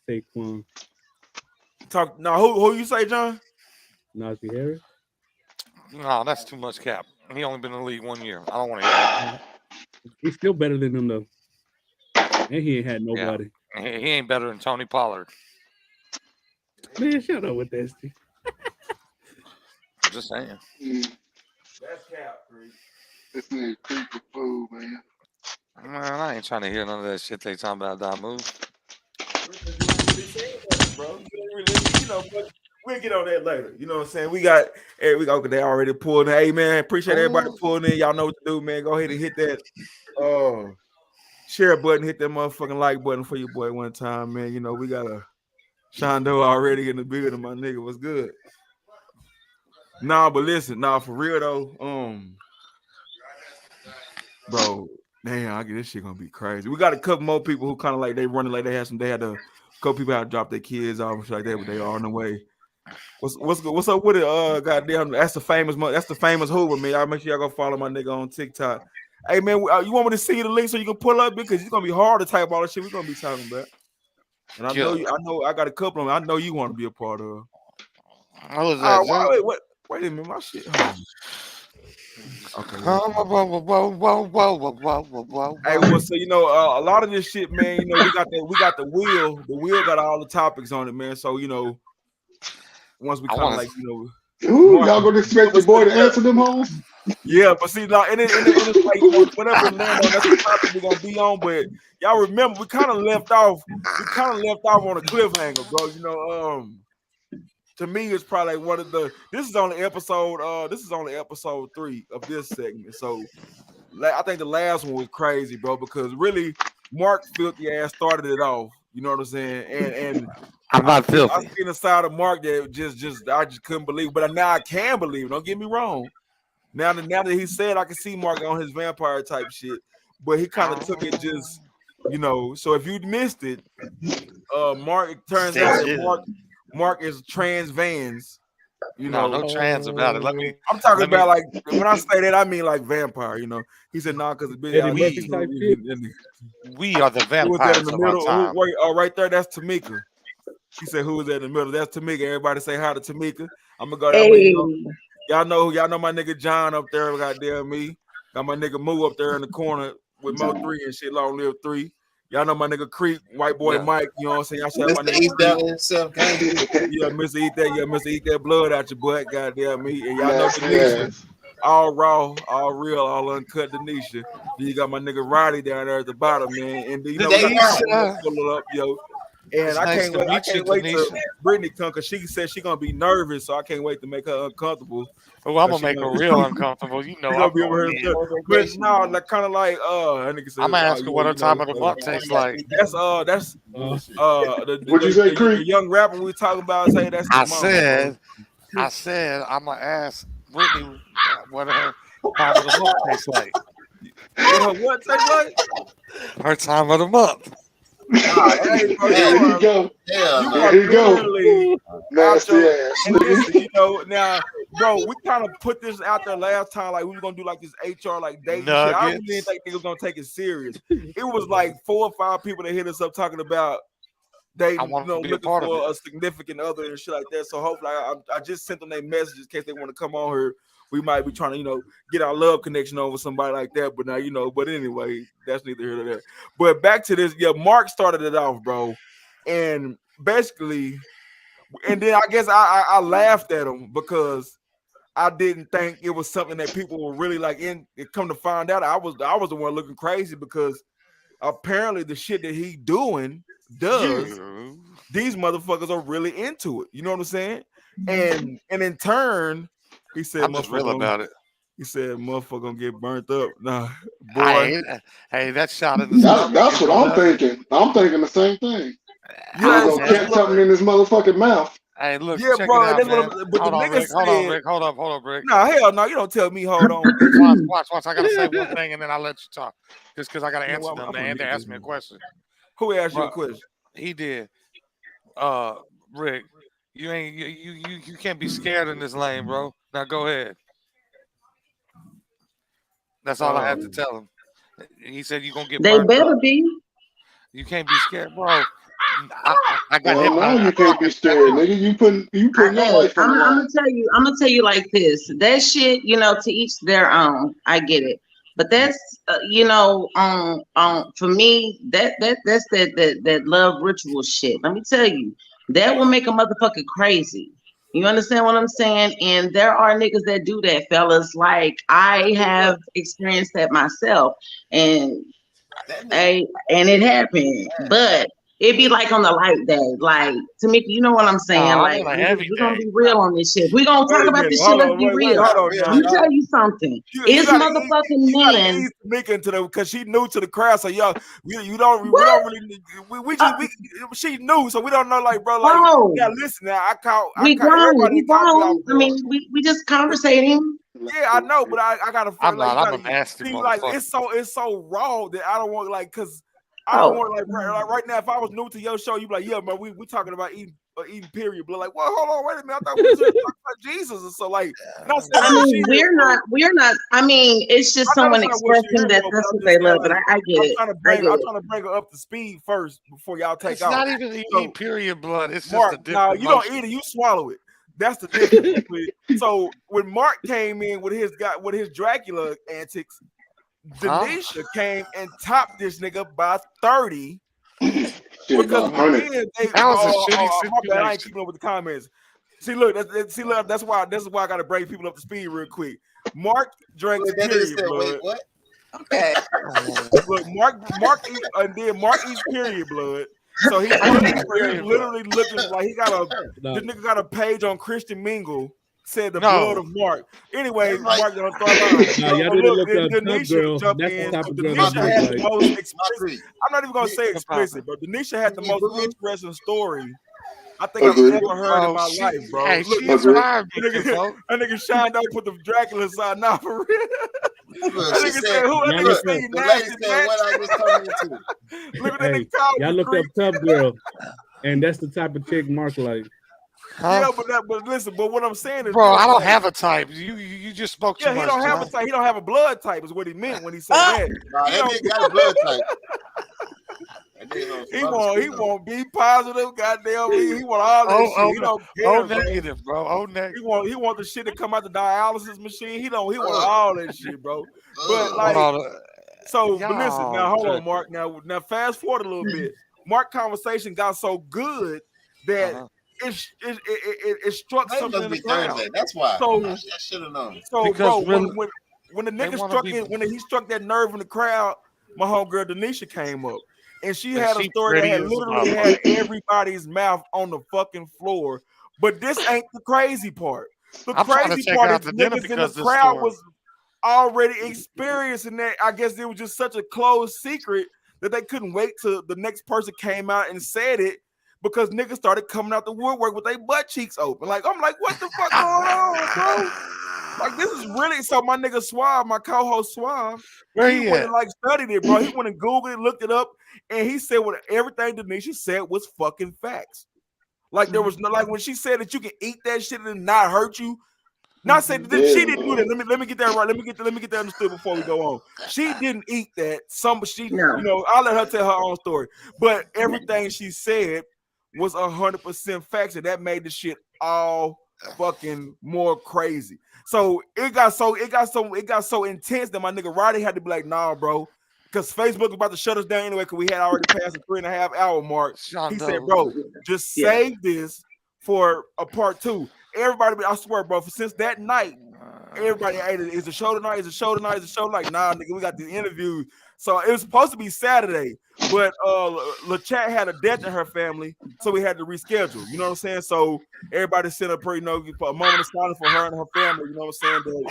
Saquon. Talk now. Who you say, John? Najee Harris. No, that's too much cap. He only been in the league 1 year. I don't want to hear that. He's still better than him though, and he ain't had Yeah, nobody. he ain't better than Tony Pollard. Man, shut up with that. Steve. I'm just saying. That's cap, Chris. This nigga creepy fool, man. Man, I ain't trying to hear none of that shit they talking about. That move. Bro, you know, but we'll get on that later. You know what I'm saying? We got they already pulled in. Hey man, appreciate everybody pulling in. Y'all know what to do, man. Go ahead and hit that share button, hit that motherfucking like button for your boy one time, man. You know, we got a Shondo already in the building, my nigga. What's good? Nah, but listen, for real though, bro, damn, I get this shit gonna be crazy. We got a couple more people who kind of like they running like they had a couple people had to drop their kids off and shit like that, but they are on the way. What's up with it? Goddamn, that's the famous Hoover, man. Y'all make sure y'all go follow my nigga on TikTok. Hey man, you want me to see you the link so you can pull up because it's gonna be hard to type all the shit we're gonna be talking about. And I know I got a couple of them I know you want to be a part of. What was that? Wait a minute, my shit. Okay. Hey, well, so you know, a lot of this shit, man. You know, we got the wheel. The wheel got all the topics on it, man. So you know, once we kind of like, you know, ooh, y'all gonna expect your boy to answer them hoes? Yeah, but see, now and it's like, you know, whatever it land on, that's the topic we're gonna be on. But y'all remember, we kind of left off on a cliffhanger, bro. You know, to me, it's probably like one of the. This is only episode 3 of this segment. So I think the last one was crazy, bro, because really Mark filthy ass started it off. You know what I'm saying? And I'm not filthy. I seen the side of Mark that I just couldn't believe it. But now I can believe it. Don't get me wrong. Now that he said, I can see Mark on his vampire type shit, but he kind of took it just, you know. So if you missed it, Mark, it turns out that Mark is trans Vans. You know, no trans about it. I'm talking about like when I say that, I mean like vampire. You know, he said nah because it's busy. We are the vampires. Who was that in the middle? Right there, that's Tamika. She said, "Who was that in the middle?" That's Tamika. Everybody say hi to Tamika. I'm gonna go down. Hey. Y'all know my nigga John up there. Goddamn me. Got my nigga Moo up there in the corner with Mo 3 and shit. Long live 3. Y'all know my nigga Creep, white boy Mike. You know what I'm saying? Y'all shout my nigga Eat that himself. Yeah, Mr. Mr. Eat that blood out your butt. Goddamn me. And y'all know Denisha. All raw, all real, all uncut Denisha. Then you got my nigga Roddy down there at the bottom, man. And you know, we got pull it up, yo. And I can't wait to Brittany come because she said she's gonna be nervous, so I can't wait to make her uncomfortable. Oh, I'm gonna make her real uncomfortable. You know, I'm gonna be over here. But no, like kind of like I'm gonna ask her what her time of the month tastes like. That's What'd you say, the young rapper we talking about. Say that's. I said I'm gonna ask Brittany what her time of the month tastes like. What tastes like? Her time of the month. Hey, bro, here you go. Here you go. Nasty ass. Listen, you know, now, bro, we kind of put this out there last time, like we were gonna do like this HR like dating shit. I really didn't think they was gonna take it serious. It was like 4 or 5 people that hit us up talking about dating, you know, looking for a significant other and shit like that. So hopefully, I just sent them their messages in case they want to come on here. We might be trying to, you know, get our love connection on with somebody like that. But now, you know, but anyway, that's neither here nor there. But back to this, yeah, Mark started it off, bro. And basically, and then I guess I laughed at him because I didn't think it was something that people were really like in. It come to find out, I was the one looking crazy because apparently the shit that he does, these motherfuckers are really into it. You know what I'm saying? And in turn, he said, I'm just real about it. He said, "Motherfucker gonna get burnt up." Nah, boy. Hey, that shot in the stomach. That's what I'm thinking. I'm thinking the same thing. Yeah, gonna catch something in his motherfucking mouth. Hey, look, yeah, check bro. it out, man. But the nigga said, hold up, Rick. Nah, hell no, you don't tell me. Hold on. Watch. I gotta say one thing and then I'll let you talk. Just because I gotta answer them, man. They asked me a question. Who asked you a question? He did. Rick, you can't be scared in this lane, bro. Now go ahead. That's all I had to tell him. He said you're gonna get. They better be. You can't be scared, bro. I got Well, now hypnotized. you can't be scared, nigga. You putting your life on the line. I'm gonna tell you like this. That shit, to each their own. I get it, but that's for me that's that love ritual shit. Let me tell you, that will make a motherfucker crazy. You understand what I'm saying? And there are niggas that do that, fellas. Like I have experienced that myself, and it happened, but it'd be like on the light day. Like Tamika, you know what I'm saying? I'm Like on a heavy we're gonna day. be real on this shit. We're gonna talk about this shit. Let's be real. Let me tell you something. It's motherfucking men. Tamika into the because she new to the crowd, so y'all we don't really she new, so we don't know like bro like yeah listen now I caught We grown. I mean we just conversating. Yeah, I know, but I gotta feel like I'm a nasty see, like motherfucker. it's so raw that I don't want like because I don't want like right now if I was new to your show, you'd be like, yeah, man, we talking about eating period blood. Like, well, hold on, wait a minute. I thought we was talking about Jesus. And so like we're not I mean, it's just someone expressing that that's what they love, but I get it. I'm trying to bring her up to speed first before y'all take it's out. It's not even eating period blood, it's Mark, just a different you don't eat it, you swallow it. That's the difference. So when Mark came in with his Dracula antics, Denisha came and topped this nigga by 30. Because that was a shitty situation. My bad, I ain't keeping up with the comments. See, look, that's why I gotta bring people up to speed real quick. Mark drank period blood. Wait, what? Okay. Look, Mark eats period blood. So he's literally looking like he got this nigga got a page on Christian Mingle. Said the blood of Mark. Anyway, Mark gonna start Denisha jump in. Denisha had the most explicit. I'm not even gonna say explicit, but Denisha had the most interesting story I think I've ever heard in my life, bro. Hey, look, that nigga shined up with the Dracula side. Nah, for real. That nigga said, "Who?" That nigga said, "What I was talking to." Look at that nigga. Y'all looked up Tough Girl, and that's the type of chick Mark like. Yeah, but listen, but what I'm saying is, bro, I don't have a type. You just spoke too much. Yeah, he don't have a type. He don't have a blood type. Is what he meant when he said that. Nah, that nigga got a blood type. He won't be positive. Goddamn, he want all that shit. He don't care. Negative, bro. Oh, negative. He want the shit to come out the dialysis machine. He want all that shit, bro. But like, but listen. Now hold on, Mark. Now fast forward a little bit. Mark conversation got so good that. It struck something in the crowd. That's why. So I should have known. So, because bro, when the nigga struck it, when he struck that nerve in the crowd, my homegirl Denisha came up, and she had a story that had literally had everybody's mouth on the fucking floor. But this ain't the crazy part. The crazy part is niggas in the crowd was already experiencing that. I guess it was just such a closed secret that they couldn't wait till the next person came out and said it. Because niggas started coming out the woodwork with their butt cheeks open. Like, I'm like, what the fuck going on, bro? Like, this is really so my nigga Suave, my co-host Suave, he went and like studied it, bro. He went and Googled it, looked it up, and he said what everything Denisha said was fucking facts. Like there was no like when she said that you can eat that shit and not hurt you. Not saying that she didn't do that. Let me get that right. Let me get that understood before we go on. She didn't eat that. I'll let her tell her own story. But everything she said was 100% facts, and that made the shit all fucking more crazy. So it got so intense that my nigga Roddy had to be like, nah, bro, because Facebook was about to shut us down anyway, because we had already passed the 3.5 hour mark. He said, bro, just save this for a part 2. Everybody, I swear, bro, since that night, everybody ate it. Is the show tonight? Is the show tonight? Is the show like, nah, nigga, we got the interviews. So it was supposed to be Saturday, but LaChat had a death in her family, so we had to reschedule. You know what I'm saying? So everybody sent up a moment of silence for her and her family. You know what I'm saying?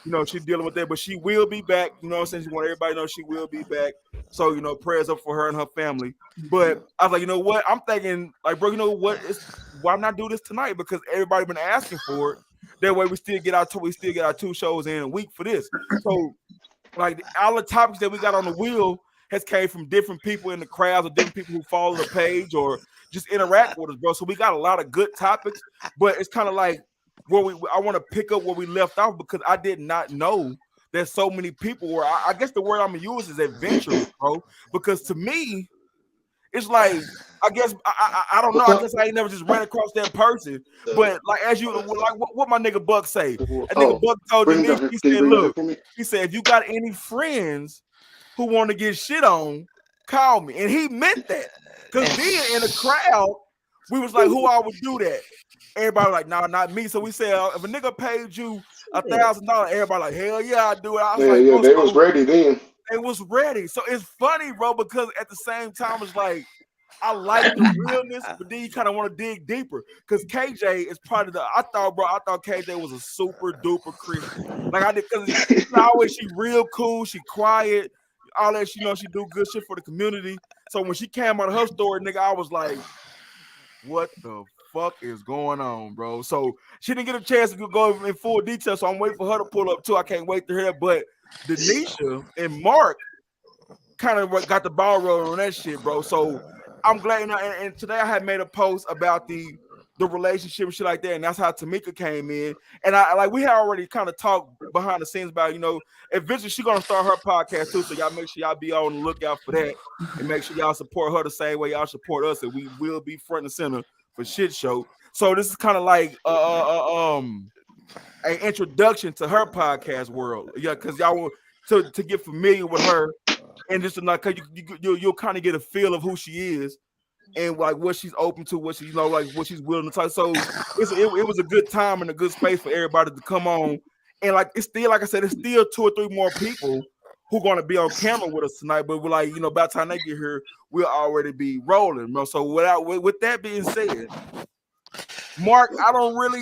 That she's dealing with that, but she will be back. You know what I'm saying? She want everybody to know she will be back. So prayers up for her and her family. But I was like, you know what? I'm thinking, like, bro, you know what? Why not do this tonight? Because everybody been asking for it. That way we still get our 2 shows in a week for this. So. Like all the topics that we got on the wheel has came from different people in the crowds or different people who follow the page or just interact with us, bro. So we got a lot of good topics, but it's kind of like I want to pick up where we left off because I did not know that so many people were. I guess the word I'm gonna use is adventurous, bro. Because to me, it's like I guess I don't know. I guess I ain't never just ran across that person. But like as you like what my nigga Buck say. That nigga Buck told Denise, he said, look, he said, if you got any friends who want to get shit on, call me. And he meant that. Because then in the crowd, we was like, who all would do that? Everybody was like, nah, not me. So we said, if a nigga paid you $1,000, everybody like, hell yeah, I do it. I was like, yeah, they was ready then. They was ready. So it's funny, bro, because at the same time, it's like, I like the realness, but then you kind of want to dig deeper. Because KJ is probably I thought KJ was a super duper Christian. Like I did, because always she real cool, she quiet, all that, she do good shit for the community. So when she came out of her story, nigga, I was like, what the fuck is going on, bro? So she didn't get a chance to go in full detail, so I'm waiting for her to pull up too. I can't wait to hear that. But Denisha and Mark kind of got the ball rolling on that shit, bro. So I'm glad, and today I had made a post about the relationship and shit like that, and that's how Tamika came in. And we had already kind of talked behind the scenes about, eventually she's gonna start her podcast too. So y'all make sure y'all be on the lookout for that, and make sure y'all support her the same way y'all support us, and we will be front and center for shit show. So this is kind of like an introduction to her podcast world, because y'all want to get familiar with her. And just cause you'll kind of get a feel of who she is and like what she's open to, what she like what she's willing to talk. So it was a good time and a good space for everybody to come on. And like it's still, like I said, it's still 2 or 3 more people who are gonna be on camera with us tonight. But we're like, by the time they get here, we'll already be rolling, bro. So with that being said, Mark, I don't really.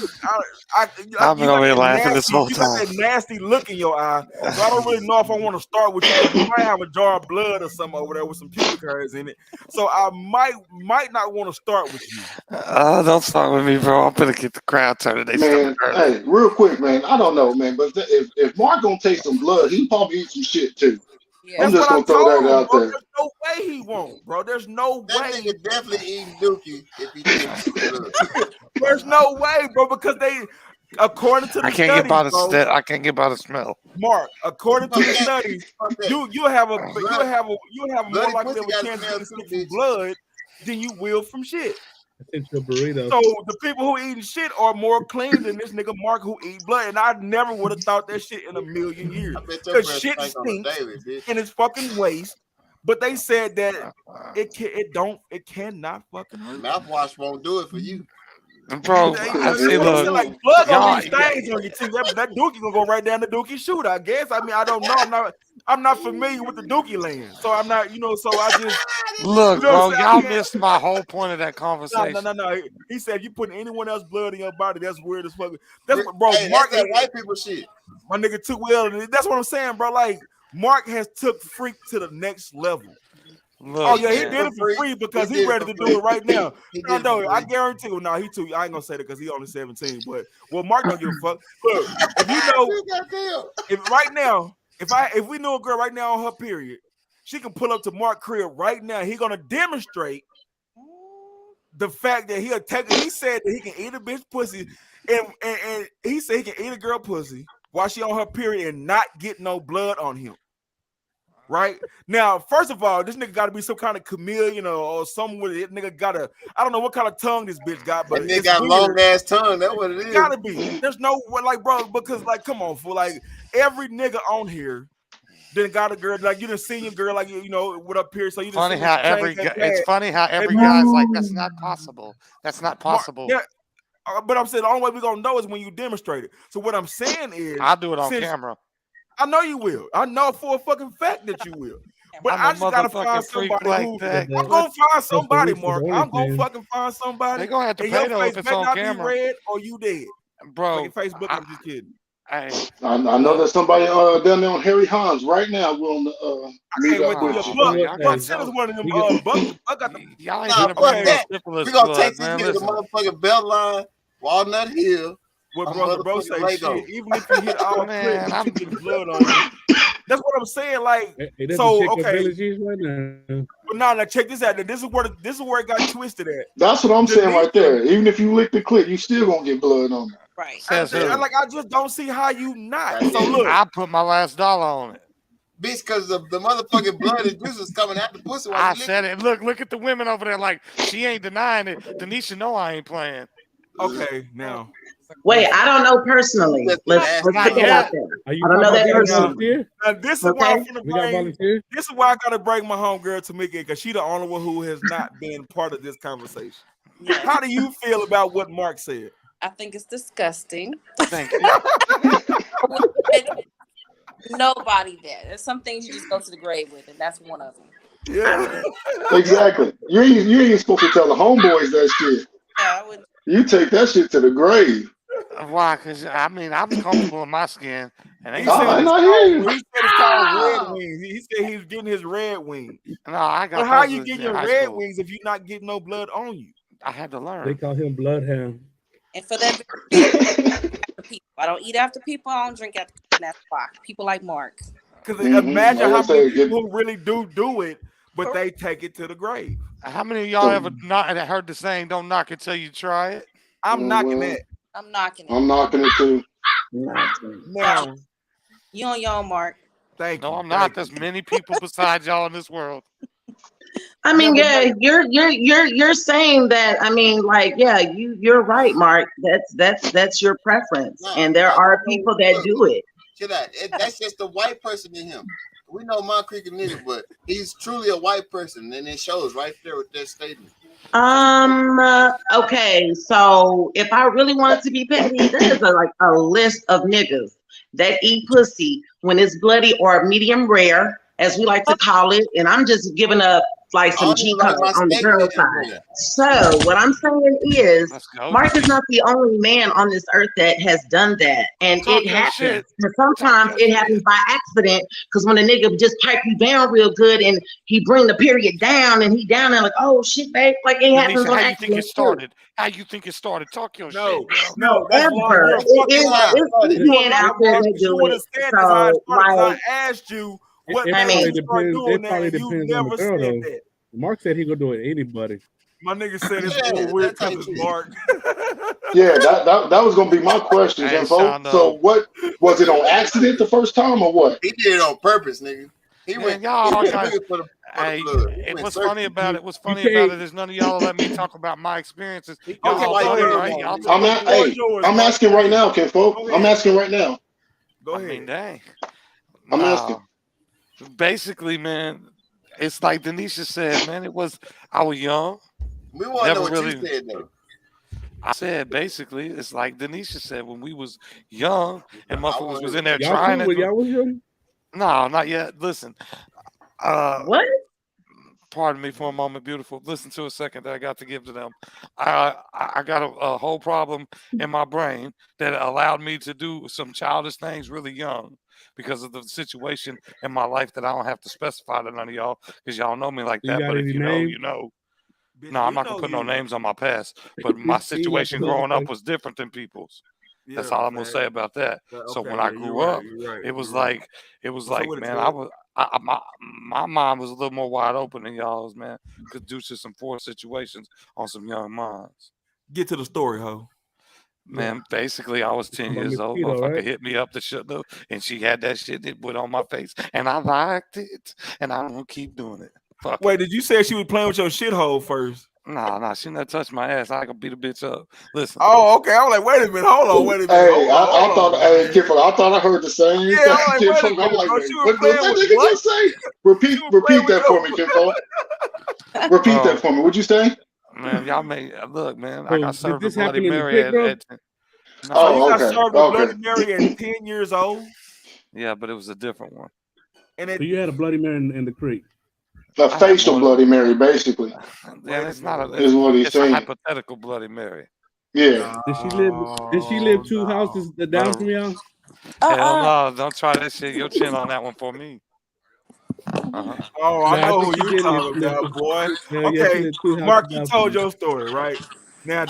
I've been over here laughing this whole time. You got that nasty look in your eye, so I don't really know if I want to start with you. You might have a jar of blood or something over there with some pubic hairs in it, so I might not want to start with you. Don't start with me, bro. I'm gonna get the crowd turning. Man, hey, real quick, man. I don't know, man, but if Mark gonna take some blood, he probably eat some shit too. Yeah. I'm just gonna throw that out there. There's no way he won't, bro. There's no way. That nigga definitely eating dookie if he takes There's no way, bro, because they, according to the studies, I can't get by the smell. Mark, according to the studies, you have a more likely to chance to get from blood than you will from shit. Burrito. So the people who eating shit are more clean than this nigga Mark who eat blood, and I never would have thought that shit in a million years. Because shit stinks and it's fucking waste. But they said that it cannot fucking hurt. Mouthwash won't do it for you. Bro, like blood gonna leave stains on your teeth. That dookie gonna go right down the dookie chute, I guess. I mean, I don't know. I'm not familiar with the dookie land, so I'm not. So I just look, bro. Y'all missed my whole point of that conversation. No. He said if you putting anyone else's blood in your body, that's weird as fuck. That's what, bro. Hey, Mark, that's that white people shit. My nigga took well. That's what I'm saying, bro. Like Mark has took freak to the next level. Look, he did it for free because he's ready to do it right now. I guarantee you. No, I ain't gonna say that because he's only 17. But Mark don't give a fuck. Look, if we know a girl right now on her period, she can pull up to Mark crib right now. He gonna demonstrate the fact that he'll take. He said that he can eat a bitch pussy, and he said he can eat a girl pussy while she on her period and not get no blood on him. Right now, first of all, this nigga got to be some kind of chameleon or something with it. Nigga got I don't know what kind of tongue this bitch got, but that nigga got long ass tongue. That's what it is. Gotta be. There's no like, bro, because like, come on, fool. Like every nigga on here, then got a girl like you done seen your girl like with up here. So you funny how every it's funny how every guy's like that's not possible. That's not possible. Yeah. But I'm saying the only way we're gonna know is when you demonstrate it. So what I'm saying is, I'll do it on camera. I know you will. I know for a fucking fact that you will. But I just gotta find somebody I'm gonna find somebody, Mark. I'm gonna fucking find somebody. They gonna have to pay though if it's on camera. Be red or you dead, bro. Like Facebook, I'm just kidding. I know there's somebody down there on Harry Hans right now. We're on the meet up with you. Buck send us one of them. Buck got the y'all ain't gonna we gonna take this nigga to motherfucking Beltline, Walnut Hill. What bro say Lego. Shit, even if you hit all man, I'm getting blood on you. That's what I'm saying. Like, so okay. Right now. Now check this out. This is where it got twisted at. That's what I'm saying right there. Even if you lick the clip, you still gonna get blood on it. Right. I just don't see how you not. So look, I put my last dollar on it. bitch, because the motherfucking blood and juices coming out the pussy. I said it. Look at the women over there. Like she ain't denying it. Denisha know I ain't playing. Okay, now. Wait, I don't know personally. Let's put that out there. I don't know that personally. Now, this is why I'm gonna bring. This is why I gotta bring my homegirl Tamika because she's the only one who has not been part of this conversation. Yes. How do you feel about what Mark said? I think it's disgusting. Thank you. Nobody there. There's some things you just go to the grave with, and that's one of them. Yeah, exactly. You ain't supposed to tell the homeboys that shit. Yeah, I would. You take that shit to the grave. Why? Because I mean, I'm comfortable in my skin, and he ain't said saying it's called red wings. He said he's getting his red wings. No, I got. But how you getting your red wings if you're not getting no blood on you? I had to learn. They call him Bloodhound. And for that, people. I don't eat after people. I don't drink after people. That's why people like Mark. Because imagine how many people who really do it, but they take it to the grave. How many of y'all ever not heard the saying "Don't knock it till you try it"? I'm knocking it. I'm knocking it. I'm knocking it too. Now, you on your own, Mark. Thank you. No, I'm not. There's many people besides y'all in this world. I mean, yeah, you're saying that. I mean, like, yeah, you're right, Mark. That's your preference, and there are people that do it. That's just the white person in him. We know Moncrief and nigga, but he's truly a white person, and it shows right there with that statement. Okay, so if I really wanted to be petty, there's a list of niggas that eat pussy when it's bloody or medium rare, as we like to call it, and I'm just giving up like some G code on the girl side. So what I'm saying is, Mark is not the only man on this earth that has done that, and it happens. And sometimes it happens by accident, because when a nigga just pipe you down real good and he bring the period down, and he down there like, oh shit, babe, like it happens on accident. How you think it started? How you think it started? Talk your shit. No, ever. It's men out there that do it. So I asked you. It probably depends on the girl, though. Mark said he gonna do it anybody. My nigga said it's more weird because it's Mark. Yeah, that was gonna be my question, Info. So what was it on accident the first time or what? He did it on purpose, nigga. He went. What's funny about it? What's funny about it is none of y'all let me talk about my experiences. I'm asking right now, Info. I'm asking right now. Go ahead. I mean, dang. I'm asking. Basically, man, it's like Denisha said, man. I was young. We want to know what you said, though. I said basically, it's like Denisha said when we was young and motherfuckers was in there trying to. Y'all was young? No, not yet. Listen. What? Pardon me for a moment, beautiful. Listen to a second that I got to give to them. I got a whole problem in my brain that allowed me to do some childish things really young. Because of the situation in my life that I don't have to specify to none of y'all, because y'all know me like that. But if you know, you know. No, I'm not gonna put no names on my past. But my situation growing up was different than people's. That's all I'm gonna say about that. So when I grew up, it was like, man, my mind was a little more wide open than y'all's, man, due to some forced situations on some young minds. Get to the story, ho. Man, basically, I was 10 years old. Motherfucker hit me up to shut up, and she had that shit that put on my face, and I liked it, and I'm gonna keep doing it. Wait, did you say she was playing with your shithole first? Nah, she never touched my ass. I could beat a bitch up. Listen. Oh, okay. I was like, wait a minute, hold on, wait a minute. Hey, I thought I heard the same thing. I'm like, what did that nigga just say? Repeat that for me, Kimpo. Repeat that for me. What'd you say? Man, y'all may look, man. I got served with Bloody Mary at you got served with Bloody Mary at 10 years old. Yeah, but it was a different one. And so you had a Bloody Mary in the creek. A facial Bloody Mary, basically. Yeah, it's not is what he's saying. A hypothetical Bloody Mary. Yeah. Did she live 2 houses down from y'all? Hell no! Don't try that shit. Your chin on that one for me. Oh, I know who you're talking about, boy. Okay, Mark, you told your story, right? Now,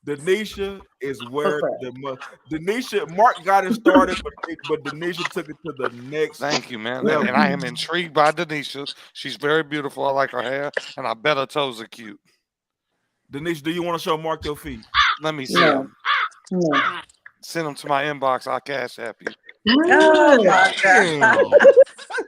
Denisha is where Mark got it started, but Denisha took it to the next. Thank you, man. And I am intrigued by Denisha. She's very beautiful. I like her hair, and I bet her toes are cute. Denisha, do you want to show Mark your feet? Let me see them. Send them to my inbox. I'll cash app you. Oh my God.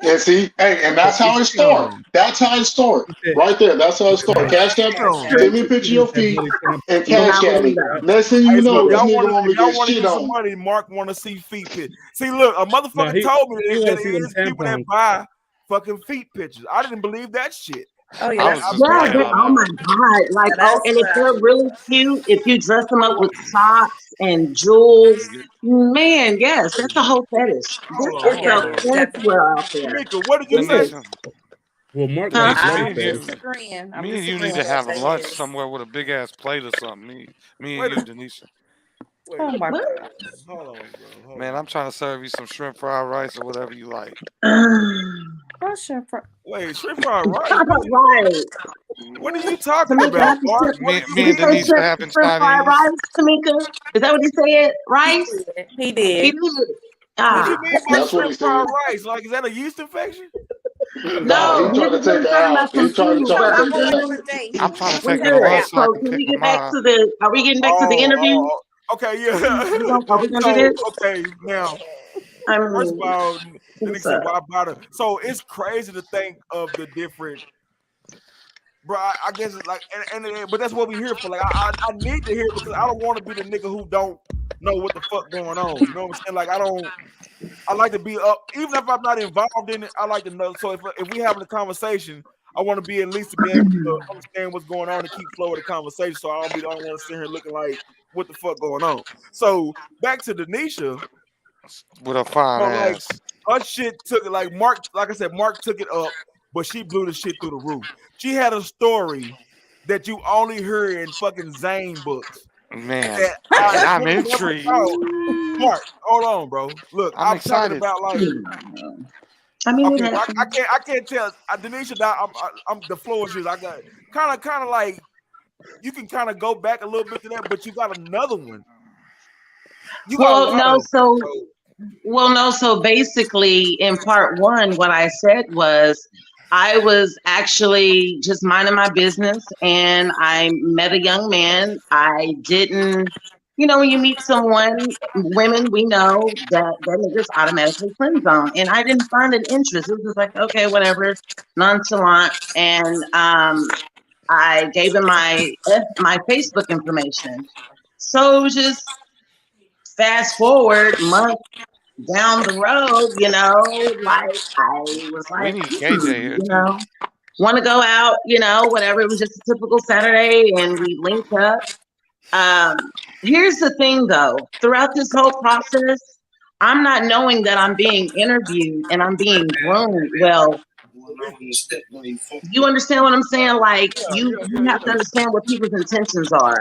Yeah, see, hey, and that's how it starts. That's how it starts. Right there. That's how it starts. Cash app, send me a picture of your feet and cash at me. Next thing you know, this nigga want me to get shit get some on. money, Mark want to see feet pictures. See, look, a motherfucker told me that it is people that buy fucking feet pictures. I didn't believe that shit. Oh yeah, oh my God! Like, and if they're really cute, if you dress them up with socks and jewels, man, yes, that's a whole fetish. It's a plethora out there. Tamika, what did you say? Well, Mark likes I'm lunch. disagreeing. Me and you need to have lunch somewhere with a big ass plate or something. Me and you, Denisha. Oh my God. Hold on, bro. Man, I'm trying to serve you some shrimp fried rice or whatever you like. Wait, shrimp fried rice? Right. What are you talking about, Mark? Me and Denisha having shrimp fried Chinese. rice, Tamika? Is that what he said? Rice? He did. He did. What do you mean by That's what he shrimp fried said. rice? Like, is that a yeast infection? No, he trying to take it out. He trying to take it out. I'm trying to take her to lunch so I can pick my mind. Are we getting back to the interview? Okay, yeah. Are we gonna do this? Okay, now, first of all, why bother? So it's crazy to think of the different. Bro, I guess it's like, but that's what we here for. Like, I need to hear because I don't want to be the nigga who don't know what the fuck going on. You know what I'm saying? Like, I like to be up, even if I'm not involved in it. I like to know. So if we having a conversation, I want to be at least to be able to understand what's going on and keep flow of the conversation. So I don't be the only one sitting here looking like what the fuck going on. So back to Denisha with a fine ass. Her shit took it like Mark. Like I said, Mark took it up, but she blew the shit through the roof. She had a story that you only heard in fucking Zane books. Man, I'm intrigued. Mark, hold on, bro. Look, I'm excited about like. I can't tell. Denisha, I'm the floor is yours. I got kind of like you can kind of go back a little bit to that, but you got another one. So basically, in part one, what I said was I was actually just minding my business and I met a young man. I didn't, when you meet someone, women, we know that nigga's automatically friend zone. And I didn't find an interest. It was just like, okay, whatever, nonchalant. And I gave him my Facebook information. So just fast forward months down the road, like I was like, want to go out, whatever. It was just a typical Saturday and we linked up. Here's the thing though, throughout this whole process, I'm not knowing that I'm being interviewed and I'm being groomed. Well, you understand what I'm saying? Like you have to understand what people's intentions are.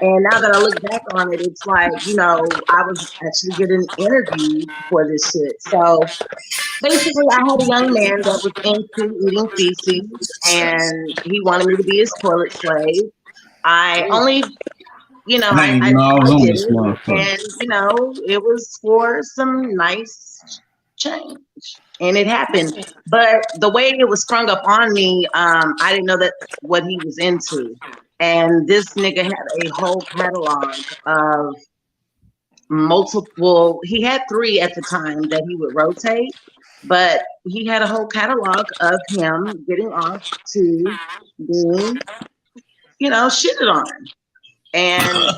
And now that I look back on it, it's like, I was actually getting interviewed for this shit. So basically I had a young man that was into eating feces and he wanted me to be his toilet slave. I only, I did it and, it was for some nice change. And it happened. But the way it was sprung up on me, I didn't know that what he was into. And this nigga had a whole catalog of multiple, he had 3 at the time that he would rotate, but he had a whole catalog of him getting off to being, shitted on. And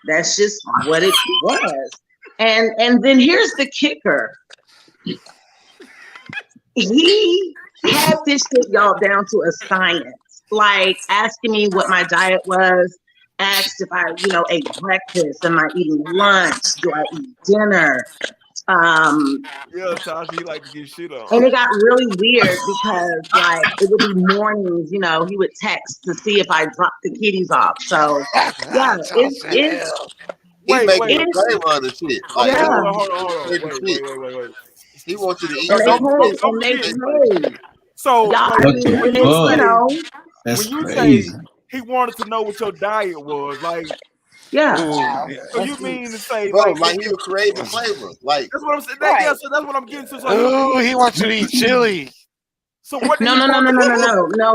that's just what it was. And then here's the kicker. He had this shit, y'all, down to a science. Like asking me what my diet was, asked if I, ate breakfast, am I eating lunch, do I eat dinner? Yeah, Tasha, he like to get shit on. And it got really weird because like it would be mornings, he would text to see if I dropped the kitties off. So yeah, it's He's making a flavor of the shit. Like, hold on. Wait. He wants you to eat. So, that's when you crazy. say he wanted to know what your diet was, like, so you mean to say, bro, like he would create the flavor, like that's what I'm saying. Yeah, so that's what I'm getting to. So he wants you to eat chili. So what? No.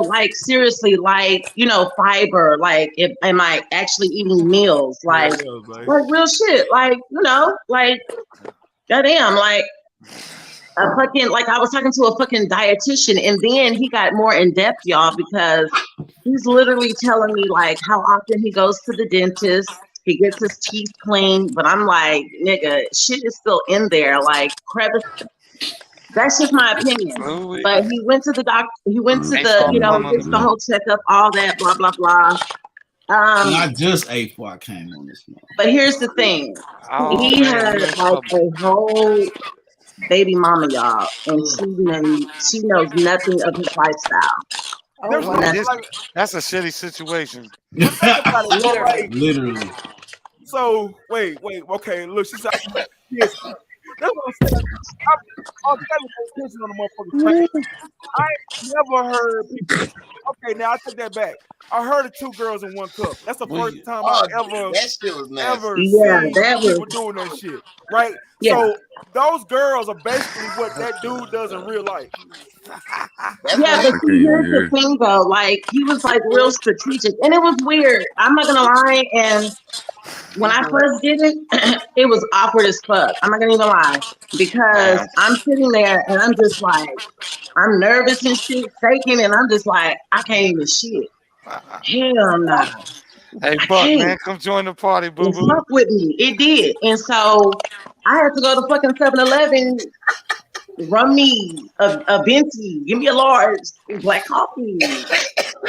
Like seriously, like fiber. Like, am I actually eating meals? Like real shit. Like like goddamn, like a fucking, like I was talking to a fucking dietitian, and then he got more in depth, y'all, because he's literally telling me like how often he goes to the dentist, he gets his teeth cleaned, but I'm like, nigga, shit is still in there, like crevice. That's just my opinion. But he went to the doctor. He went to the, you know, gets the whole checkup, all that, blah blah blah. I just ate before I came on this one. But here's the thing: he had like a whole baby mama, y'all, and she knows nothing of his lifestyle. That's a shitty situation. Literally. So wait, okay. Look, she said, yes. That's what I'm saying. I'm telling you, on the motherfucking I ain't never heard people. Okay, now I take that back. I heard of 2 girls in 1 cup. That's the first time I ever seen people doing that shit. Right? Yeah. So those girls are basically what that dude does in real life. Yeah, but see, here's the thing though. Like he was like real strategic, and it was weird. I'm not gonna lie. And when I first did it, it was awkward as fuck. I'm not gonna even lie, because I'm sitting there and I'm just like, I'm nervous and shit, shaking, and I'm just like, I can't even shit. Hell no. Hey, Buck, man, come join the party, boo boo. Fuck with me. It did, and so I had to go to fucking 7-Eleven. Run me a venti. Give me a large black coffee.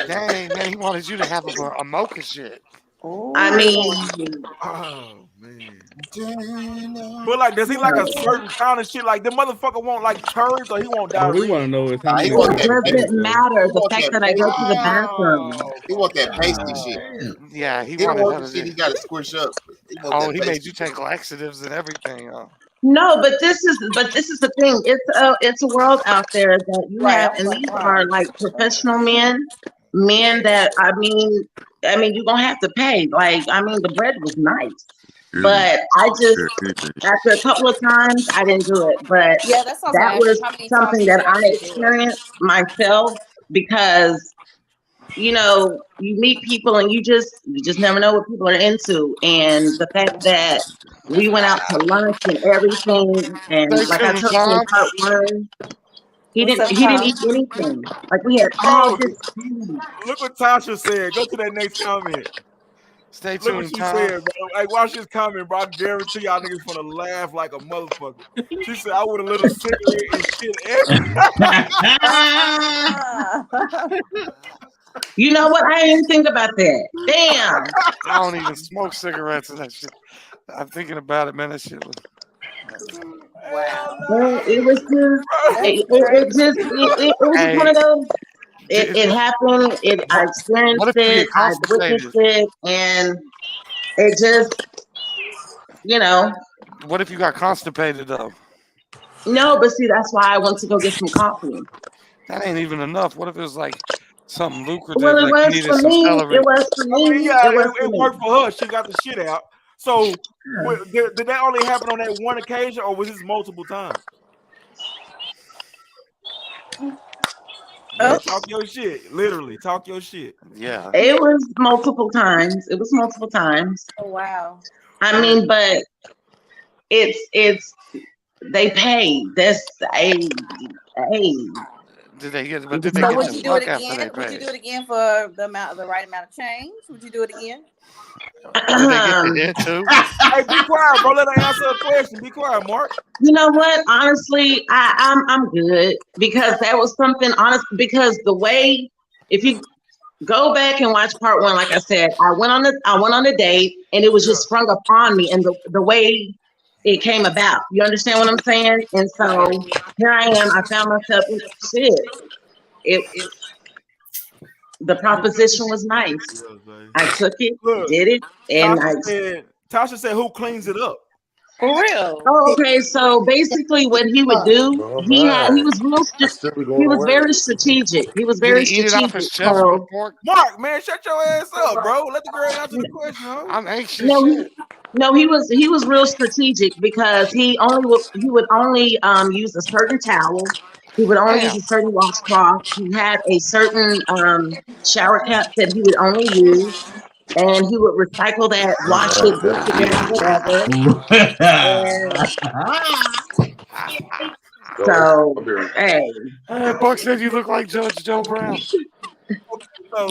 Dang, man, he wanted you to have a mocha shit. I mean, oh man. But like, does he like a certain kind of shit? Like the motherfucker want like turds, or he want diarrhea? We want to know is how it doesn't matter. The fact that I go to the bathroom. He want that pasty shit. Yeah, he don't want wanted the shit. He got to squish up. He made you take laxatives and everything. No, but this is the thing. It's a world out there that you have, and these are like professional men that I mean, you're gonna have to pay. Like, I mean, the bread was nice, but I just after a couple of times I didn't do it. But yeah, that was something that I experienced myself, because you know, you meet people and you just never know what people are into, and the fact that we went out to lunch and everything, and like I told you in part 1, he didn't eat anything. Like we had all this food. Look what Tasha said. Go to that next comment. Stay tuned. Look what she said, bro. Like, watch this comment, bro. I guarantee y'all niggas gonna laugh like a motherfucker. She said, I would have lit a cigarette and shit every You know what? I didn't think about that. Damn. I don't even smoke cigarettes and that shit. I'm thinking about it, man. That shit was. Wow. It was just it was one of those. It happened. I experienced it. I witnessed it, and it just, you know. What if you got constipated though? No, but see, that's why I went to go get some coffee. That ain't even enough. What if it was like something lucrative? Well, it like was for me. It was for me. It worked for her. She got the shit out. So, did that only happen on that one occasion, or was this multiple times? Talk your shit. Literally, talk your shit. Yeah. It was multiple times. Oh wow. I mean, but it's they pay. That's a. Did they get? Would you do it again? Would you do it again for the right amount of change? Would you do it again? Did they get the too? Hey, be quiet, bro. Let her answer a question. Be quiet, Mark. You know what? Honestly, I'm good, because that was something honest. Because the way, if you go back and watch part 1, like I said, I went on a date, and it was just sprung upon me, and the way it came about. You understand what I'm saying? And so here I am. I found myself in shit. The proposition was nice. I took it, did it, and Tasha said, "Who cleans it up?" For real. Oh, okay. So basically, what he would do, he was very strategic. He was very strategic. So, Mark, man, shut your ass up, bro. Let the girl answer the question. Huh? I'm anxious. No, he was real strategic, because he would only use a certain towel. He would only use a certain washcloth. He had a certain shower cap that he would only use. and he would recycle that, wash it, wash it down, whatever. So, hey, Buck said you look like Judge Joe Brown.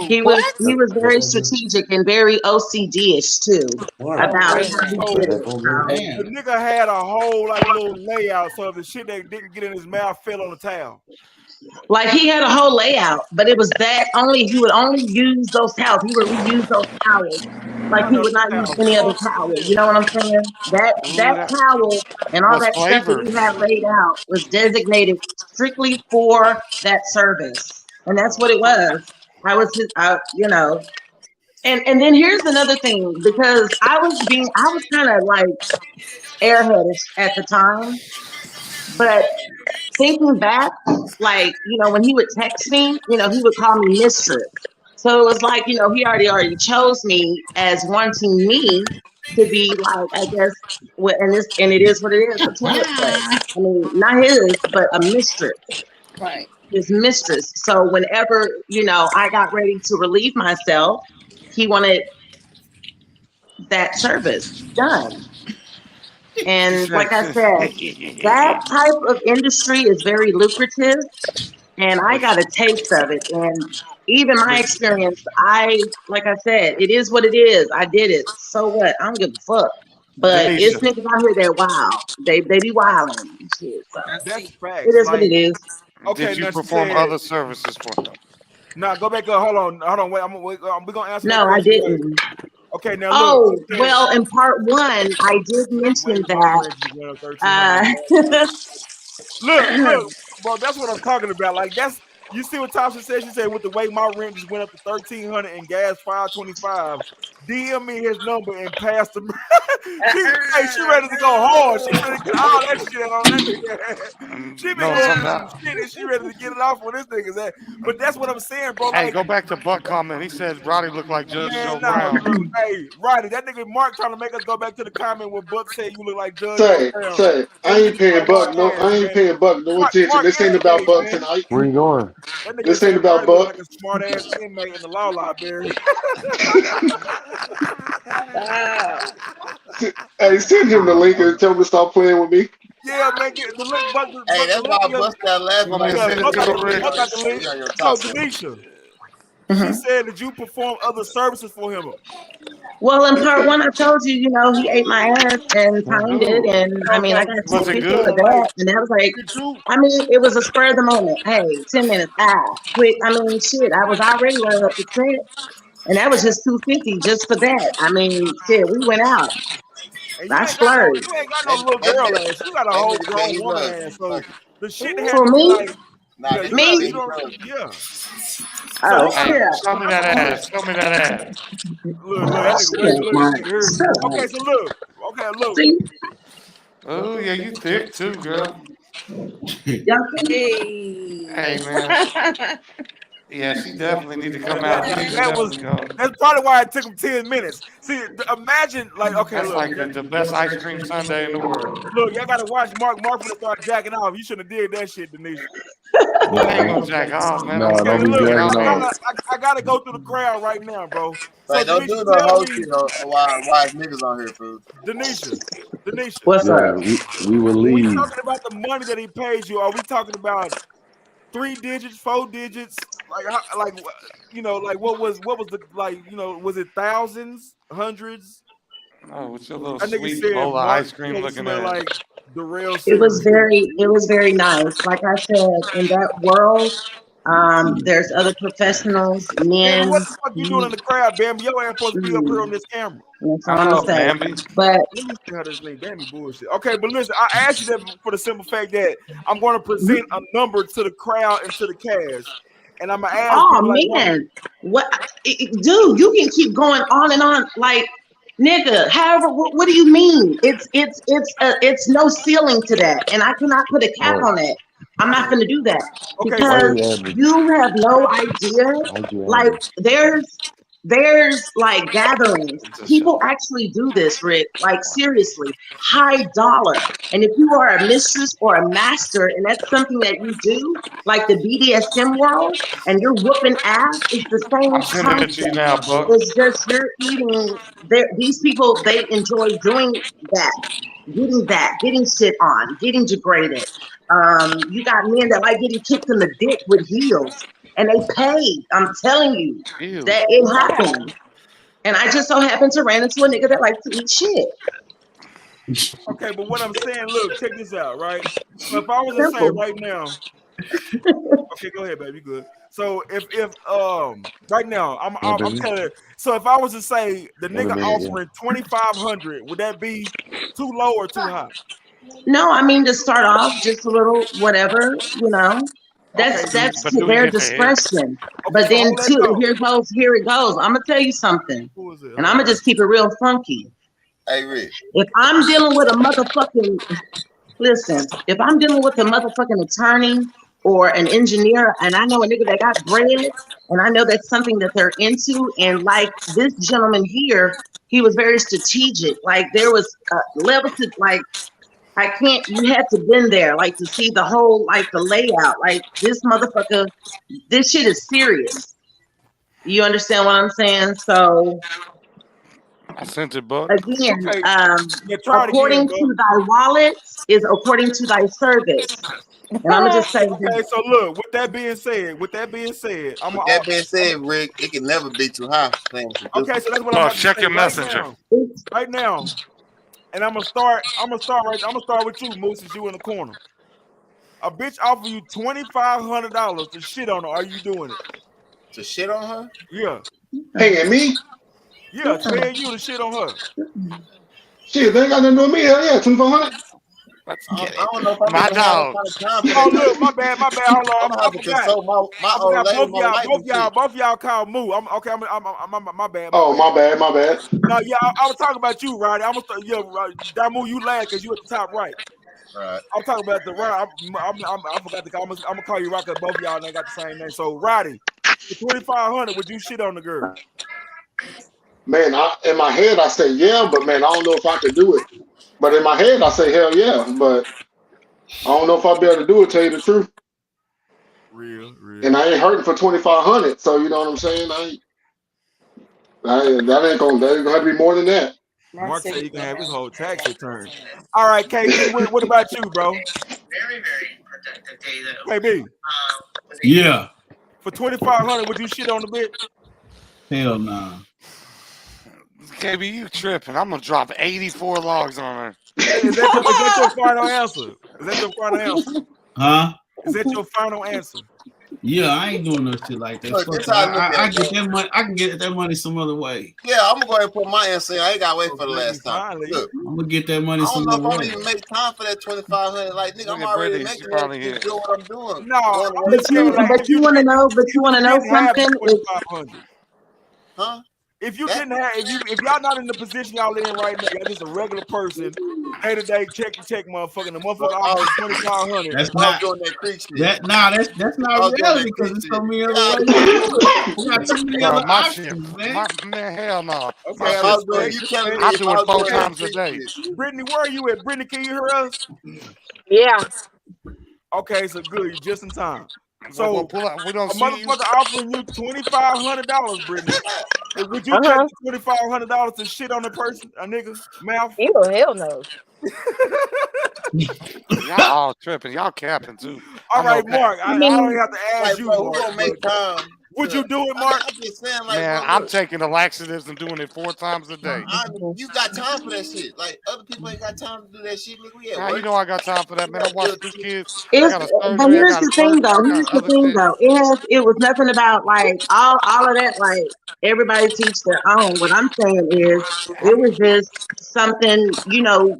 he was very strategic and very OCD-ish too about how he did it. The nigga had a whole like little layout, so the shit that didn't get in his mouth fell on the towel. Like he had a whole layout, but it was that only he would only use those towels. He would reuse those towels. Like he would not use any other towel. You know what I'm saying? That towel and all that stuff that he had laid out was designated strictly for that service. And that's what it was. I was you know. And then here's another thing, because I was kind of like airheadish at the time. But thinking back, like, you know, when he would text me, you know, he would call me mistress. So it was like, you know, he already chose me as wanting me to be like, I guess, and it is what it is, a toilet play. I mean, not his, but a mistress. Right. His mistress. So whenever, you know, I got ready to relieve myself, he wanted that service done. And like I said, that type of industry is very lucrative, and I got a taste of it. And even my experience, like I said, it is what it is. I did it. So what? I don't give a fuck. But it's niggas out here that wild. They be wilding and shit. So that's facts. It is what it is. Okay, did you perform other services for him? Nah, go back up. Hold on. Wait. We're gonna answer. No, I didn't. Okay, now look. Well, in part one, I did mention that. Look, bro, that's what I'm talking about. Like, you see what Tasha said? She said, with the way my rent just went up to $1,300 and gas $525, DM me his number and pass the. she ready to go hard. She ready to get all that shit on that nigga. She been going some shit and she ready to get it off on this nigga's ass. But that's what I'm saying, bro. Hey, like, go back to Buck comment. He said Roddy looked like Judge Joe Brown. Hey, Roddy, that nigga Mark trying to make us go back to the comment where Buck said you look like Judge Joe Brown. Say, I ain't paying Buck no attention. This ain't about Buck tonight. Where you going? This ain't about Buck. Like a smart ass inmate in the law library. Hey, send him the link and tell him to stop playing with me. Yeah, man, get the link. Hey, that's why I bust that last one. So, Denisha, she said that you perform other services for him. Well, in part one, I told you, you know, he ate my ass and timed it, and I mean, I got to take pictures of that, and that was like, I mean, it was a spur of the moment. Hey, 10 minutes, quick. I mean, shit, I was already running up the trip, and that was just $250 just for that. I mean, shit, we went out. I splurged. You ain't got no little girl ass. You got a whole grown woman ass. So the shit that for me, like, me. Yeah. Oh, yeah. Show me that ass. Show me that ass. Look, okay, so look. Okay, look. Oh, yeah, you thick too, girl. Hey, man. Yeah, she definitely need to come out. That's probably why it took him 10 minutes. See, imagine, like, okay, that's like the best ice cream sundae in the world. Look, y'all gotta watch Mark gonna start jacking off. You shouldn't have did that shit, Denisha. I ain't gonna jack off, man. No, don't be jacking off. I gotta go through the crowd right now, bro. So don't do the whole shit why niggas on here, food. Denisha. What's up? We will leave. Are we talking about the money that he pays you? Are we talking about 3 digits, 4 digits? Like you know, like what was the, like, you know, was it thousands, hundreds? Oh, with your little sweet bowl of ice cream looking at like the real. It was very nice. Like I said, in that world, there's other professionals, men. What the fuck you doing in the crowd, Bambi? Your ass supposed to be up here on this camera. That's all I'm saying. But let me see how this name Bambi bullshit. Okay, but listen, I asked you that for the simple fact that I'm going to present a number to the crowd and to the cast. And I'm gonna ask. Oh man, what, dude? You can keep going on and on, like, nigga. However, what do you mean? It's no ceiling to that, and I cannot put a cap on it. I'm not gonna do that because you have no idea. Like, there's There's like gatherings. People actually do this, Rick. Like seriously, high dollar. And if you are a mistress or a master, and that's something that you do, like the BDSM world, and you're whooping ass, it's the I'm same sending it to you concept. now, Buck. It's just you're eating. These people, they enjoy doing that, getting shit on, getting degraded. You got men that like getting kicked in the dick with heels, and they pay. I'm telling you that it happens. And I just so happen to ran into a nigga that likes to eat shit. Okay, but what I'm saying, look, check this out, right? So if I was to say right now, okay, go ahead, baby, good. So if right now I'm telling you, so if I was to say the nigga offering 2,500, would that be too low or too high? No, I mean to start off just a little whatever, you know. That's to their discretion. But then too, here it goes. I'm gonna tell you something. And I'm gonna just keep it real funky. Hey Rick. If I'm dealing with a motherfucking if I'm dealing with a motherfucking attorney or an engineer, and I know a nigga that got bread, and I know that's something that they're into, and like this gentleman here, he was very strategic. Like there was levels to like. You had to been there, like to see the whole, like the layout. Like this motherfucker, this shit is serious. You understand what I'm saying? So I sent it, Buck. again, according to thy wallet is according to thy service. And I'm gonna just say, okay. So look, with that being said, Rick, it can never be too high. Okay, so that's what I'm about to check say your messenger right now. And I'm gonna start with you, Moose, since you in the corner. A bitch offer you $2,500 to shit on her. Are you doing it? To shit on her? Yeah. Paying me? Yeah, paying you to shit on her. Shit, they ain't got nothing to do with me. Hell yeah, 2,500. Let's get it. I don't know if my dog. Oh look, my bad. Hold on, I forgot. Both y'all called Moo. My bad. My bad. No, yeah, I was talking about you, Roddy. I'm gonna start. Yeah, Damu, you laugh because you at the top right. Right. I'm talking about the Roddy. I forgot to call. I'm gonna call you Rock because both y'all ain't got the same name. So Roddy, for 2,500, would you shit on the girl? Man, in my head I say yeah, but man, I don't know if I could do it. But in my head I say hell yeah, but I don't know if I'll be able to do it. Tell you the truth. Real. And I ain't hurting for 2,500, so you know what I'm saying. That ain't gonna have to be more than that. Mark said you can have his whole tax return. All right, KB, what about you, bro? Very, very productive data. KB. Yeah. For 2,500, would you shit on the bitch? Hell nah. KB, you tripping. I'm going to drop 84 logs on her. Is that your final answer? Huh? Is that your final answer? Yeah, I ain't doing no shit like that. Look, I get that money. I can get that money some other way. Yeah, I'm gonna go ahead and put my answer in. I ain't gotta wait for the last time. Look, I'm gonna get that money some other way. I don't know if I'm even make time for that 2,500. Like, nigga, I'm already making that to do what I'm doing. No, but you want to know something? Huh? If you didn't have, if y'all not in the position y'all in right now, y'all just a regular person, day to day, check to check, motherfucker. The motherfucker offers 2,500. That's not doing that creep shit. That's not reality because there's so many other ways to do it. You got too many other options, man. Man, hell no. Okay, I do it 4 times a day. Brittany, where are you at? Brittany, can you hear us? Yeah. Okay, so good. You just in time. So we don't a motherfucker offering you $2,500, Brittany. Would you take the $2,500 to shit on a person, a nigga mouth? Ew, hell no. Y'all all tripping. Y'all capping too. All right, Mark. I don't have to ask you. Bro, we're gonna make time. Would you do it, Mark? I'm just saying, like, man, I'm taking the laxatives and doing it 4 times a day. You got time for that shit. Like, other people ain't got time to do that shit, nigga. We at work. You know I got time for that, man. I watch 2 kids. But here's the thing, though. It was nothing about like all of that. Like everybody teach their own. What I'm saying is, it was just something, you know.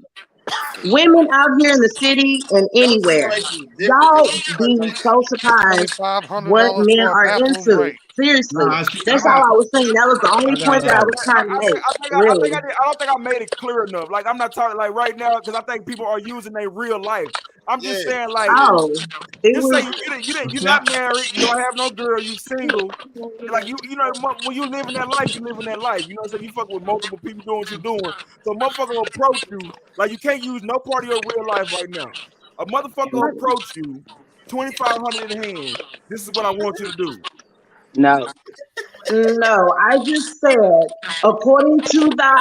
Women out here in the city and anywhere, y'all be so surprised what men are into. Seriously, that's all I was saying. That was the only point that I was trying to make. I don't think I made it clear enough. Like, I'm not talking like right now because I think people are using their real life. I'm just saying, like, just say you're not married, you don't have no girl, you single. Like you know, when you living that life, you living that life. You know what I'm saying? You fuck with multiple people doing what you're doing. So a motherfucker will approach you, like you can't use no part of your real life right now. A motherfucker will approach you, 2,500 in hand. This is what I want you to do. No, I just said, according to thy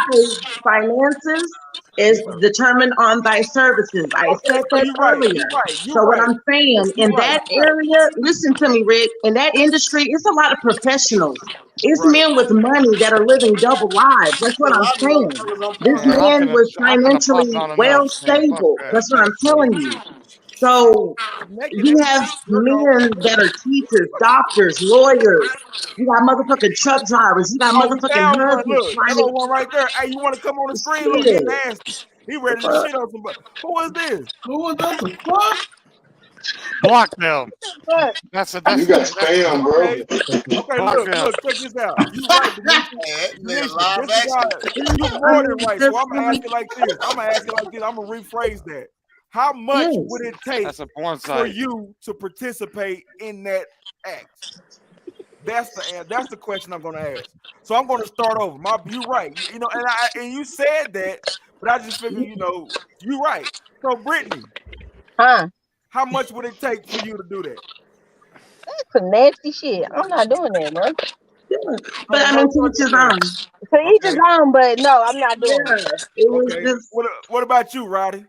finances, is determined on thy services. I said So that you're right. earlier. So what I'm saying, in that area, listen to me, Rick, in that industry, it's a lot of professionals. It's men with money that are living double lives. That's what I'm saying. This man was financially well stable. That's what I'm telling you. So you have men that are teachers, doctors, lawyers. You got motherfucking truck drivers. You got motherfucking husbands trying to one right there. Hey, you want to come on the screen? Look, he nasty. He ready to shit on somebody. Who is this? Who is that? The fuck? Block them. That's you got spam, bro. Okay, look, check this out. You right, you more than right. So I'm gonna ask it like this. I'm gonna rephrase that. How much would it take for you to participate in that act? That's the question I'm gonna ask. So I'm gonna start over. You right. You know, and you said that, but I just figured, you know, you right. So Brittany, how much would it take for you to do that? That's some nasty shit. I'm not doing that, bro. But I mean, to each his own. To each his own, but no, I'm not doing it. Okay. What about you, Roddy?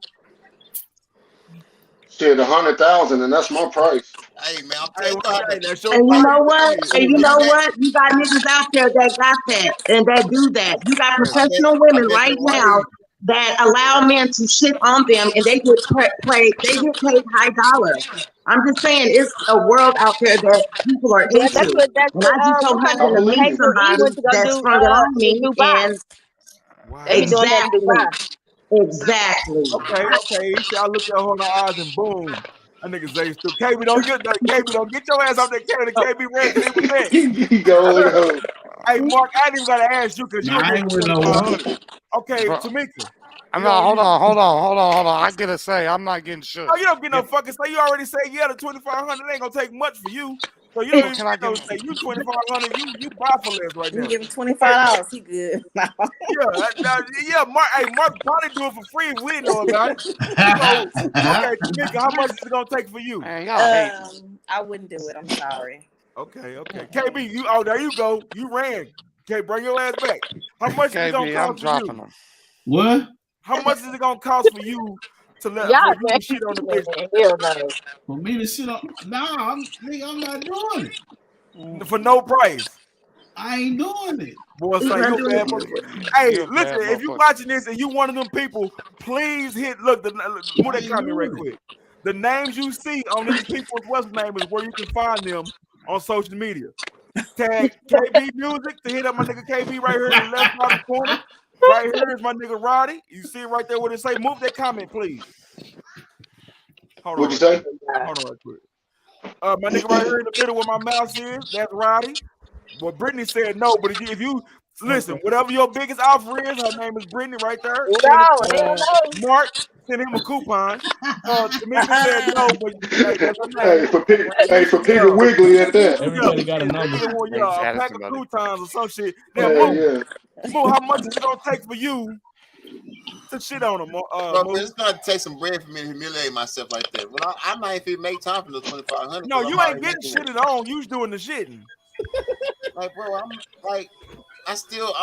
Shit, 100,000, and that's my price. Hey man, and you know what? You got niggas out there that got that and that do that. You got professional women right now that allow men to shit on them, and they get paid high dollar. I'm just saying, it's a world out there that people are into. And I just so happen to meet somebody that sprung it on me, and exactly. Okay. He said, I looked at her in the eyes and boom. That nigga Zay still. KB, don't get your ass out there. KB ran to him next. Go. Hey, Mark, I ain't even gotta ask you because you I ain't with no one. Okay, Tamika. I'm not. Hold on. I gotta say, I'm not getting shook. No, you don't get no fucking say. You already say yeah to 2,500. It ain't gonna take much for you. So you don't even say you 2,500. You buy for less right now. You give him $25. He good. Yeah, Mark. Hey, Mark probably do it for free if we didn't know about it. So, okay, Tamika, how much is it gonna take for you? I wouldn't do it. I'm sorry. Okay. KB, there you go. You ran. Okay, bring your ass back. How much is it gonna cost for you? What? How much is it gonna cost for you to let for you to shit on the bitch? For me to shit on? Nah, I'm not doing it. For no price. I ain't doing it. Boy, say you bad motherfucker. Hey, listen, if you watching this and you one of them people, please move that comment right quick. The names you see on these people's what's name is where you can find them on social media. Tag KB Music to hit up my nigga KB right here in the left bottom corner. Right here is my nigga Roddy. You see it right there what it say. Move that comment, please. What'd you say? Hold on right quick. My nigga right here in the middle where my mouse is, that's Roddy. Well, Brittany said no, but if you listen, whatever your biggest offer is, her name is Brittany right there. Mark, send him a coupon. Tamika said no, but for Peter Wiggly at that. Everybody got a number. A pack of croutons or some shit. Now, how much is it gonna take for you to shit on them? Bro, it's gonna take some bread for me to humiliate myself like that. Well, I might even make time for the 2,500. No, you ain't getting shitted on. You doing the shitting. Like, bro, I'm gonna still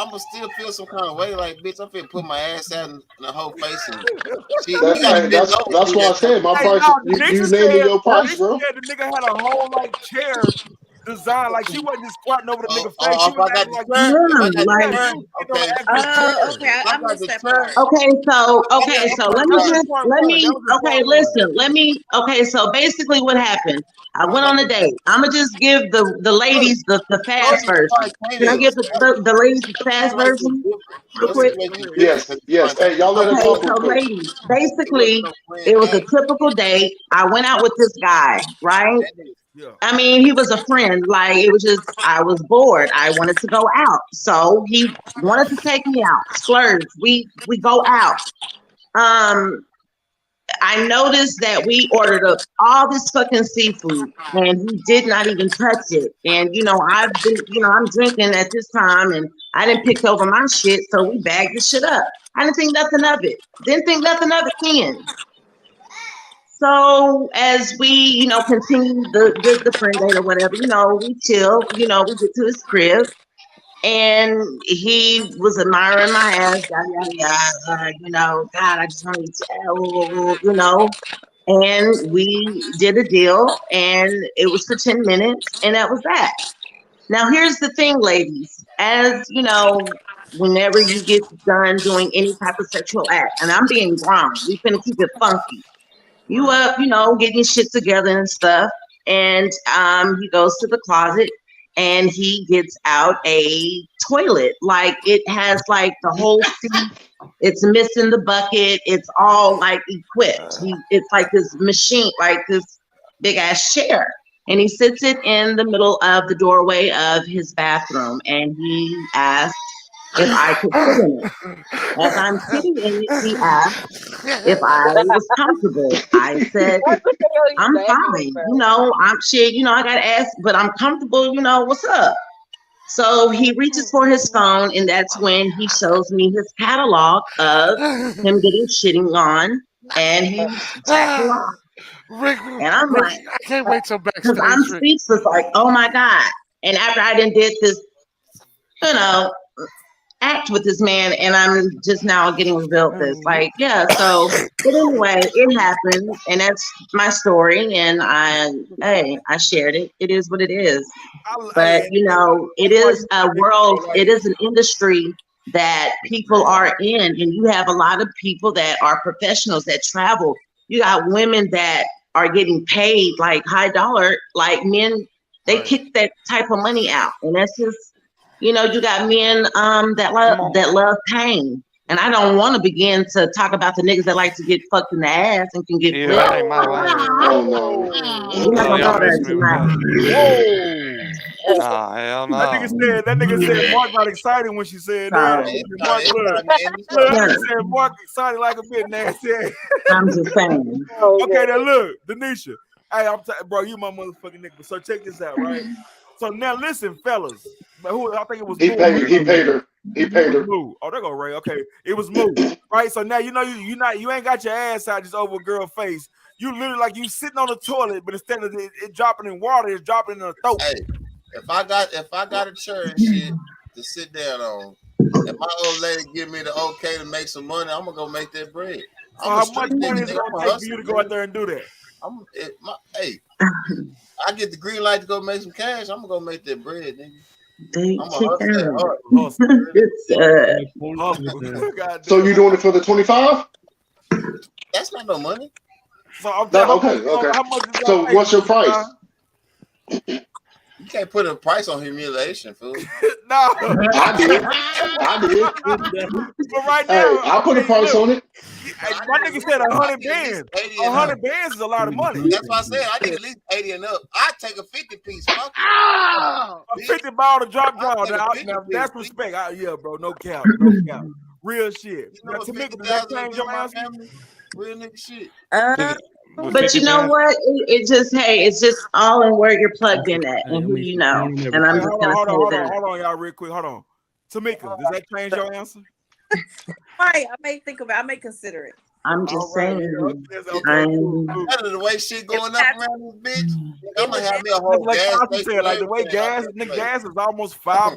feel some kind of way. Like, bitch, I'm finna put my ass out in the whole face and shit. That's why I said my price. You named your price, bro. The nigga had a whole chair design, like she wasn't just squatting over the nigga face. She was acting like I missed that part. So basically what happened, I went on a date. I'm gonna just give the ladies the fast version. Can I give the ladies the fast version real quick? Yes. Hey, y'all let her talk. So ladies, basically it was a typical date. I went out with this guy, right? I mean, he was a friend. Like, it was just, I was bored. I wanted to go out. So he wanted to take me out. Splurge. We go out. I noticed that we ordered up all this fucking seafood and he did not even touch it. And I've been, I'm drinking at this time and I didn't pick over my shit, so we bagged the shit up. I didn't think nothing of it. Didn't think nothing of it then. So as we, continue the friend date or whatever, we chill, we get to his crib. And he was admiring my ass, yada, yada, yada, God, I just want to tell, and we did a deal and it was for 10 minutes and that was that. Now, here's the thing, ladies, as whenever you get done doing any type of sexual act, and I'm being grown, we finna keep it funky. You up, getting shit together and stuff. And he goes to the closet and he gets out a toilet. Like it has like the whole seat. It's missing the bucket. It's all like equipped. It's like this machine, like this big ass chair. And he sits it in the middle of the doorway of his bathroom. And he asked if I could sit in it. As I'm sitting in it, he asked if I was comfortable. I said, I'm fine. I'm shit, I got to ask, but I'm comfortable. What's up? So he reaches for his phone, and that's when he shows me his catalog of him getting shitting on, and he's jacking off. Rick, and I'm Rick, like, I can't wait till backstage. because I'm speechless, like, oh my God. And after I done did this, act with this man, and I'm just now getting revealed this. Like, yeah, so but anyway, it happened, and that's my story, and I shared it. It is what it is. But it is a world, it is an industry that people are in, and you have a lot of people that are professionals that travel. You got women that are getting paid like high dollar, like men, they kick that type of money out, and that's just you got men that love pain. And I don't want to begin to talk about the niggas that like to get fucked in the ass and can get flipped. That ain't my lane. We're not gonna go there tonight. Hell no. That nigga said Mark got excited when she said that. Mark said Mark excited like a bit nasty. I'm just saying. Okay, now look, Denisha. Hey, bro, you my motherfucking nigga. So check this out, right? So now listen, fellas. I think it was he paid her. Oh, there go Ray. Okay, it was Moo. Right. So now you ain't got your ass out just over a girl face. You literally like you sitting on the toilet, but instead of it dropping in water, it's dropping in the throat. Hey, if I got a chair and shit to sit down on, and my old lady give me the okay to make some money, I'm gonna go make that bread. So how much money is it gonna take for you to go out there and do that? I get the green light to go make some cash. I'm gonna go make that bread, nigga. So you doing it for the 25? That's not no money. So okay. How much so what's your price? You can't put a price on humiliation, fool. No, I did. But right now, I put a price on it. My nigga said 100 bands. 100 bands is a lot of money. That's why I said I need at least 80 and up. I take a 50 piece. Fuck a 50 ball to drop draw. Now that's respect. Yeah, bro. No cap. Real shit. Now, Tamika, does that change your answer? Real nigga shit. But you know what? It's just all in where you're plugged in at and who you know. And I'm just gonna say that. Hold on, y'all, real quick. Hold on. Tamika, does that change your answer? Right, I may think about it. I may consider it. I'm just saying. Better the way shit going up around this bitch. I'm gonna have me a whole gas station. Like the way gas is almost $5.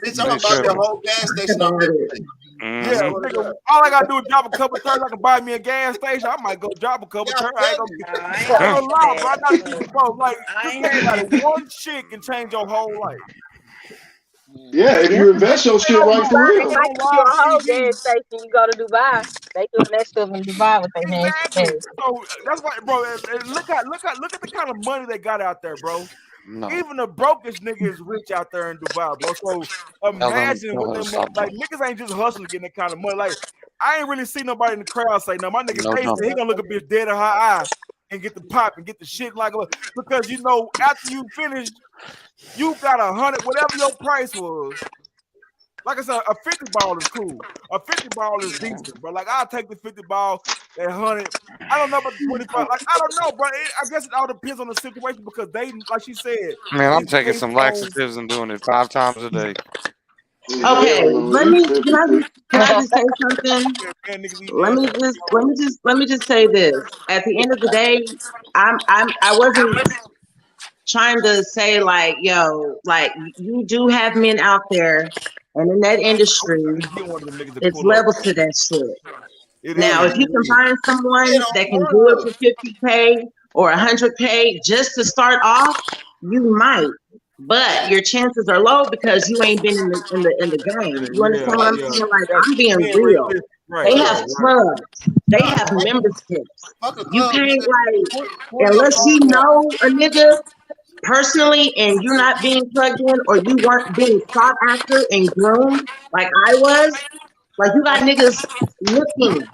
Bitch, I'm about the whole gas station on that. Yeah, nigga, all I gotta do is drop a couple turns. I can buy me a gas station. I might go drop a couple turns. I ain't gonna get a lot, bro. I gotta keep it close. Like one shit can change your whole life. Yeah, if you invest your shit right for real. Like your whole gas station, you go to Dubai. They doing that stuff in Dubai with their hands. Exactly. So that's why, bro. Look at the kind of money they got out there, bro. No. Even the brokest nigga is rich out there in Dubai, bro. So imagine what them like niggas ain't just hustling getting that kind of money. Like I ain't really see nobody in the crowd say, "No, my nigga he gonna look a bitch dead in her eye and get the pop and get the shit like because after you finish, you got 100, whatever your price was. like I said, a 50 ball is cool. A 50 ball is decent, but like I'll take the 50 ball at 100. I don't know about the 25. Like I don't know, bro. I guess it all depends on the situation because they, like she said, Man, I'm it's taking based some on. laxatives and doing it 5 times a day. Okay, can I just say something? Let me just say this. At the end of the day, I wasn't trying to say like, yo, like you do have men out there, and in that industry, it's levels to that shit. Now, if you can find someone that can do it for 50K or 100K just to start off, you might. But your chances are low because you ain't been in the game. You understand what I'm saying? Like I'm being real. They have clubs. They have memberships. You can't like unless you know a nigga personally and you're not being plugged in or you weren't being sought after and groomed like I was. Like you got niggas looking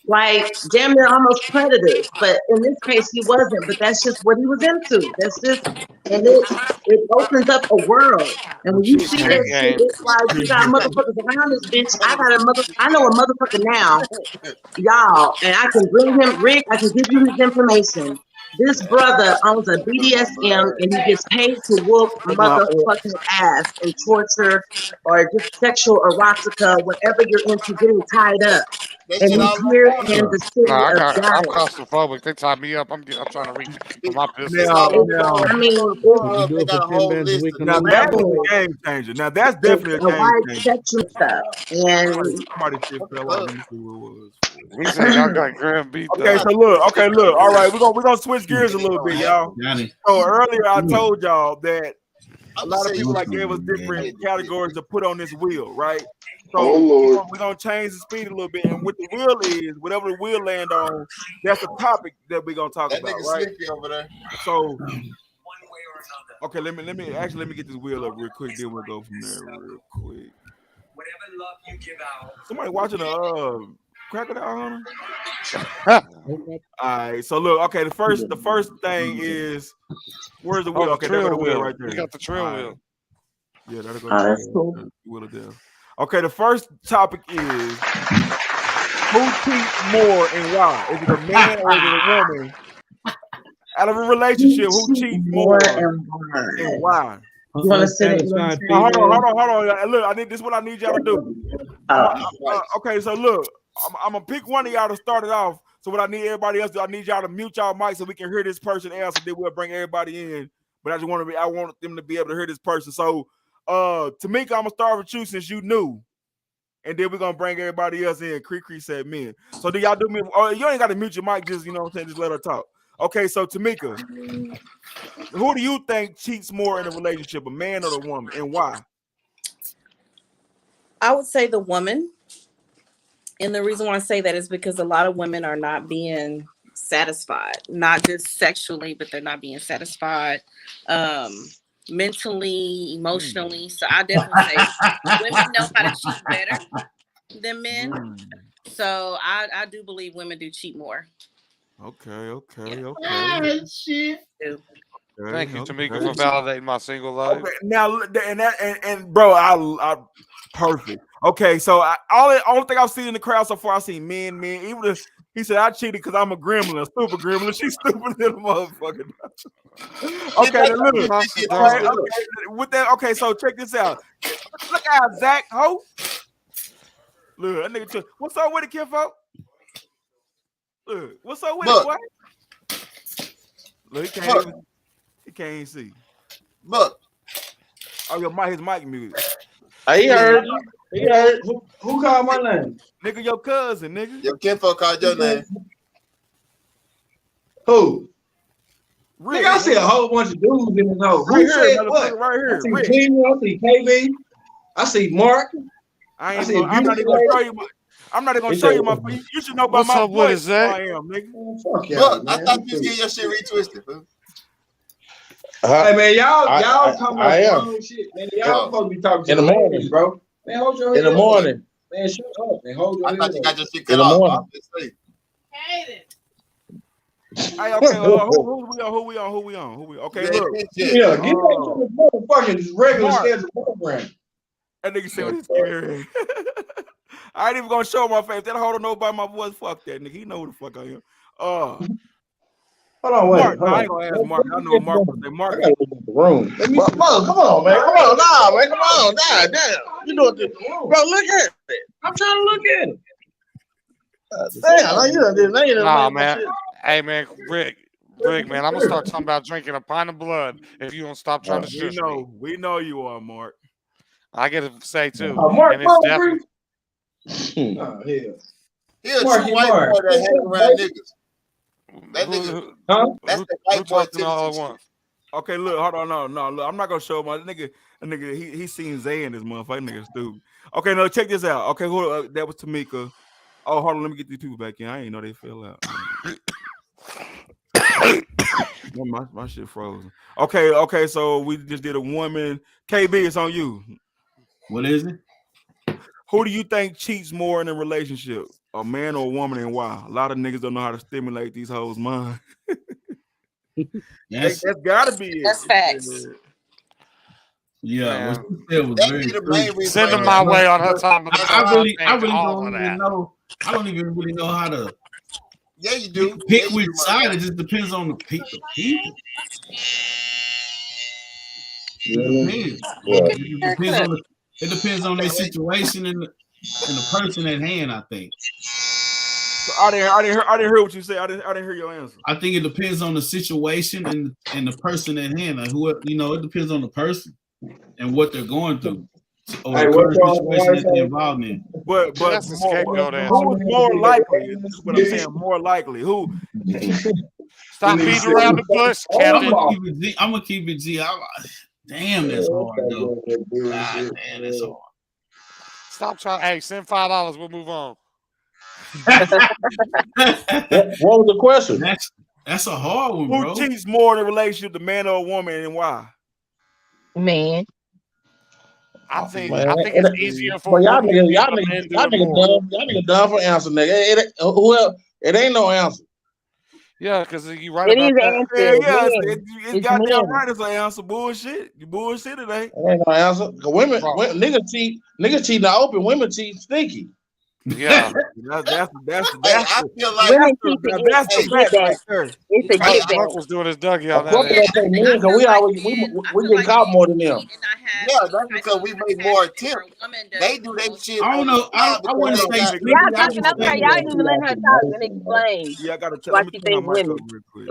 like damn near almost predators, but in this case he wasn't. But that's just what he was into. That's just, and it opens up a world. And when you see that shit, it's like you got motherfuckers around this bitch. I know a motherfucker now, y'all, and I can bring him. Rick, I can give you his information. This brother owns a BDSM and he gets paid to whoop motherfucking ass and torture or just sexual erotica, whatever you're into, getting tied up. And he's here in the city I'm of Dallas. claustrophobic. They tie me up. I'm trying to reach for my pistol. I mean, they got a whole list. Now that's a game changer. Now that's definitely a game wide changer. spectrum stuff. And somebody shit fell out. Let me see what it was. He said y'all got Graham beat. Okay, so look. All right, we're gonna switch gears a little bit, y'all. So earlier I told y'all that a lot of people like gave us different categories to put on this wheel, right? So we're gonna change the speed a little bit, and what the wheel is, whatever the wheel land on, that's the topic that we're gonna talk about, right? Over there. So, okay, let me get this wheel up real quick. Then we'll go from there real quick. Somebody watching a Crocodile Hunter? All right, so look, okay, the first thing is where's the wheel? Okay, there go the wheel right there. You got the trail wheel. Yeah, that'll go. That's cool. Wheel it down. Okay, the first topic is who cheats more and why? Is it a man or is it a woman? Out of a relationship, who cheats more and why? You want to sit it? Hold on. Look, this is what I need y'all to do. Okay, so look, I'm gonna pick one of y'all to start it off. So what I need everybody else to do, I need y'all to mute y'all mic so we can hear this person answer. Then we'll bring everybody in. But I want them to be able to hear this person. So Tamika, I'm gonna start with you since you knew. And then we're gonna bring everybody else in. Cree said men. So do y'all do me? Oh, you ain't gotta mute your mic, just what I'm saying, just let her talk. Okay, so Tamika, who do you think cheats more in a relationship, a man or the woman, and why? I would say the woman. And the reason why I say that is because a lot of women are not being satisfied, not just sexually, but they're not being satisfied mentally, emotionally. So I definitely say women know how to cheat better than men. So I do believe women do cheat more. Okay. Shit. Thank you, Tamika, for validating my single life. Okay, now and bro, I perfect. Okay, so only thing I've seen in the crowd so far, I've seen men. Even if he said I cheated because I'm a gremlin, a stupid gremlin. She's stupid little motherfucker. Okay, then look. Okay, with that, okay, so check this out. Look out, Zach Ho. Look, that nigga. What's up with it, Kinfolk? Look, what's up with it, boy? Look, he can't even see. Look. Oh, his mic muted. He heard. He heard. Who called my name? Nigga, your cousin, nigga. Your kinfolk called your name. Who? Rick. Nigga, I see a whole bunch of dudes in this hole. Who said what? Right here. I see King, I see KB, I see Mark. I'm not even gonna show you. I'm not even gonna show you my. You should know about my voice. I am, nigga. Look, I thought you was getting your shit retwisted, bro. Hey man, y'all talking about wrong shit, man. Y'all supposed to be talking to the morning, bro. Man, hold your head. In the morning. Man, shut up. Man, hold your head. I thought you got your shit cut off. Hey, okay, who we on? Okay, look. Yeah, get back to the motherfucking regular schedule program. That nigga said he's scary. I ain't even gonna show my face. That hoe don't know about my voice. Fuck that nigga. He know who the fuck I am. Hold on, wait. Mark, I ain't gonna ask Mark. I know Mark was there. Mark. I gotta look at the room. Come on, man. Come on, nah, man. Come on, God damn. You doing this, bro? Look at it. I'm trying to look at it. Damn, nah, man. Hey, man, Rick, man, I'm gonna start talking about drinking a pint of blood if you don't stop trying to shush me. We know you are, Mark. I get to say too. Mark, and it's definitely. He a true white boy that hang around niggas. That nigga, that's the white boy tendency. Okay, look, hold on, no, look, I'm not gonna show my nigga. He seen Zay in this motherfucker. Nigga stupid. Okay, no, check this out. Okay, that was Tamika. Oh, hold on, let me get these people back in. I ain't know they fell out. my shit frozen. Okay, so we just did a woman. KB, it's on you. What is it? Who do you think cheats more in a relationship? A man or a woman, and why? A lot of niggas don't know how to stimulate these hoes' mind. That's gotta be it. That's facts. Yeah, send them my way on her time. I really don't even know. I don't even really know how to. Yeah, you do. Pick which side. It just depends on the people. It depends on their situation and the person at hand. I think. So I didn't hear what you said. I didn't hear your answer. I think it depends on the situation and the person at hand. Like it depends on the person and what they're going through. Or the current situation that they're involved in. But who's more likely? That's what I'm saying. More likely. Who? Stop beating around the bush, Captain. I'm gonna keep it G. Damn, that's hard though. God, damn, that's hard. Stop trying. Hey, send $5. We'll move on. What was the question? That's a hard one, bro. Who cheats more in a relationship, the man or a woman, and why? Man. I think it's easier for y'all niggas dumb for answer, nigga. It ain't no answer. Yeah, because you right about that. It's goddamn right. It's an answer. Bullshit. You bullshit it ain't. It ain't no answer. Women, niggas cheat in the open. Women cheat stinky. Yeah, that's I feel like that's the fact right there. Mark was doing his Dougie on that. We get caught more than them. Yeah, that's because we make more attempts. They do that shit. I don't know. I wouldn't say. Y'all talking okay? Y'all ain't even letting her talk and explain. Yeah, I gotta tell why she think women,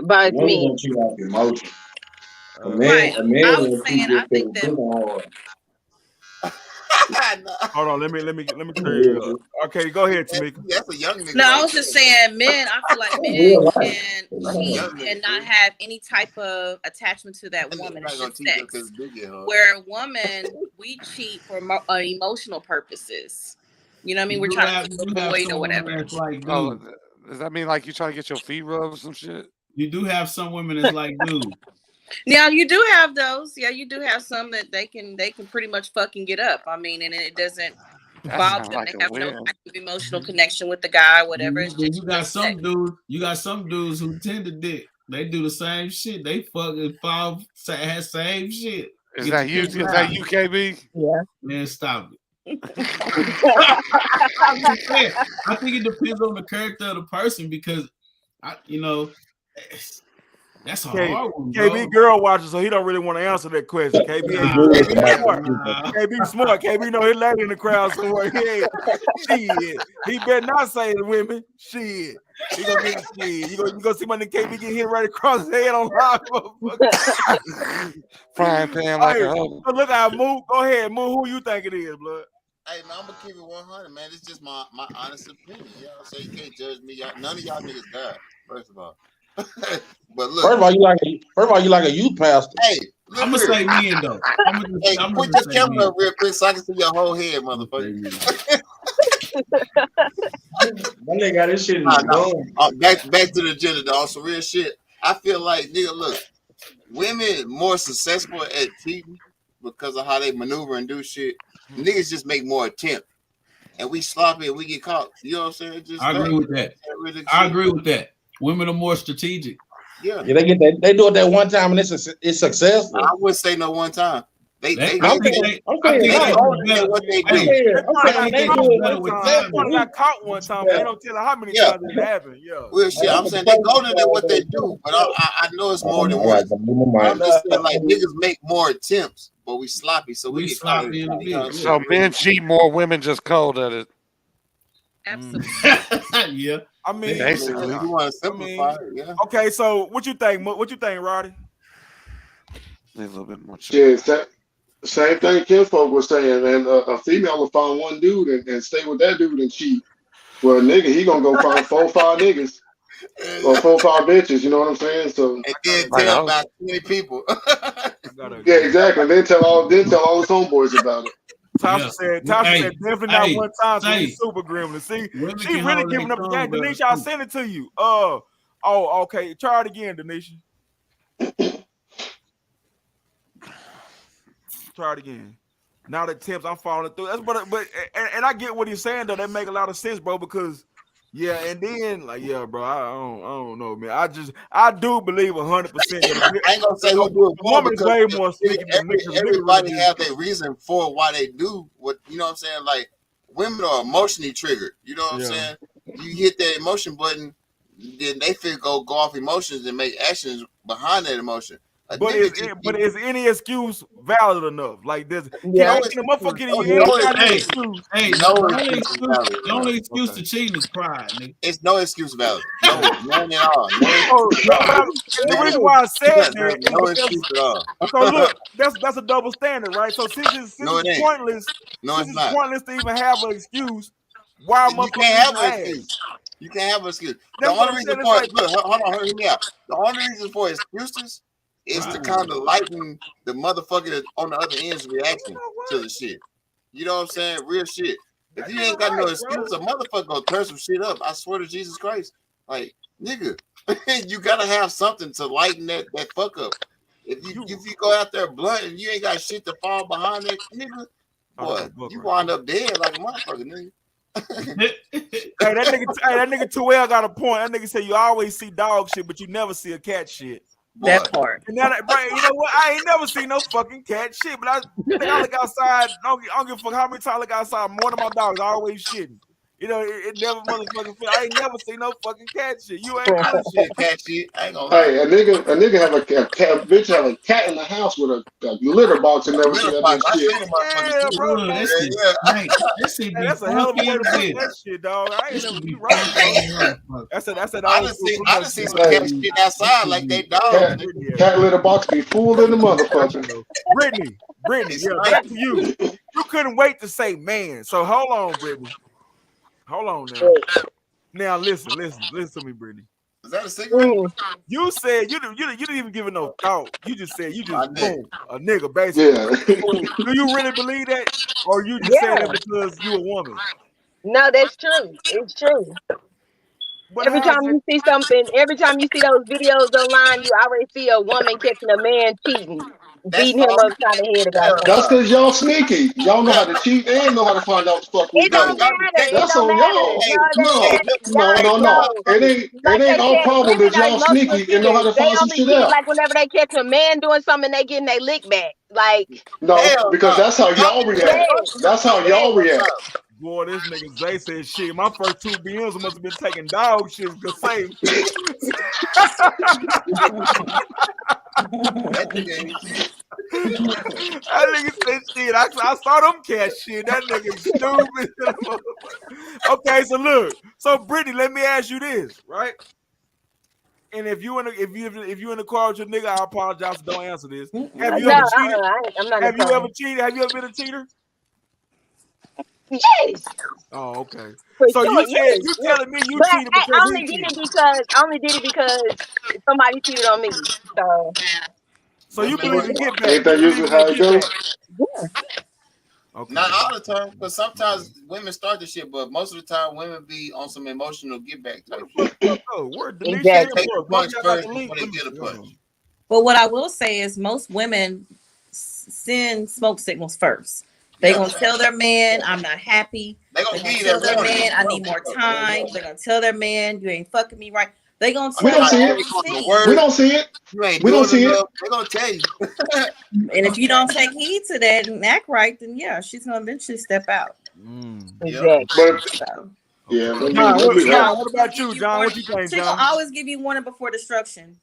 but me. Right. I was saying, I think that. Hold on, let me clear you up. Okay, go ahead, Tamika. That's a young nigga. No, I was just saying, men. I feel like men can cheat and not have any type of attachment to that woman. It's just sex. Where a woman, we cheat for emotional purposes. You know what I mean? We're trying to avoid or whatever. Does that mean like you trying to get your feet rubbed or some shit? You do have some women that's like, dude. Now you do have those. Yeah, you do have some that they can pretty much fucking get up. I mean, and it doesn't bother them. They have no active emotional connection with the guy, whatever. You got some dudes who tend to dick. They do the same shit. They fucking have same shit. Is that you, KB? Yeah. Man, stop it. I think it depends on the character of the person because that's a hard one, bro. KB girl watches, so he don't really want to answer that question. KB smart. KB know his lady in the crowd somewhere. He better not say the women. Shit. He gonna get shit. You gonna see my nigga KB get hit right across his head on live. Frying pan like a hoe. Look at Moo. Go ahead, Moo. Who you think it is, blood? Hey man, I'm gonna keep it 100, man. It's just my honest opinion. So you can't judge me. None of y'all niggas died, first of all. But look, first of all, you like a youth pastor. Hey, I'm gonna say men though. I'm put your camera up real quick so I can see your whole head, motherfucker. My nigga got this shit. Back to the agenda, dog. So real shit. I feel like, nigga, look, women more successful at cheating because of how they maneuver and do shit. Niggas just make more attempt, and we sloppy and we get caught. You know what I'm saying? I agree with that. I agree with that. Women are more strategic. Yeah, they do it that one time and it's successful. I wouldn't say no one time. They I'm saying what they do. Got caught one time, but they don't tell her how many times it happened. Yeah. Well, shit, I'm saying they go to what they do, but I know it's more than once. I'm just saying, like, niggas make more attempts, but we sloppy, so we get sloppy. So men cheat more, women just cold at it. Absolutely. Yeah. I mean, basically. You want to simplify it, yeah. Okay, so what you think? What you think, Roddy? A little bit more. Yeah, same thing Kinfolk was saying, and a female will find one dude and stay with that dude and cheat. Well, a nigga, he gonna go find 4 or 5 niggas or 4 or 5 bitches. You know what I'm saying? So and then tell about 20 people. Yeah, exactly. And then tell all his homeboys about it. Tasha said definitely not one time. So he's super gremlin. See, she really giving up the game. Denisha, I'll send it to you. Oh, okay. Try it again, Denisha. Try it again. Now the tips, I'm following through. That's but and I get what he's saying though. That make a lot of sense, bro. Because and then like bro, I don't know, man. I do believe 100%. I ain't gonna say who do it more because way more sneaky than everybody have their reason for why they do what you know what I'm saying. Like women are emotionally triggered. You know what I'm saying? You hit that emotion button, then they feel go off emotions and make actions behind that emotion. But is any excuse valid enough? Like this, the only excuse to cheating is pride, nigga. It's no excuse valid. No, none at all. The reason why I said that is no excuse at all. So look, that's a double standard, right? So since it's pointless, it's pointless to even have an excuse. Why you can't have an excuse? You can't have an excuse. The only reason for it, look, hold on, hear me out. The only reason for excuses is to kind of lighten the motherfucker on the other end's reaction to the shit. You know what I'm saying? Real shit. If you ain't got no excuse, a motherfucker gonna turn some shit up. I swear to Jesus Christ. Like, nigga, you gotta have something to lighten that fuck up. If you go out there blunt and you ain't got shit to fall behind that nigga, boy, you wind up dead like a motherfucker, nigga. that nigga 2L got a point. That nigga said you always see dog shit, but you never see a cat shit. That part. And now bro, you know what? I ain't never seen no fucking cat shit, but I look outside. I don't give a fuck how many times I look outside. One of my dogs always shitting. You know, it never motherfucking feel. I ain't never seen no fucking cat shit. You ain't got shit, cat shit. I ain't gonna lie. Hey, a nigga have a cat, bitch have a cat in the house with a litter box and never see that shit. Yeah, bro. That's a hell of a way to put that shit, dog. I ain't never be right, bro. That's it. I done seen some cat shit outside like they dogs. Cat litter box be full in the motherfucker. Brittany, back to you. You couldn't wait to say man. So hold on, Brittany. Hold on now. Now listen to me, Brittany. Is that a cigarette? You said you didn't even give it no thought. You just said boom, a nigga basically. Yeah. Do you really believe that, or you just said it because you a woman? No, that's true. It's true. But every time you see those videos online, you already see a woman catching a man cheating, beating him upside the head. That's because y'all sneaky. Y'all know how to cheat and know how to find out what the fuck we do. That's on y'all. No. It ain't our problem that y'all sneaky and know how to find some shit out. Like whenever they catch a man doing something, they getting their lick back. Like because that's how y'all react. That's how y'all react. Boy, this nigga Zay said shit. My first 2 BMs must have been taking dog shit the same. That nigga said shit. I saw them cat shit. That nigga stupid. Okay, so look. So Brittany, let me ask you this, right? And if you in the car with your nigga, I apologize. Don't answer this. Have you ever cheated? Have you ever cheated? Have you ever been a cheater? Yes. Oh, okay. So you said you telling me you cheated because I only did it because somebody cheated on me. So you believe in get back? Ain't that usually how it goes? Yeah. Okay. Not all the time, but sometimes women start the shit, but most of the time women be on some emotional get back type shit. Exactly. But what I will say is most women send smoke signals first. They're going to tell their man, I'm not happy. They're going to tell their man, I need more time. They're going to tell their man, you ain't fucking me right. They gonna tell We don't see you. We don't see it. You ain't We don't see enough. it. They're gonna tell you. And if you don't take heed to that and act right, then yeah, she's gonna eventually step out. Exactly. But yeah, but John, let me what about you, John? What you think, She John? gonna always give you warning before destruction.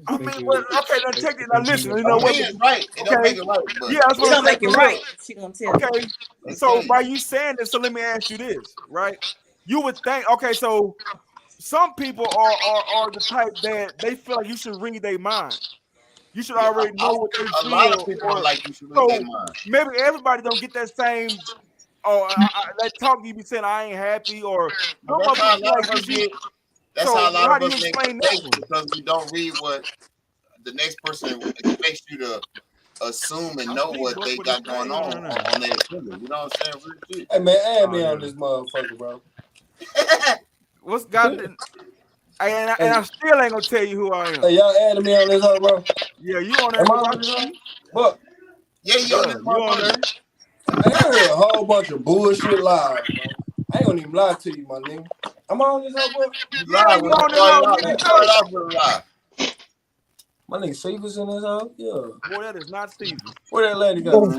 I mean, well, okay, now check it. Now listen, you know what? It's right. It don't make it right. But Yeah, that's It what I'm don't make saying. it right. She gonna tell you. Okay, so by you saying this, so let me ask you this, right? You would think, okay, so some people are the type that they feel like you should read their mind. You should already know what they feel. A lot of people are like you should read their mind. Maybe everybody don't get that same. That talk you be saying I ain't happy or That's how a lot of us get. That's how a lot of us make mistakes because we don't read what the next person expects you to assume and know what they got going on their agenda. You know what I'm saying? Real shit. Hey man, add me on this motherfucker, bro. What's God? And I still ain't gonna tell you who I am. Hey, y'all added me on this hoe, bro. Yeah, you on there? Am I on this hoe? But yeah, you on there. I heard a whole bunch of bullshit lies, bro. I ain't gonna even lie to you, my nigga. Am I on this hoe, bro? Yeah, you on this hoe. My nigga Stevens in this hoe? Yeah. Boy, that is not Stevens. Where that lady go?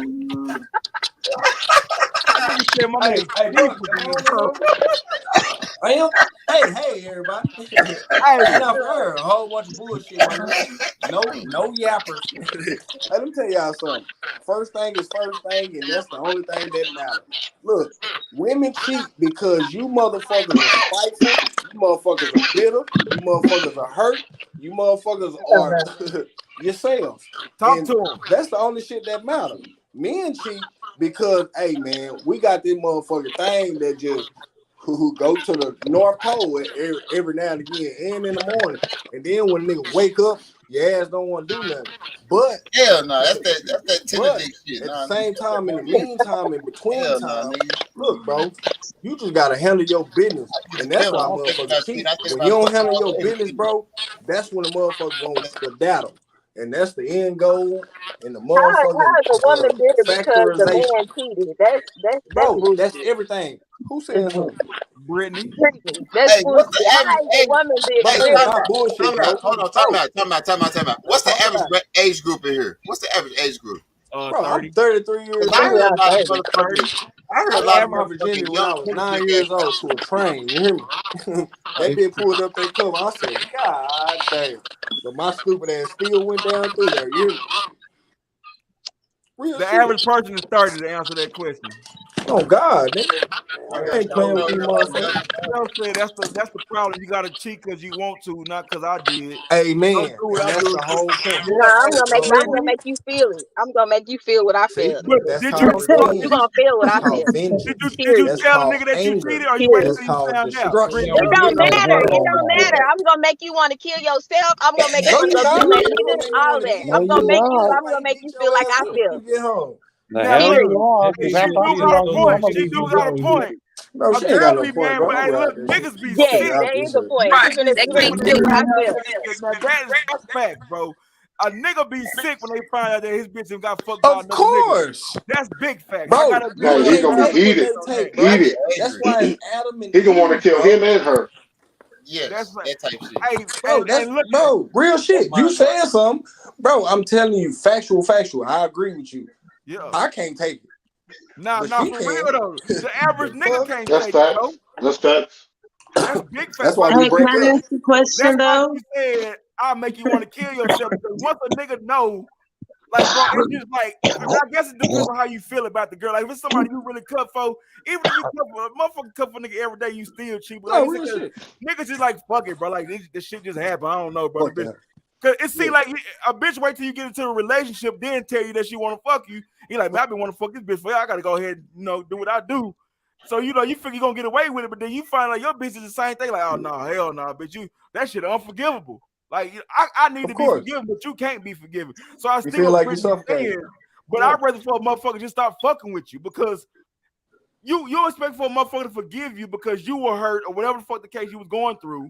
I am. Hey, everybody. Hey, now for her, a whole bunch of bullshit, my nigga. No yappers. Hey, let me tell y'all something. First thing is first thing, and that's the only thing that matters. Look, women cheat because you motherfuckers are spiteful, you motherfuckers are bitter, you motherfuckers are hurt, you motherfuckers are yourselves. Talk to them. That's the only shit that matters. Men cheat because, hey man, we got this motherfucking thing that just who go to the North Pole every now and again and in the morning. And then when nigga wake up, your ass don't want to do nothing. But hell no, that's that tender dick shit. At the same time, in the meantime, in between time, look, bro, you just gotta handle your business. And that's why motherfuckers cheat. When you don't handle your business, bro, that's when the motherfucker gonna skedaddle. And that's the end goal and the How is a woman bitter motherfucking because the factorization. man cheated? That's Bro, bullshit. that's everything. Who said something? Brittany. That's bullshit. How is a woman bitter? Bullshit, bro. Hold on, time out. What's the average age group in here? What's the average age group? Bro, I'm 33 years old. I heard a lot of motherfuckers. I heard a lot of my Virginia motherfucking when I was 9 years old to a train. You hear me? That bitch pulled up their cover. I said, God damn. But my stupid ass still went down through there. You hear me? The average person is 30 to answer that question. Oh God, nigga. I ain't playing with these motherfuckers. That's the problem. You gotta cheat because you want to, not because I did. Amen. And that's the whole point. Nah, I'm gonna make you feel it. I'm gonna make you feel what I feel. That's Did called you gonna feel what I feel? vengeance. Did you tell a nigga that you cheated or you waited till you found out? It don't matter. It don't matter. I'm gonna make you want to kill yourself. I'm gonna make you want to go kill that nigga. All that. I'm gonna make you feel like I feel. Get home. Now, she do got a point. She do got a point. Bro, A girl be mad, but hey, look, niggas be sick. That is the point. You're gonna feel what I feel. Now that's facts, bro. A nigga be sick when they find out that his bitch got fucked by another nigga. That's big facts. Bro, he gonna be heated. Heated. That's why Adam and he gonna want to kill him and her. Yeah, that's that type shit. Hey, bro, bro, real shit. You said something, bro. I'm telling you, factual. I agree with you. Yeah, I can't take it. Nah, for real though. The average nigga can't that's take facts. it, bro. That's facts. That's big facts. That's why we break up. Can I ask a question though? You said I'll make you want to kill yourself because once a nigga know, like, bro, it's just like I guess it depends on how you feel about the girl. Like if it's somebody you really cut for, even if you cut for a motherfucker cut for nigga every day, you still cheat. But like, niggas just like fuck it, bro. Like this shit just happened. I don't know, bro. Cause it seems like a bitch wait till you get into a relationship, then tell you that she want to fuck you. He like, man, I've been want to fuck this bitch for you. I gotta go ahead and do what I do. So you figure you're gonna get away with it, but then you find like your bitch is the same thing. Like, oh no, hell no, bitch, that shit unforgivable. Like I need to be forgiven, but you can't be forgiven. So I still feel like yourself, but I'd rather for a motherfucker just stop fucking with you because you expect for a motherfucker to forgive you because you were hurt or whatever the fuck the case you was going through.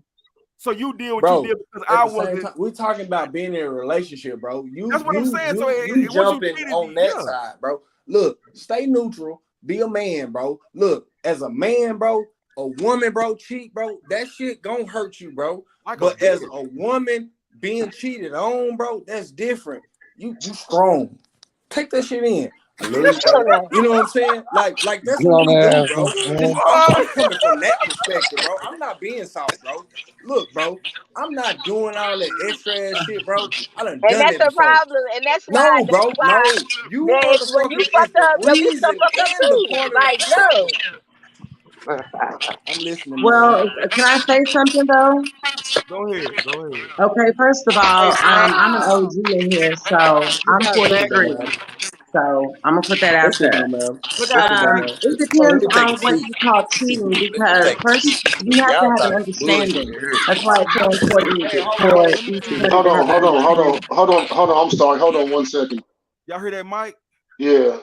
So you did what you did because I wasn't. We're talking about being in a relationship, bro. That's what I'm saying. You jumping on that side, bro. Look, stay neutral. Be a man, bro. Look, as a man, bro, a woman, bro, cheat, bro, that shit gonna hurt you, bro. Like but as a woman being cheated on, bro, that's different. You strong. Take that shit in. I love you, bro. You know what I'm saying? Like that's what we do, bro. I'm coming from that perspective, bro. I'm not being soft, bro. Look, bro, I'm not doing all that extra ass shit, bro. I done And that's it the before. problem. And that's why. No, bro, no. You When you motherfuckers is fucked the up, we stuck reason fucked up and the too. part of Like, yo. I'm listening, man. Well, can I say something though? Go ahead. Okay, first of Hey, all, Zach. I'm an OG in here, so Look I'm out, Zach. 43. So I'm gonna put that out Listen, there. man. Look out, Zach. It Oh, let depends me take on a what seat. you call cheating Let me because take a first seat. you have to Y'all have an talking bullshit understanding. here. That's why it's so important Hey, hold for on. Let me each see. party Hold to have on, an hold on, hold on, understanding. hold on. I'm sorry. Hold on 1 second. Y'all hear that, Mike? Yeah.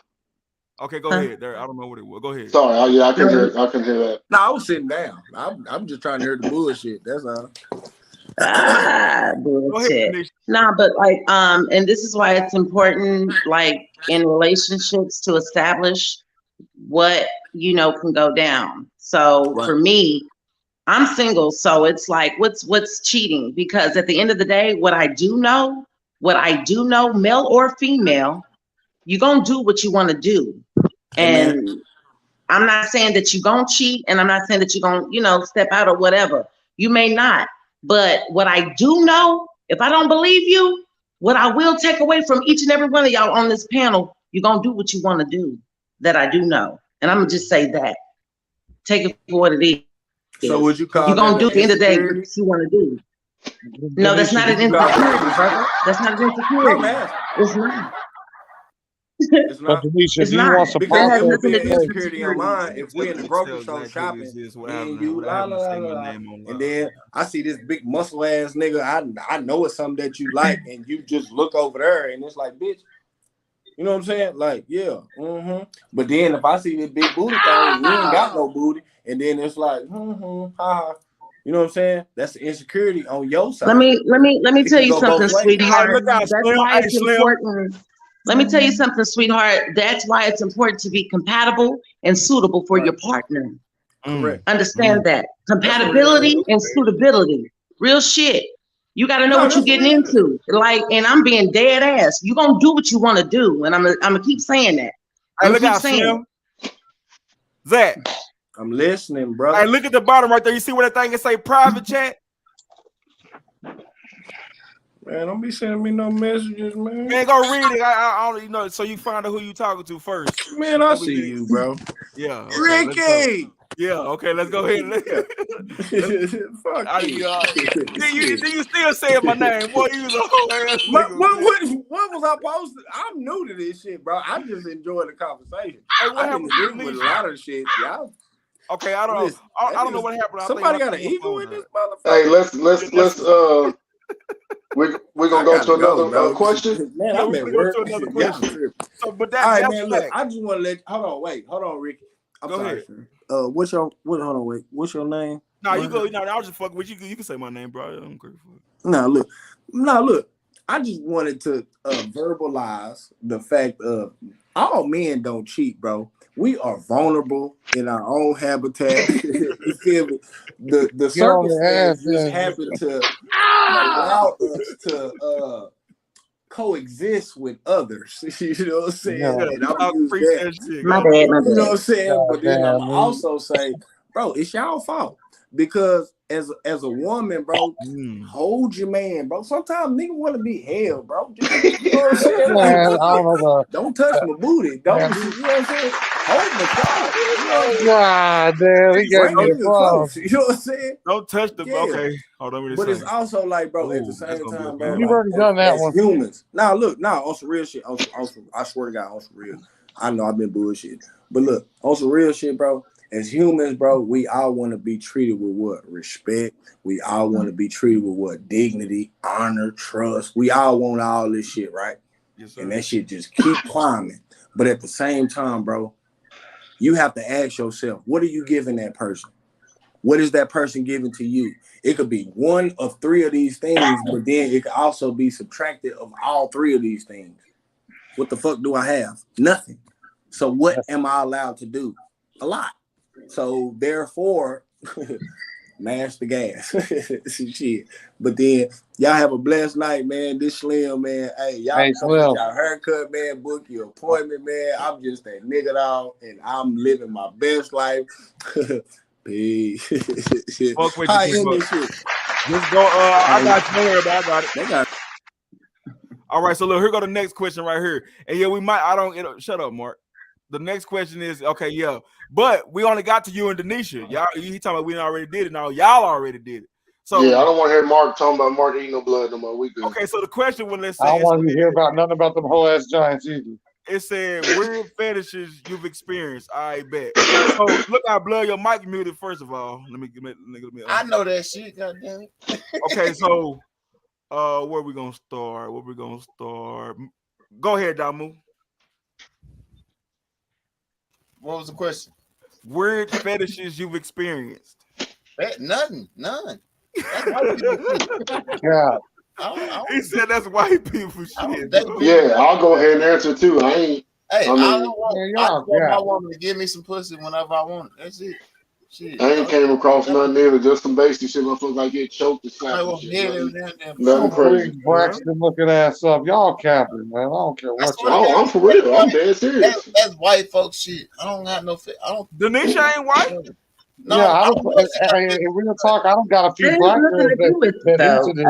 Okay, go ahead. There, I don't know what it was. Go ahead. Sorry. Yeah, I can hear. I can hear that. No, I was sitting down. I'm just trying to hear the bullshit. That's all. Bullshit. Nah, but like, and this is why it's important, like in relationships, to establish what can go down. So for me, I'm single, so it's like, what's cheating? Because at the end of the day, what I do know, male or female, you're gonna do what you want to do. Amen. And I'm not saying that you're gonna cheat, and I'm not saying that you're gonna, step out or whatever. You may not. But what I do know, if I don't believe you, what I will take away from each and every one of y'all on this panel, you're gonna do what you want to do. That I do know. And I'm gonna just say that. Take it for what it is. So would you call you're gonna that do at the end of the day what insecurity? you want to do. No, that's not an insecurity, brother. That's not an insecurity. It's not. It's not. It's not. That Because has it would nothing be to an do with insecurity on insecurity. mine if we're in the grocery store shopping, me and you, la la la la, and then I see this big muscle ass nigga. I know it's something that you like, and you just look over there, and it's like, bitch, you know what I'm saying? Like, yeah, But then if I see this big booty thing, you ain't got no booty, and then it's like, ha. You know what I'm saying? That's the insecurity on your side. Let me tell you something, sweetheart. Look out, That's Slim. why Hey, it's Slim. important. Let me tell you something, sweetheart. That's why it's important to be compatible and suitable for your partner. Correct. Understand that. Compatibility and suitability. Real shit. You got to know what you're getting into. Like, and I'm being dead ass. You're going to do what you want to do. And I'm gonna keep saying that. Hey, look out, Slim. Zach. I'm listening, brother. Hey, look at the bottom right there. You see what that thing can say private chat? Man, don't be sending me no messages, man. Man, go read it. I don't know. So you find out who you talking to first. Man, I see you, bro. Yeah. Okay, Ricky. Yeah. Okay, let's go ahead. Fuck you. Do you still saying my name? Boy, you was a whole ass nigga. What was I posted? I'm new to this shit, bro. I just enjoy the conversation. Hey, what I didn't agree with a lot of the shit, y'all. Okay, I don't know. I don't know what happened. Somebody got an eagle in this motherfucker. Hey, let's we're gonna go to another question. Man, I'm at work. So, but all right, that's man. Look, I just want to let. Hold on, Ricky. I'm go sorry, ahead. sir. Hold on, wait. What's your name? No, you go. No, I was just fucking with you. You can say my name, bro. I'm grateful. No, look. I just wanted to verbalize the fact of all men don't cheat, bro. We are vulnerable in our own habitat. You feel me? The circumstance just happened to allow us to coexist with others. You know what I'm saying? And I'm use that. My bad. You know what I'm saying? But then I'm also say, bro, it's y'all fault. Because as a woman, bro, hold your man, bro. Sometimes nigga want to be held, bro. Just, you know what I'm saying? Like, don't touch my booty. Don't, you know what I'm saying? Hold my throat. God damn, he got me close. You know what I'm saying? Don't touch the okay. Hold on, but it's also like, bro, at the same time, bro. You've already done that one. Humans. Now look, on some real shit. I swear to God, on some real. I know I've been bullshit. But look, on some real shit, bro. As humans, bro, we all want to be treated with what? Respect. We all want to be treated with what? Dignity, honor, trust. We all want all this shit, right? Yes, sir. And that shit just keep climbing. But at the same time, bro, you have to ask yourself, what are you giving that person? What is that person giving to you? It could be one of three of these things, but then it could also be subtracted of all three of these things. What the fuck do I have? Nothing. So what am I allowed to do? A lot. So therefore, mash the gas. Shit. But then y'all have a blessed night, man. This Slim, man. Hey, y'all come get y'all haircut, man. Book your appointment, man. I'm just that nigga dog, and I'm living my best life. Peace. Fuck with How you, in this shit? Just go. I got you. Don't worry about it. I got it. They got. All right, so look, here go the next question right here. And yeah, we might. I don't. Shut up, Mark. The next question is okay, yeah, but we only got to you and Denisha. Y'all, he talking about we already did it. Now y'all already did it. So yeah, I don't want to hear Mark talking about Mark eating no blood no more. We good. Okay, so the question was, let's say, I don't want to hear about nothing about them whole ass Giants either. It said weird fetishes you've experienced. I bet. So look, I blow your mic muted. First of all, let me. I know that shit. Goddamn it. Okay, so where we gonna start? Go ahead, Damu. What was the question? Weird fetishes you've experienced. None. That's Yeah. He said that's white people shit. Yeah, I'll go ahead and answer too. I ain't. Hey, I mean, I want my woman to give me some pussy whenever I want it. That's it. Shit. I ain't came across nothing either. Just some basic shit. Motherfuckers like get choked and slapped. Nothing crazy. Braxton looking ass up. Y'all capping, man. I don't care what you. Oh, I'm for real. I'm dead serious. That's white folks shit. I don't got no. I don't. Denisha ain't white. No, yeah, in real talk, I don't got a few black girls I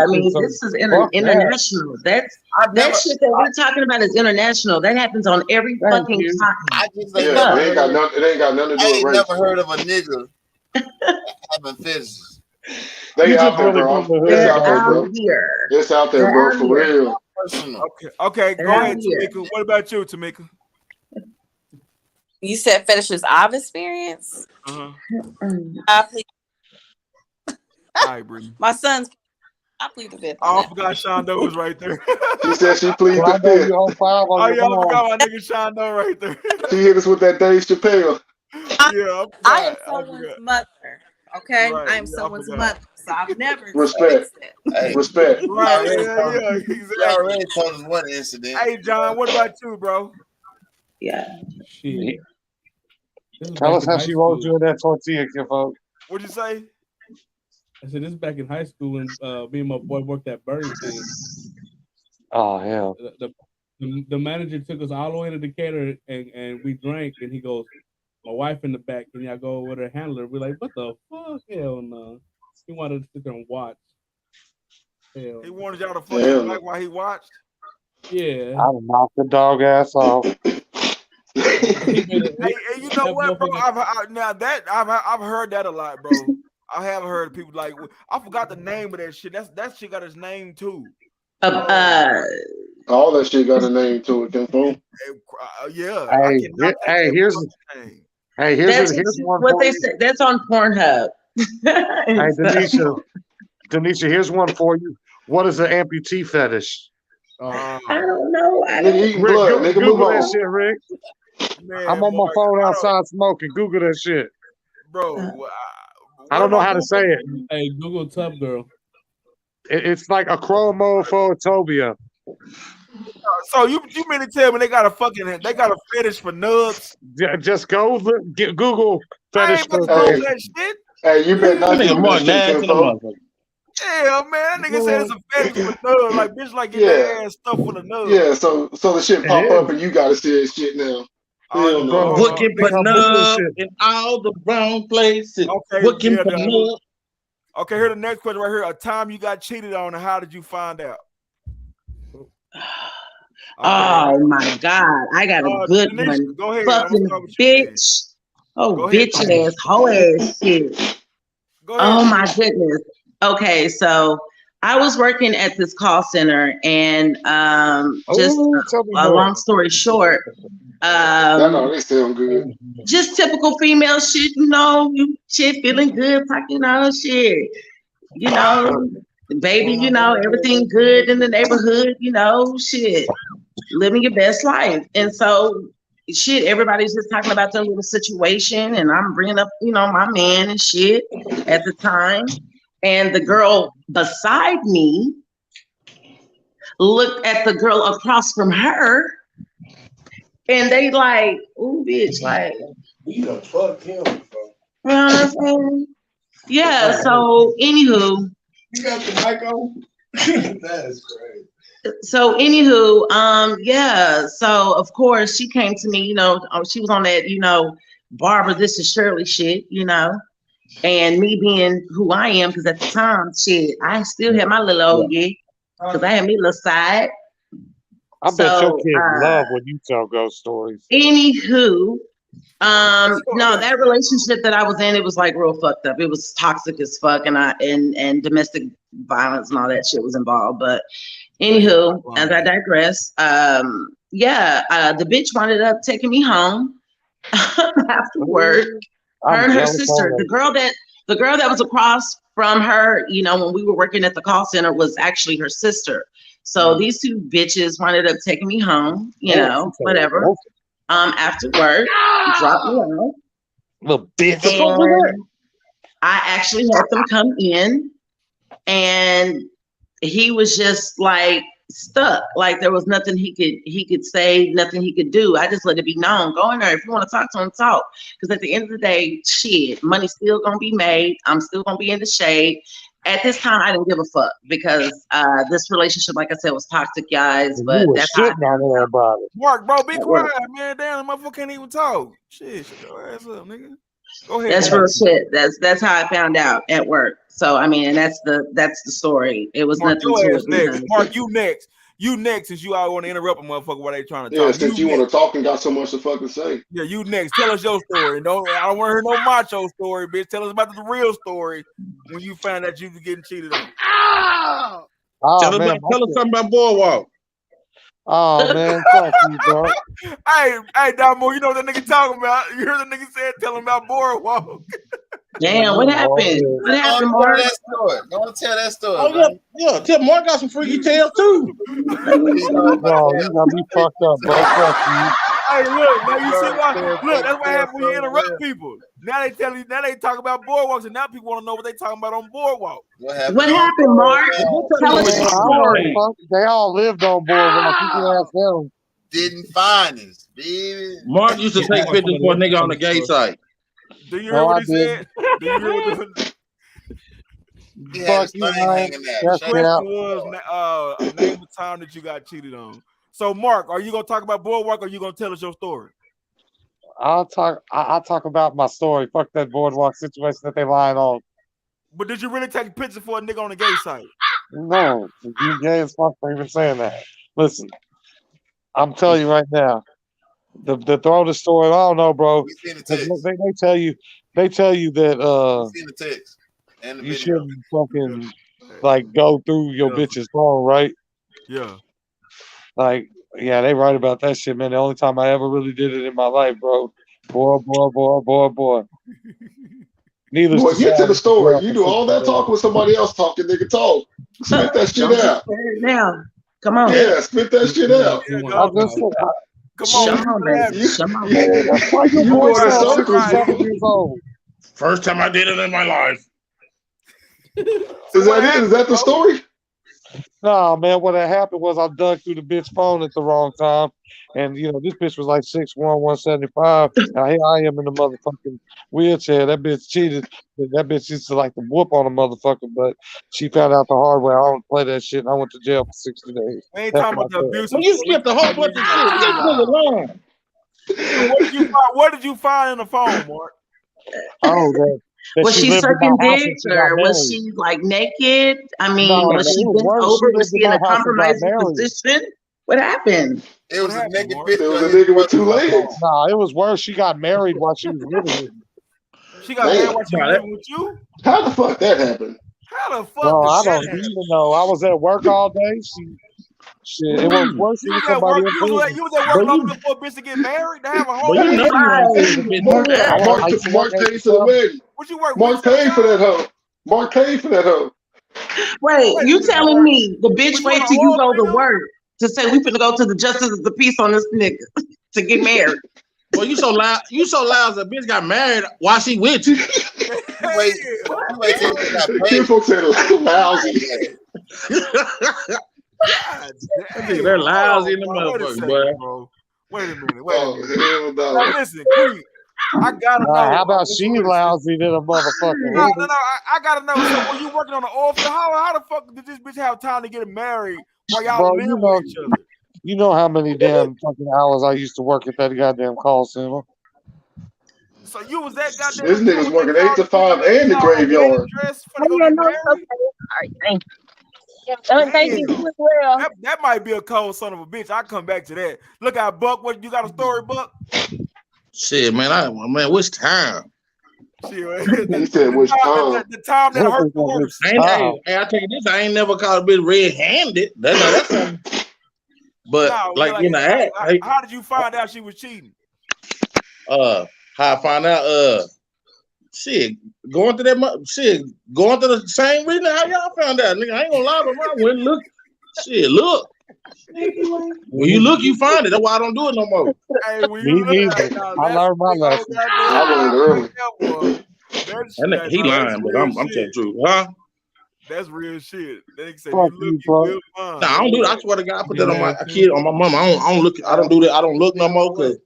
mean, this is international. That shit that we're talking about is international. That happens on every fucking continent. I just it ain't got nothing to do with race. I ain't never heard of a nigga having fetishes. They out there, bro. It's out there, bro. It's out there, bro. For real. Okay. Go ahead, Tamika. What about you, Tamika? You said fetishes I've experienced. My son's. I plead the fifth. Oh, I forgot Shondo was right there. She said she pleaded the fifth. Oh, yeah, I forgot my nigga Shondo right there. She hit us with that Dave Chappelle. I am someone's mother. Okay, right, I am someone's mother, so I've never respect. Respect. Right? Yeah, exactly. You already told us one incident. Hey, John, what about you, bro? Yeah. Shit. Tell us how she rolled you in that tortilla, folks. What'd you say? I said this is back in high school, and me and my boy worked at Burger King. Oh hell! The manager took us all the way to Decatur, and we drank, and he goes, "My wife in the back, can y'all go with her handler?" We're like, "What the fuck? Hell no!" He wanted to sit there and watch. Hell. He wanted y'all to fucking like while he watched. Yeah. I knocked the dog ass off. Hey, you know what, bro? I've heard that a lot, bro. I have heard people like, I forgot the name of that shit. That shit got its name too. All that shit got a name to it, Kenfo. Yeah. Here's one. What they said. That's on Pornhub. Hey, Denisha, here's one for you. What is an amputee fetish? I don't know. Google that shit, Rick. Man, I'm on my phone outside smoking. Google that shit, bro. I don't know how to say it. Hey, Google Tub Girl. It's like acromophobia. So you mean to tell me they got a fetish for nubs? Just go Google fetish for nubs. That shit. Hey, you better not get more nasty. Yeah, man, that nigga said it's a fetish for nubs. Like bitch, like get their ass stuffed full of nubs. Yeah, so the shit pop up and you gotta see that shit now. Looking for nub in all the wrong places. Looking for nub. Okay, here the next question right here. A time you got cheated on, and how did you find out? Oh my God, I got a good one. Go ahead. Fucking bitch. Bitch ass, hoe ass shit. Go ahead. Oh my goodness. Okay, so I was working at this call center, and just a long story short, they sound good. Just typical female shit, shit feeling good, talking all shit, baby, everything good in the neighborhood, shit, living your best life. And so shit, everybody's just talking about their little situation, and I'm bringing up, my man and shit at the time. And the girl beside me looked at the girl across from her, and they like, ooh, bitch, like, you done fucked him, bro. You know what I'm saying? Yeah. So, anywho, You got the mic on? That is crazy. So, anywho, yeah. So, of course, she came to me. She was on that, Barbara, this is Shirley shit, and me being who I am, because at the time, shit, I still had my little old because I had me little side. I bet your kids love when you tell ghost stories. Anywho, no, that relationship that I was in, it was like real fucked up. It was toxic as fuck, and domestic violence and all that shit was involved. But anywho, as I digress, the bitch wound up taking me home after work. Her and her sister, the girl that was across from her, when we were working at the call center, was actually her sister. So these two bitches wound up taking me home, whatever. After work, dropped me off. Little bitch. And I actually had them come in, and he was just like stuck. Like there was nothing he could say, nothing he could do. I just let it be known. Go in there. If you want to talk to him, talk. Because at the end of the day, shit, money's still gonna be made. I'm still gonna be in the shade. At this time, I didn't give a fuck because this relationship, like I said, was toxic, guys. But that's how I on everybody. Mark, bro, be quiet, man. Damn, the motherfucker can't even talk. Shit, shut your ass up, nigga. Go ahead. That's real shit. That's how I found out at work. So I mean, and that's the story. It was Mark, nothing to it. next. Mark, you next. You next, since you all want to interrupt a motherfucker while they trying to talk. Yeah, since you want to talk and got so much to fucking say. Yeah, you next. Tell us your story. I don't want to hear no macho story, bitch. Tell us about the real story when you found out you were getting cheated on. Tell us something about Boardwalk. Oh man, fuck you, bro. Hey, Damo, you know what that nigga talking about? You heard the nigga said, tell him about Boardwalk. Damn, what happened? What happened, Mark? Don't tell that story. Oh, yeah, tell Mark got some freaky tales too. Bro, you gotta be fucked up, bro. Fuck you. Hey, look, now you see why? Look, that's what happens when you interrupt people. Now they talk about boardwalks, and now people want to know what they talking about on Boardwalk. What happened, Mark? Tell us your story. They all lived on Boardwalk. You can ask them. Didn't find us, baby. Mark used to take pictures for a nigga on the gay site. Do you hear what he said? Do you hear what he had his thing hanging The question was, name the time that you got cheated on. So, Mark, are you gonna talk about Boardwalk, or are you gonna tell us your story? I'll talk about my story. Fuck that Boardwalk situation that they lying on. But did you really take a picture for a nigga on the gay site? No, you gay as fuck for even saying that. Listen, I'm telling you right now. The throw the story, I don't know, bro. They tell you that seen the text and the you video. shouldn't fucking like go through your bitch's phone, right? Yeah. Like, yeah, they right about that shit, man. The only time I ever really did it in my life, bro. Boy. Needless Boy, to get say, to the story. You do all that talk with somebody else talking, nigga. Talk. Spit that shit out. Now, come on. Yeah, spit that shit out. Come on, That's why you going in circles, bro. First time I did it in my life. Is that it? Is that the story? No, man, what had happened was I dug through the bitch phone at the wrong time. And, this bitch was like 6'1", 175. And here I am in the motherfucking wheelchair. That bitch cheated. That bitch used to like to whoop on a motherfucker, but she found out the hard way. I don't play that shit, and I went to jail for 60 days. We ain't talking about the abuse. Well, you skipped a whole bunch of shit. Get to the line. So what did you find in the phone, Mark? Oh, that Was she sucking dick, or was she like naked? I mean, was she bent over? Was she in a compromising position? What happened? It was a naked bitch. It was a nigga with two legs. Nah, it was worse. She got married while she was living with me. She got married while she was living with you? How the fuck that happened? How the fuck? Bro, I don't even know. I was at work all day. Shit, it was worse than somebody else. You was at work long enough for a bitch to get married, to have a whole. Mark paid for the wedding. What you work? Mark paid for that hoe. Mark paid for that hoe. Wait, you telling me the bitch wait till you go to work to say we finna go to the justice of the peace on this nigga to get married? Well, you so loud. The bitch got married while she with you. Wait till you got paid. People said lousy. They're lousy in the motherfucker, boy. Wait a minute. Now listen, Queen. I gotta know. How about she lousy than a motherfucker? No. I gotta know. So when you working on the oil field, how the fuck did this bitch have time to get married while y'all live with each other? You know how many damn fucking hours I used to work at that goddamn call center. So you was that goddamn. This nigga's working 8 to 5 and the graveyard. Dress for to go get married? Okay. All right, thank you. Thank you as well. That might be a cold son of a bitch. I'll come back to that. Look out, Buck. What you got a story, Buck? Shit, man. Which time? Shit, he said which time? The time that hurt the worst. Hey, I tell you this, I ain't never caught a bitch red-handed. That's something. But like in the act, how did you find out she was cheating? How I found out, going to the same reason how y'all found out. Nigga, I ain't gonna lie, but I went and look. Look. When you look, you find it. That's why I don't do it no more. Hey, Me neither. I learned my lesson. I learned early. He lying, but I'm telling the truth, huh? That's real shit. They say Fuck you bro. will find. Nah, I don't do that. I swear to God, I put that on my kid, on my mama. I don't look. I don't do that. I don't look no more. Cause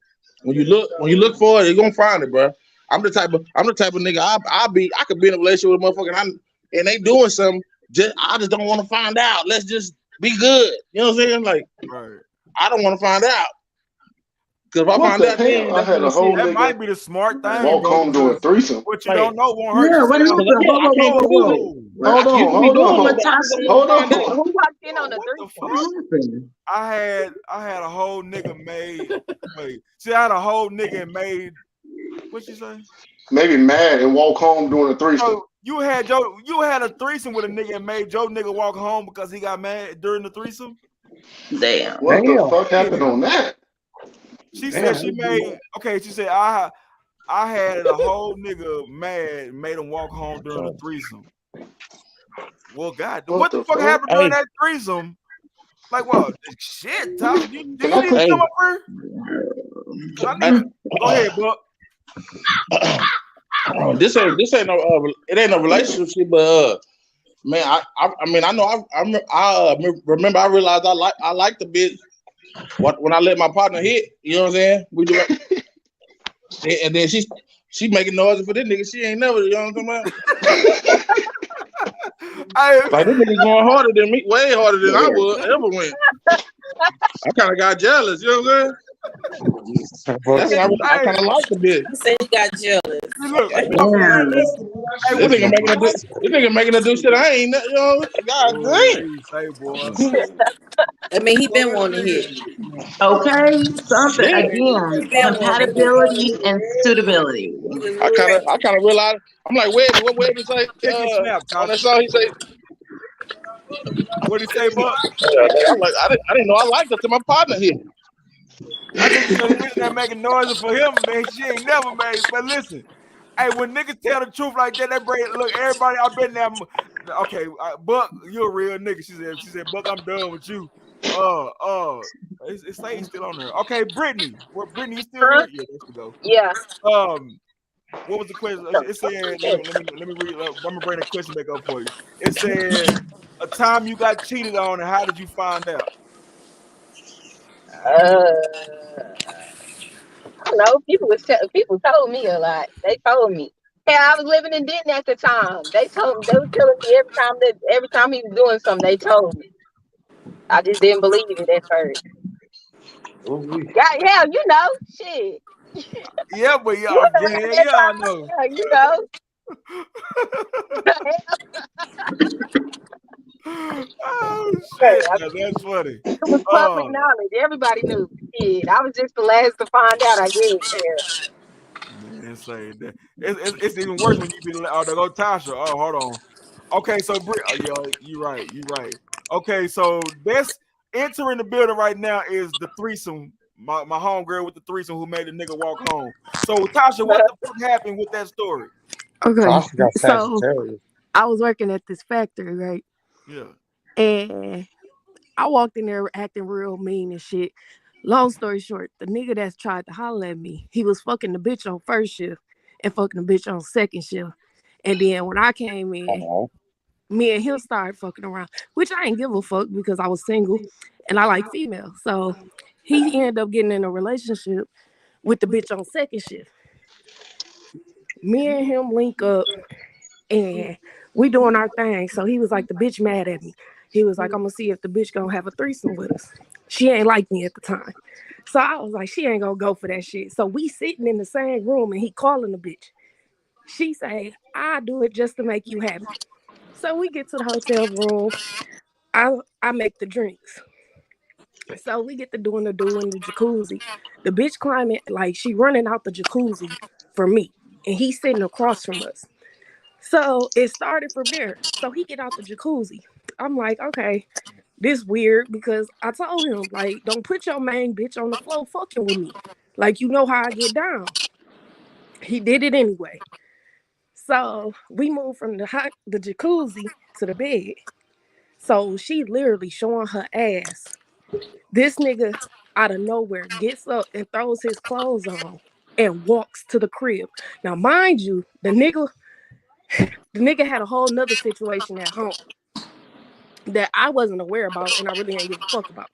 when you look for it, you're gonna find it, bro. I'm the type of nigga. I could be in a relationship with a motherfucker, and they doing something. I just don't want to find out. Let's just be good. You know what I'm saying? Like, I don't want to find out. Because if I find out, then I had a whole that nigga might be the smart thing. walk home doing threesome. What you don't know won't hurt. Yeah, what happened? Hold on. Who walked in on the threesome? I had a whole nigga made. See, I had a whole nigga and made. What you say? Maybe mad and walk home doing a threesome. So you had a threesome with a nigga and made Joe nigga walk home because he got mad during the threesome. Damn. What the fuck happened on that? She said she made. Okay, she said I had a whole nigga mad, made him walk home during the threesome. Well, God, what the fuck happened during that threesome? Like, well, shit, Tyler, do you need to come up here? Go ahead, Buck. This ain't no it ain't no relationship, but man, I know I remember I realized I like the bitch when I let my partner hit. You know what I'm saying? We do it, and then she making noises for this nigga. She ain't never. You know what I'm talking about? Like this nigga going harder than me, way harder than I would ever went. I kind of got jealous. You know what I'm saying? That's why I kind of like the bitch. You said you got jealous. This nigga making her do shit I ain't. You know, God damn. I mean, he been wanting to hit. Okay, something again. Compatibility and suitability. I kind of realized. I'm like, Webby, what Webby say? On that song, he say. What did he say, Buck? I'm like, I didn't know I liked her to my partner here. I think the bitch that making noises for him, man, she ain't never made. But listen, hey, when niggas tell the truth like that, that bring look everybody. I've been there. Okay, Buck, you a real nigga. She said, Buck, I'm done with you. It's saying still on there. Okay, Brittany, Brittany, you still here? Yeah, there she go. Yeah. What was the question? It said, let me read. I'm gonna bring the question back up for you. It said, a time you got cheated on, and how did you find out? I don't know. People told me a lot. They told me. Hey, I was living in Denton at the time. They were telling me every time he was doing something, they told me. I just didn't believe it at first. Yeah, you know, shit. Yeah, but I know. You know. Oh shit, that's funny. It was public knowledge. Everybody knew. Shit, I was just the last to find out. I guess. Man, say that. It's even worse when you be there go Tasha. Oh, hold on. Okay, so you right. Okay, so that's entering the building right now is the threesome. My homegirl with the threesome who made the nigga walk home. So Tasha, what the fuck happened with that story? Okay, so I was working at this factory, right? Yeah. And I walked in there acting real mean and shit. Long story short, the nigga that's tried to holler at me, he was fucking the bitch on first shift and fucking the bitch on second shift. And then when I came in, me and him started fucking around, which I ain't give a fuck because I was single and I like females. So he ended up getting in a relationship with the bitch on second shift. Me and him link up and we doing our thing. So he was like, the bitch mad at me. He was like, I'm gonna see if the bitch gonna have a threesome with us. She ain't like me at the time. So I was like, she ain't gonna go for that shit. So we sitting in the same room and he calling the bitch. She say, I do it just to make you happy. So we get to the hotel room. I make the drinks. So we get to doing the in the jacuzzi. The bitch climbing, like she running out the jacuzzi for me. And he's sitting across from us. So it started from there. So he get out the jacuzzi. I'm like, okay, this weird because I told him, like, don't put your main bitch on the floor fucking with me. Like, you know how I get down. He did it anyway. So we moved from the jacuzzi to the bed. So she literally showing her ass. This nigga out of nowhere gets up and throws his clothes on and walks to the crib. Now, mind you, the nigga had a whole nother situation at home that I wasn't aware about and I really ain't give a fuck about.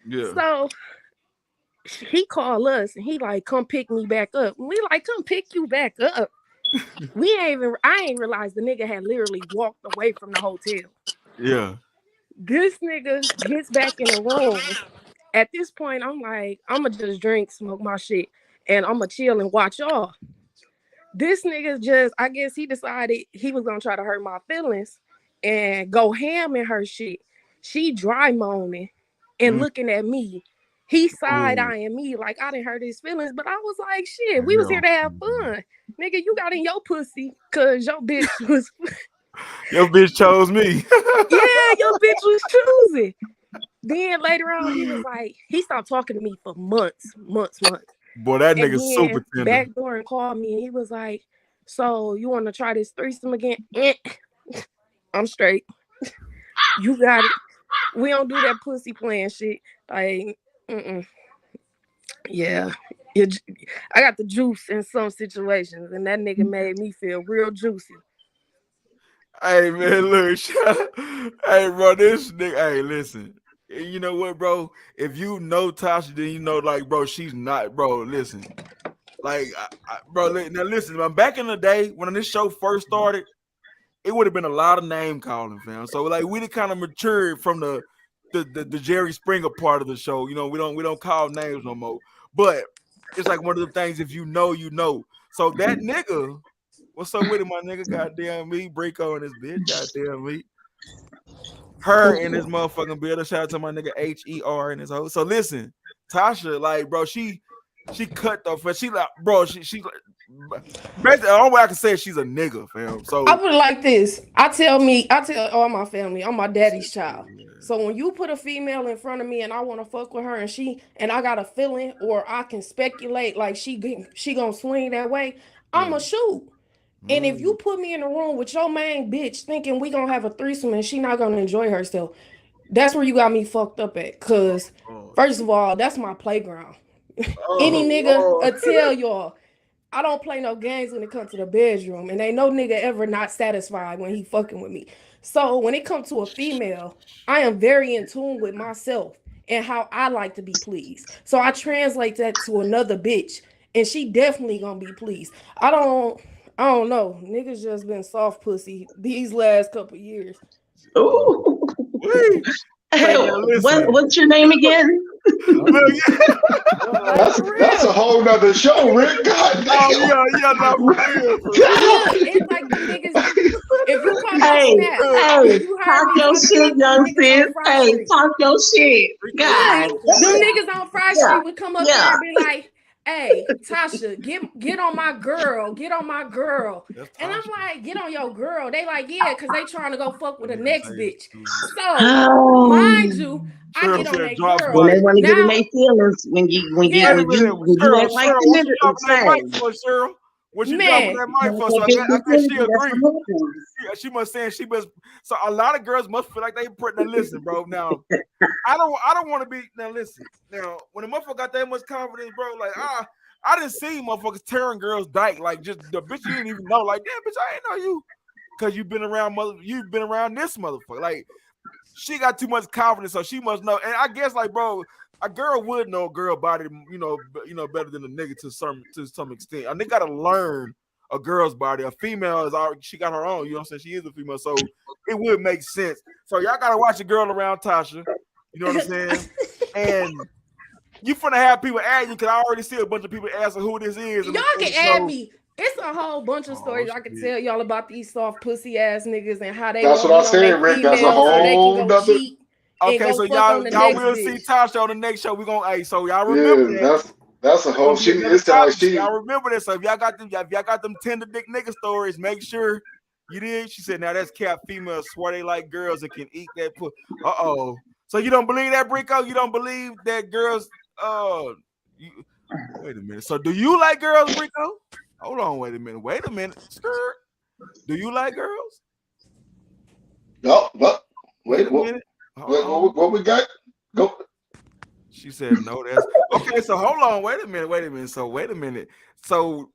Yeah. So he called us and he like, come pick me back up. We like, come pick you back up. I ain't realized the nigga had literally walked away from the hotel. Yeah. This nigga gets back in the room. At this point, I'm like, I'ma just drink, smoke my shit, and I'ma chill and watch y'all. This nigga just, I guess he decided he was gonna try to hurt my feelings and go ham in her shit. She dry moaning and looking at me. He side-eyeing me like I didn't hurt his feelings, but I was like, shit, we was here to have fun. Nigga, you got in your pussy because your bitch was... Your bitch chose me. Yeah, your bitch was choosing. Then later on, he was like, he stopped talking to me for months. Boy, that And nigga's super then tender. backdoor and called me and he was like, so you want to try this threesome again? I'm straight. You got it. We don't do that pussy playing shit. Like, yeah. I got the juice in some situations and that nigga made me feel real juicy. Hey, man, look. Hey, bro, this nigga, hey, listen. You know what, bro? If you know Tasha, then you know, like, bro, she's not, bro, listen. Like, bro, now listen, man, back in the day when this show first started, it would have been a lot of name calling, fam. So like we kind of matured from the Jerry Springer part of the show. You know, we don't call names no more. But it's like one of the things, if you know, you know. So that nigga, what's up with it, my nigga? Goddamn me, Breako and his bitch, goddamn me. Her and his motherfucking builder. Shout out to my nigga HER and his hoe. So listen, Tasha, like, bro, she cut though, but she like, bro, she basically the only way I can say is she's a nigga, fam. So I put it like this. I tell all my family, I'm my daddy's child. So when you put a female in front of me and I want to fuck with her and I got a feeling or I can speculate like she gonna swing that way, I'ma shoot. And if you put me in a room with your main bitch thinking we gonna have a threesome and she not gonna enjoy herself, that's where you got me fucked up at. Cause first of all, that's my playground. Any nigga tell y'all, I don't play no games when it comes to the bedroom, and ain't no nigga ever not satisfied when he fucking with me. So when it comes to a female, I am very in tune with myself and how I like to be pleased. So I translate that to another bitch, and she definitely gonna be pleased. I don't know. Niggas just been soft pussy these last couple years. Ooh. Hey, what's your name again? That's a whole nother show, Rick. God damn. Not for real. It's like them niggas. If you caught my snap, hey, talk your shit, young sis. Hey, talk your shit. God, them niggas on Fry Street would come up there and be like, "Hey, Tasha, get on my girl, get on my girl." And I'm like, "Get on your girl." They like, "Yeah," because they trying to go fuck with the next bitch. So mind you, I get on that girl. When they want to get in their feelings, when you act like the nigga, it's fine. When she dropping that mic for, so I guess she agreed. She must saying she must. So a lot of girls must feel like they put. Now listen, bro. Now I don't want to be. Now listen. Now when a motherfucker got that much confidence, bro, like I didn't see motherfuckers tearing girls' dyke, like just the bitch you didn't even know. Like damn, bitch, I ain't know you because you've been around this motherfucker. Like she got too much confidence, so she must know. And I guess like, bro, a girl would know a girl body, you know, better than a nigga to some extent. A nigga gotta learn a girl's body. A female is already, she got her own. You know what I'm saying? She is a female, so it would make sense. So y'all gotta watch a girl around Tasha. You know what I'm saying? And you finna have people add you because I already see a bunch of people asking who this is. Y'all can add me. It's a whole bunch of stories I can tell y'all about these soft pussy ass niggas and how they That's won't what I hit on their said, Rick. That's a females so they can whole go nother. cheat and Okay, go so fuck on y'all the next will bitch. see Tasha on the next show. We gonna so y'all Yeah, remember that. that's a It's whole gonna be shit. another It's like topic. she. Y'all remember this. So if y'all got them tender dick nigga stories, make sure you did. She said, now that's cap females swear they like girls that can eat that put. Uh-oh. So you don't believe that, Brico? You don't believe that girls wait a minute. So do you like girls, Brico? Hold on, wait a minute. Skirt. Do you like girls? No, but Wait wait, a minute. what we got? Go. She said no. That's okay. So hold on. Wait a minute. So wait a minute. So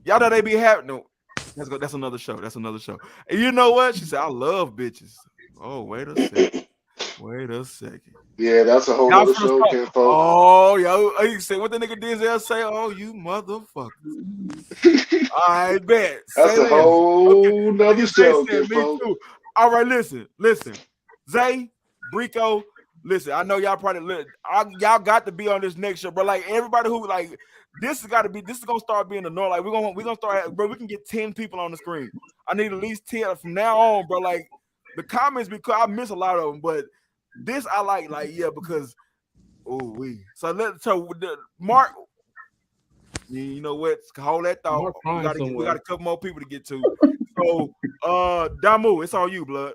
y'all know they be having no. That's another show. That's another show. And you know what? She said, I love bitches. Oh, wait a second. Yeah, that's a whole Y'all other finna show, start. Kenfo. Oh, yo, you say what the nigga Denzel say? Oh, you motherfuckers. I bet. That's Say a less. whole Okay. nother Zay show, said me Kenfo. too. All right, listen. Zay, Brico, listen. I know y'all probably y'all got to be on this next show, bro. Like everybody who like this is gonna start being the norm. Like we're gonna start, bro. We can get 10 people on the screen. I need at least 10 from now on, bro. Like the comments, because I miss a lot of them, but this I like yeah, because so Mark, you know what? Hold that thought. We got a couple more people to get to. So Damu, it's on you, blood.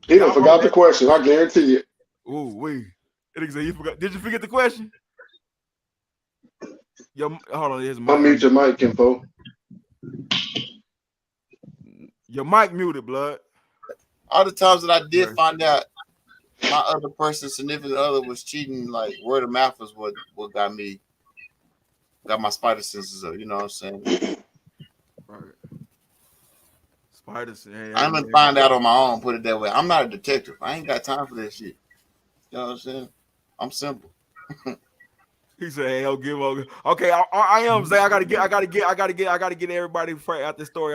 He done forgot the question, I guarantee it. You forgot. Did you forget the question? Hold on, here's Unmute your mic, Kenfo. Your mic muted, blood. All the times that I did find out my other person's significant other was cheating, like word of mouth was what got my spider senses up. You know what I'm saying? Right. Spider senses. I'm gonna find out on my own. Put it that way. I'm not a detective. I ain't got time for that shit. You know what I'm saying? I'm simple. He said, "Hey, I'll give over." Okay, I am Zay. I gotta get everybody out this story.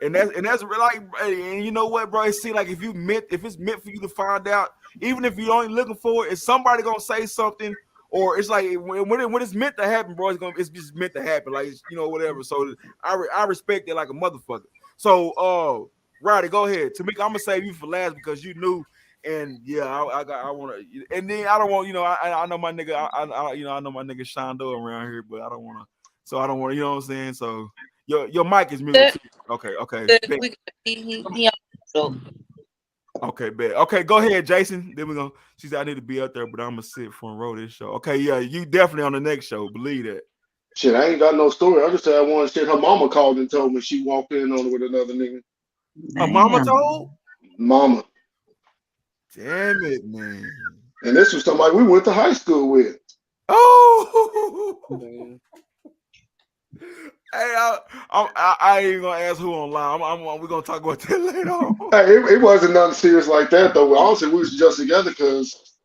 And that's like, and you know what, bro? It seems like if it's meant for you to find out, even if you ain't looking for it, if somebody gonna say something, or it's like when it's meant to happen, bro, it's just meant to happen. Like whatever. So I respect it like a motherfucker. So Roddy, go ahead. Tamika, I'm gonna save you for last because you knew. And yeah, I want to, and then I don't want, I know my nigga, I know my nigga Shondo around here, but I don't want to, you know what I'm saying? So your mic is muted too. Okay. Okay, bet. Okay, go ahead, Jason. Then she said I need to be up there, but I'm gonna sit for and roll this show. Okay, yeah, you definitely on the next show. Believe that. Shit, I ain't got no story. I just said I wanted shit. Her mama called and told me she walked in on her with another nigga. Her mama told? Mama. Damn it, man. And this was somebody we went to high school with. Oh. Hey, I ain't gonna ask who online. We're gonna talk about that later on. Hey, it wasn't nothing serious like that though. Honestly, we was just together because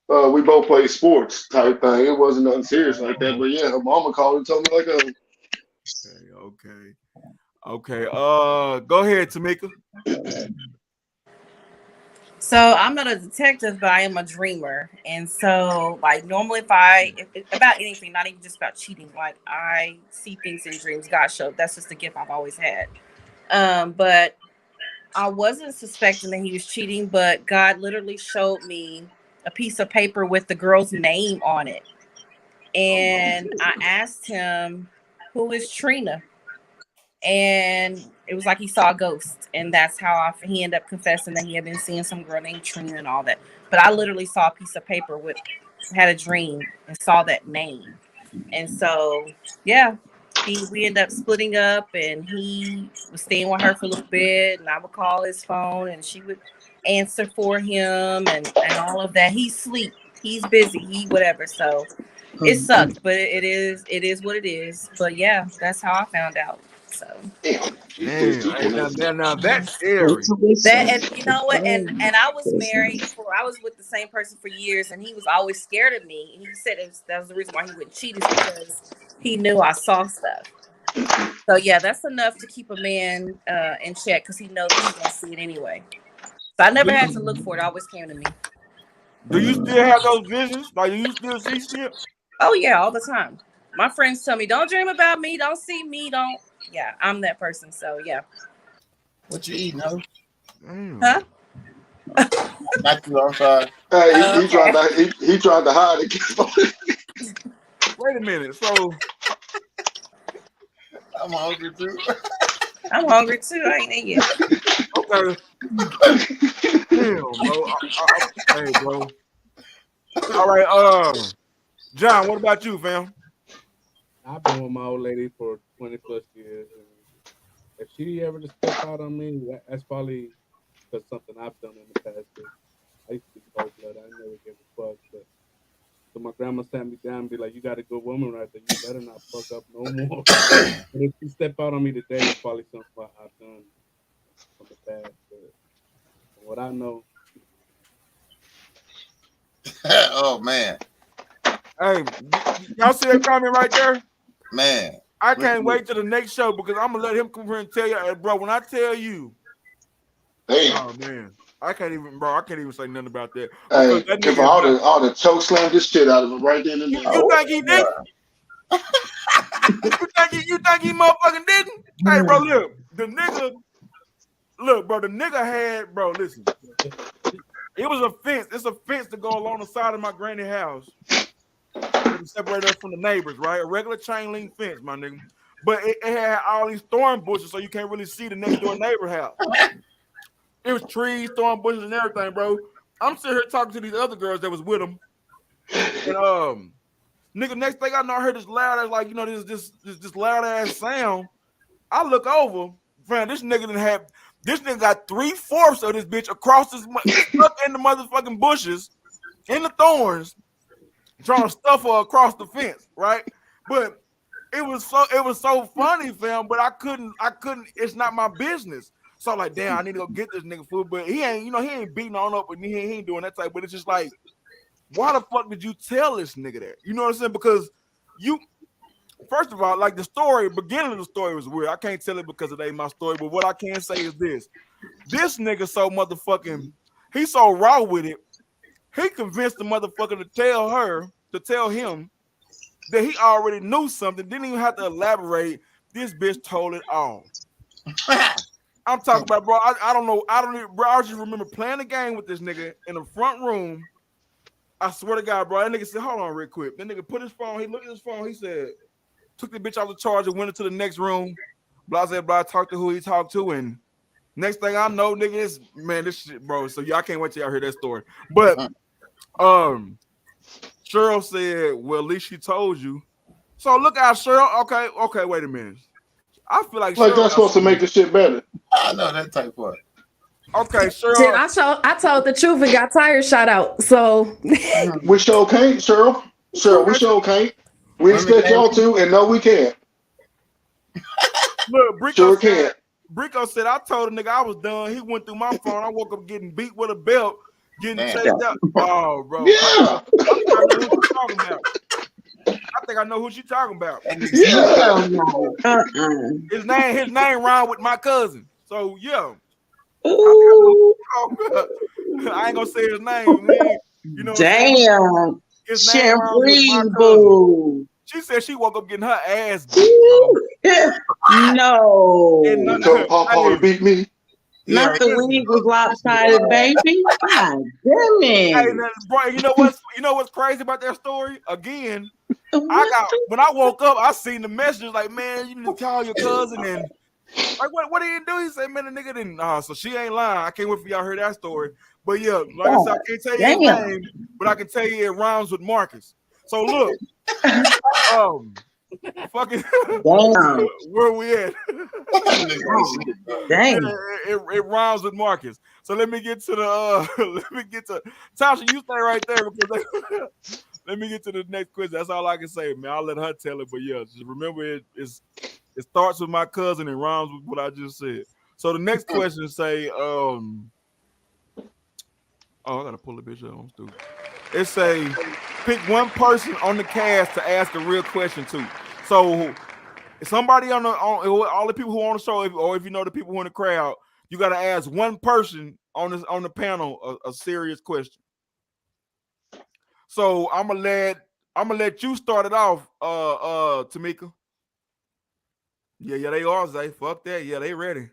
we both played sports type thing. It wasn't nothing serious like that. But yeah, her mama called and told me like Okay. Go ahead, Tamika. So I'm not a detective, but I am a dreamer. And so, like, normally if about anything, not even just about cheating, like I see things in dreams. God showed that's just a gift I've always had. But I wasn't suspecting that he was cheating, but God literally showed me a piece of paper with the girl's name on it. And I asked him, who is Trina? And it was like he saw a ghost, and that's how he ended up confessing that he had been seeing some girl named Trina and all that. But I literally saw a piece of paper had a dream and saw that name, and so yeah, we ended up splitting up, and he was staying with her for a little bit, and I would call his phone, and she would answer for him, and all of that. He's asleep, he's busy, he whatever. So it sucked, but it is what it is. But yeah, that's how I found out. So now that's scary. That, and you know what, and I was married I was with the same person for years, and he was always scared of me. And he said that was the reason why he wouldn't cheat, is because he knew I saw stuff. So yeah, that's enough to keep a man in check because he knows he's gonna see it anyway. So I never had to look for it. It always came to me. Do you still have those visions? Like, do you still see shit? Oh yeah, all the time. My friends tell me, "Don't dream about me. Don't see me. Don't." Yeah, I'm that person. So yeah. What you eating, ho? Huh? Not you. I'm sorry. Hey, he Okay. tried to hide it. Wait a minute. So I'm hungry too. I'm hungry too. I ain't eating yet. okay. Damn, bro. Hey, bro. All right. John, what about you, fam? I've been with my old lady for 20 plus years, and if she ever to step out on me, that's probably because something I've done in the past. 'Cause I used to be cold blooded. I never gave a fuck. But so my grandma sat me down and be like, "You got a good woman right there. You better not fuck up no more." But if she step out on me today, it's probably something I've done from the past. But from what I know, Oh man, Hey, y'all see that comment right there? man. I can't wait till the next show because I'm gonna let him come here and tell you, hey, bro. When I tell you, oh man, I can't even say nothing about that. Hey, That if nigga all the choke slam this shit out of him right then and there. you think he did? you think he motherfucking didn't? Hey, bro, look, bro, the nigga had, bro, listen. It was a fence. It's a fence to go along the side of my granny house to separate us from the neighbors, right? A regular chain link fence, my nigga. But it had all these thorn bushes, so you can't really see the next door neighbor house. It was trees, thorn bushes, and everything, bro. I'm sitting here talking to these other girls that was with him, and nigga, next thing I know, I heard this loud ass, like, you know, this loud ass sound. I look over, fam, this nigga got 3/4 of this bitch across his stuck in the motherfucking bushes, in the thorns, trying to stuff her across the fence, right? But it was so funny, fam. But I couldn't. It's not my business. So I'm like, damn, I need to go get this nigga food. But he ain't beating on up, and he ain't doing that type. But it's just like, why the fuck did you tell this nigga that? You know what I'm saying? Because first of all, like, beginning of the story was weird. I can't tell it because it ain't my story. But what I can say is this nigga so motherfucking, he's so raw with it. He convinced the motherfucker to tell him that he already knew something, didn't even have to elaborate. This bitch told it all. I'm talking about, bro. I don't know. Bro, I just remember playing the game with this nigga in the front room. I swear to God, bro. That nigga said, hold on real quick. That nigga put his phone, he looked at his phone, he said, took the bitch off the charger, went into the next room, blah, talked to who he talked to, and next thing I know, nigga, this shit, bro. So yeah, I can't wait till y'all hear that story. But Cheryl said, well, at least she told you. So look out, Cheryl. Okay, wait a minute. I feel like Cheryl that's supposed to make the shit better. I know that type part. Okay, Cheryl. Shit, I told the truth and got tires shot out. So we sure can't, Cheryl. Cheryl, we sure can't. We expect y'all to, and no, we can't. Look, Brico said, I told a nigga I was done. He went through my phone. I woke up getting beat with a belt, getting chased out. Oh, bro. Yeah. I think I know who she talking about. Yeah. His name rhymed with my cousin. So yeah. I ain't gonna say his name, man. You know, damn. His name rhymes with my cousin. She said she woke up getting her ass beat. No. You told Papa to beat me. Not the wig was lopsided, baby. God damn it. Hey, bro, you know what's crazy about that story? Again, when I woke up, I seen the messages like, man, you need to call your cousin, and like, what did he do? He said, man, the nigga didn't. So she ain't lying. I can't wait for y'all to hear that story. But yeah, like I said, I can't tell you his name, but I can tell you it rhymes with Marcus. So look, fucking where we at? Dang. It rhymes with Marcus. So let me get to Tasha. You stay right there because let me get to the next question. That's all I can say, man. I'll let her tell it, but yeah, just remember it starts with my cousin and rhymes with what I just said. So the next question say, I gotta pull the bitch out. I'm stupid. It say, pick one person on the cast to ask a real question to. So somebody on all the people who are on the show, or if you know the people who are in the crowd, you got to ask one person on the panel a serious question. So I'm gonna let you start it off, Tamika. Yeah, they are, Zay. Fuck that. Yeah, they ready.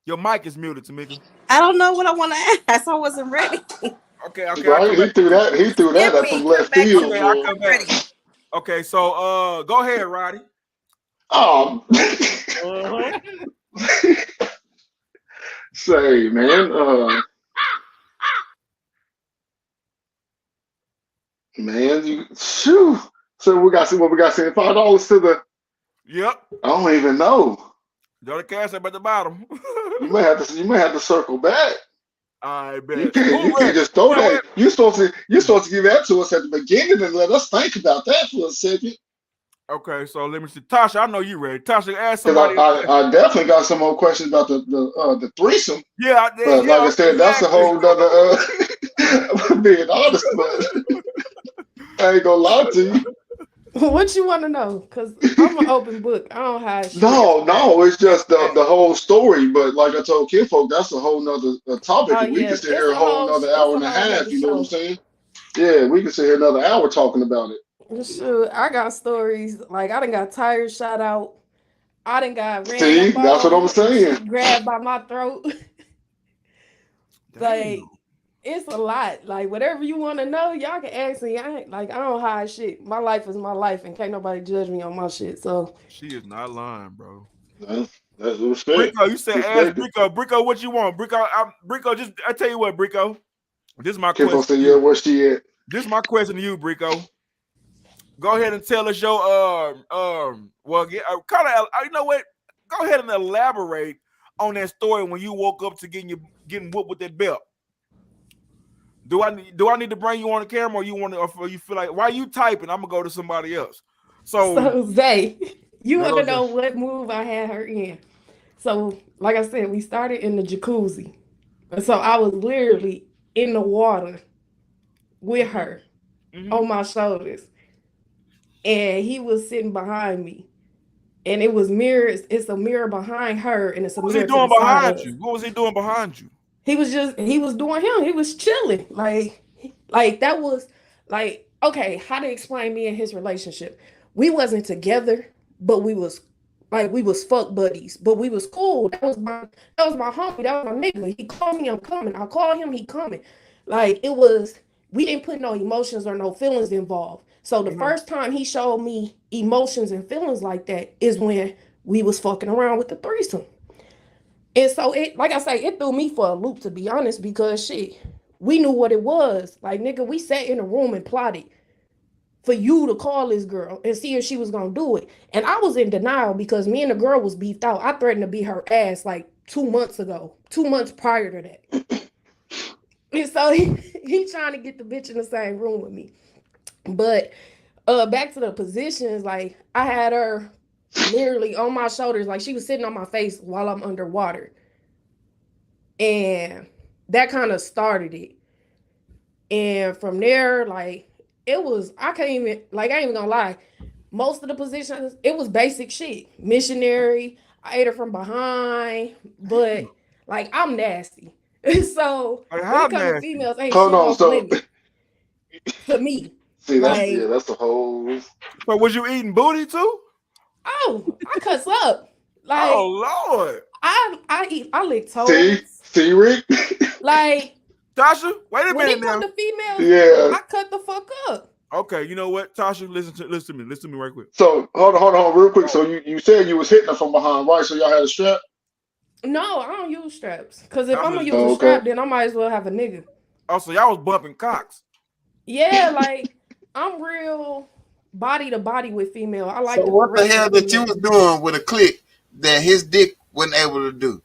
Your mic is muted, Tamika. I don't know what I want to ask. I wasn't ready. Okay. Right, he threw that at from left field. Okay, I'll come back. Okay, so go ahead, Roddy. Oh, say, man, you shoo. So we got $5 to the. Yep. I don't even know. The cash up at the bottom. You may have to circle back. I bet. You can't just throw that. You're supposed to give that to us at the beginning and let us think about that for a second. Okay, so let me see. Tasha, I know you ready. Tasha, ask somebody. I definitely got some more questions about the threesome. Yeah, but like I said, that's a whole nother being honest, but I ain't gonna lie to you. What you want to know? Because I'm an open book. I don't hide shit. No, it's just the whole story. But like I told kinfolk, that's a whole nother topic. We can sit here a whole nother hour and a half. You know what I'm saying? Yeah, we can sit here another hour talking about it. Sure, I got stories. Like I done got tires shot out. I done got ran See, up that's what I'm on, saying. grabbed by my throat. Like it's a lot. Like whatever you want to know, y'all can ask me. I don't hide shit. My life is my life, and can't nobody judge me on my shit. So she is not lying, bro. That's respect. Brico, you said ask Brico. Brico, what you want? Brico, I tell you what, Brico. This is my question. Say, yeah, where she at? This is my question to you, Brico. Go ahead and tell us your well, yeah, kind of. You know what? Go ahead and elaborate on that story when you woke up to getting whooped with that belt. Do I need to bring you on the camera, or you feel like why you typing? I'm gonna go to somebody else. So Zay, you want to know what move I had her in? So, like I said, we started in the jacuzzi. So I was literally in the water with her on my shoulders. And he was sitting behind me. And it was mirrors. It's a mirror behind her, and it's a mirror. What was he doing behind you? What was he doing behind you? He was doing him. He was chilling. Like that was like, okay, how to explain me and his relationship? We wasn't together, but we was fuck buddies, but we was cool. That was my homie. That was my nigga. He called me, I'm coming. I called him, he coming. Like it was, we didn't put no emotions or no feelings involved. So the first time he showed me emotions and feelings like that is when we was fucking around with the threesome. And so it, like I say, it threw me for a loop, to be honest, because shit, we knew what it was. Like, nigga, we sat in a room and plotted for you to call this girl and see if she was gonna do it. And I was in denial because me and the girl was beefed out. I threatened to beat her ass like 2 months ago, 2 months prior to that. And so he trying to get the bitch in the same room with me. But back to the positions, like I had her literally on my shoulders, like she was sitting on my face while I'm underwater. And that kind of started it. And from there, like it was, I ain't even gonna lie. Most of the positions, it was basic shit. Missionary, I ate her from behind, but like I'm nasty. So when it comes to females, ain't shit off limit to me. See, that's the whole. But was you eating booty too? Oh, I cuss up. Like, oh Lord. I lick toes. See, Rick? Like, Tasha, wait a minute when he now. come to females, yeah, I cut the fuck up. Okay, you know what, Tasha, listen to me right quick. So hold on, real quick. So you said you was hitting her from behind, right? So y'all had a strap? No, I don't use straps. Because if I'm gonna use a strap, then I might as well have a nigga. Oh, so y'all was bumping cocks. Yeah, like I'm real body to body with female. I like. So what the hell that you was doing with a click that his dick wasn't able to do?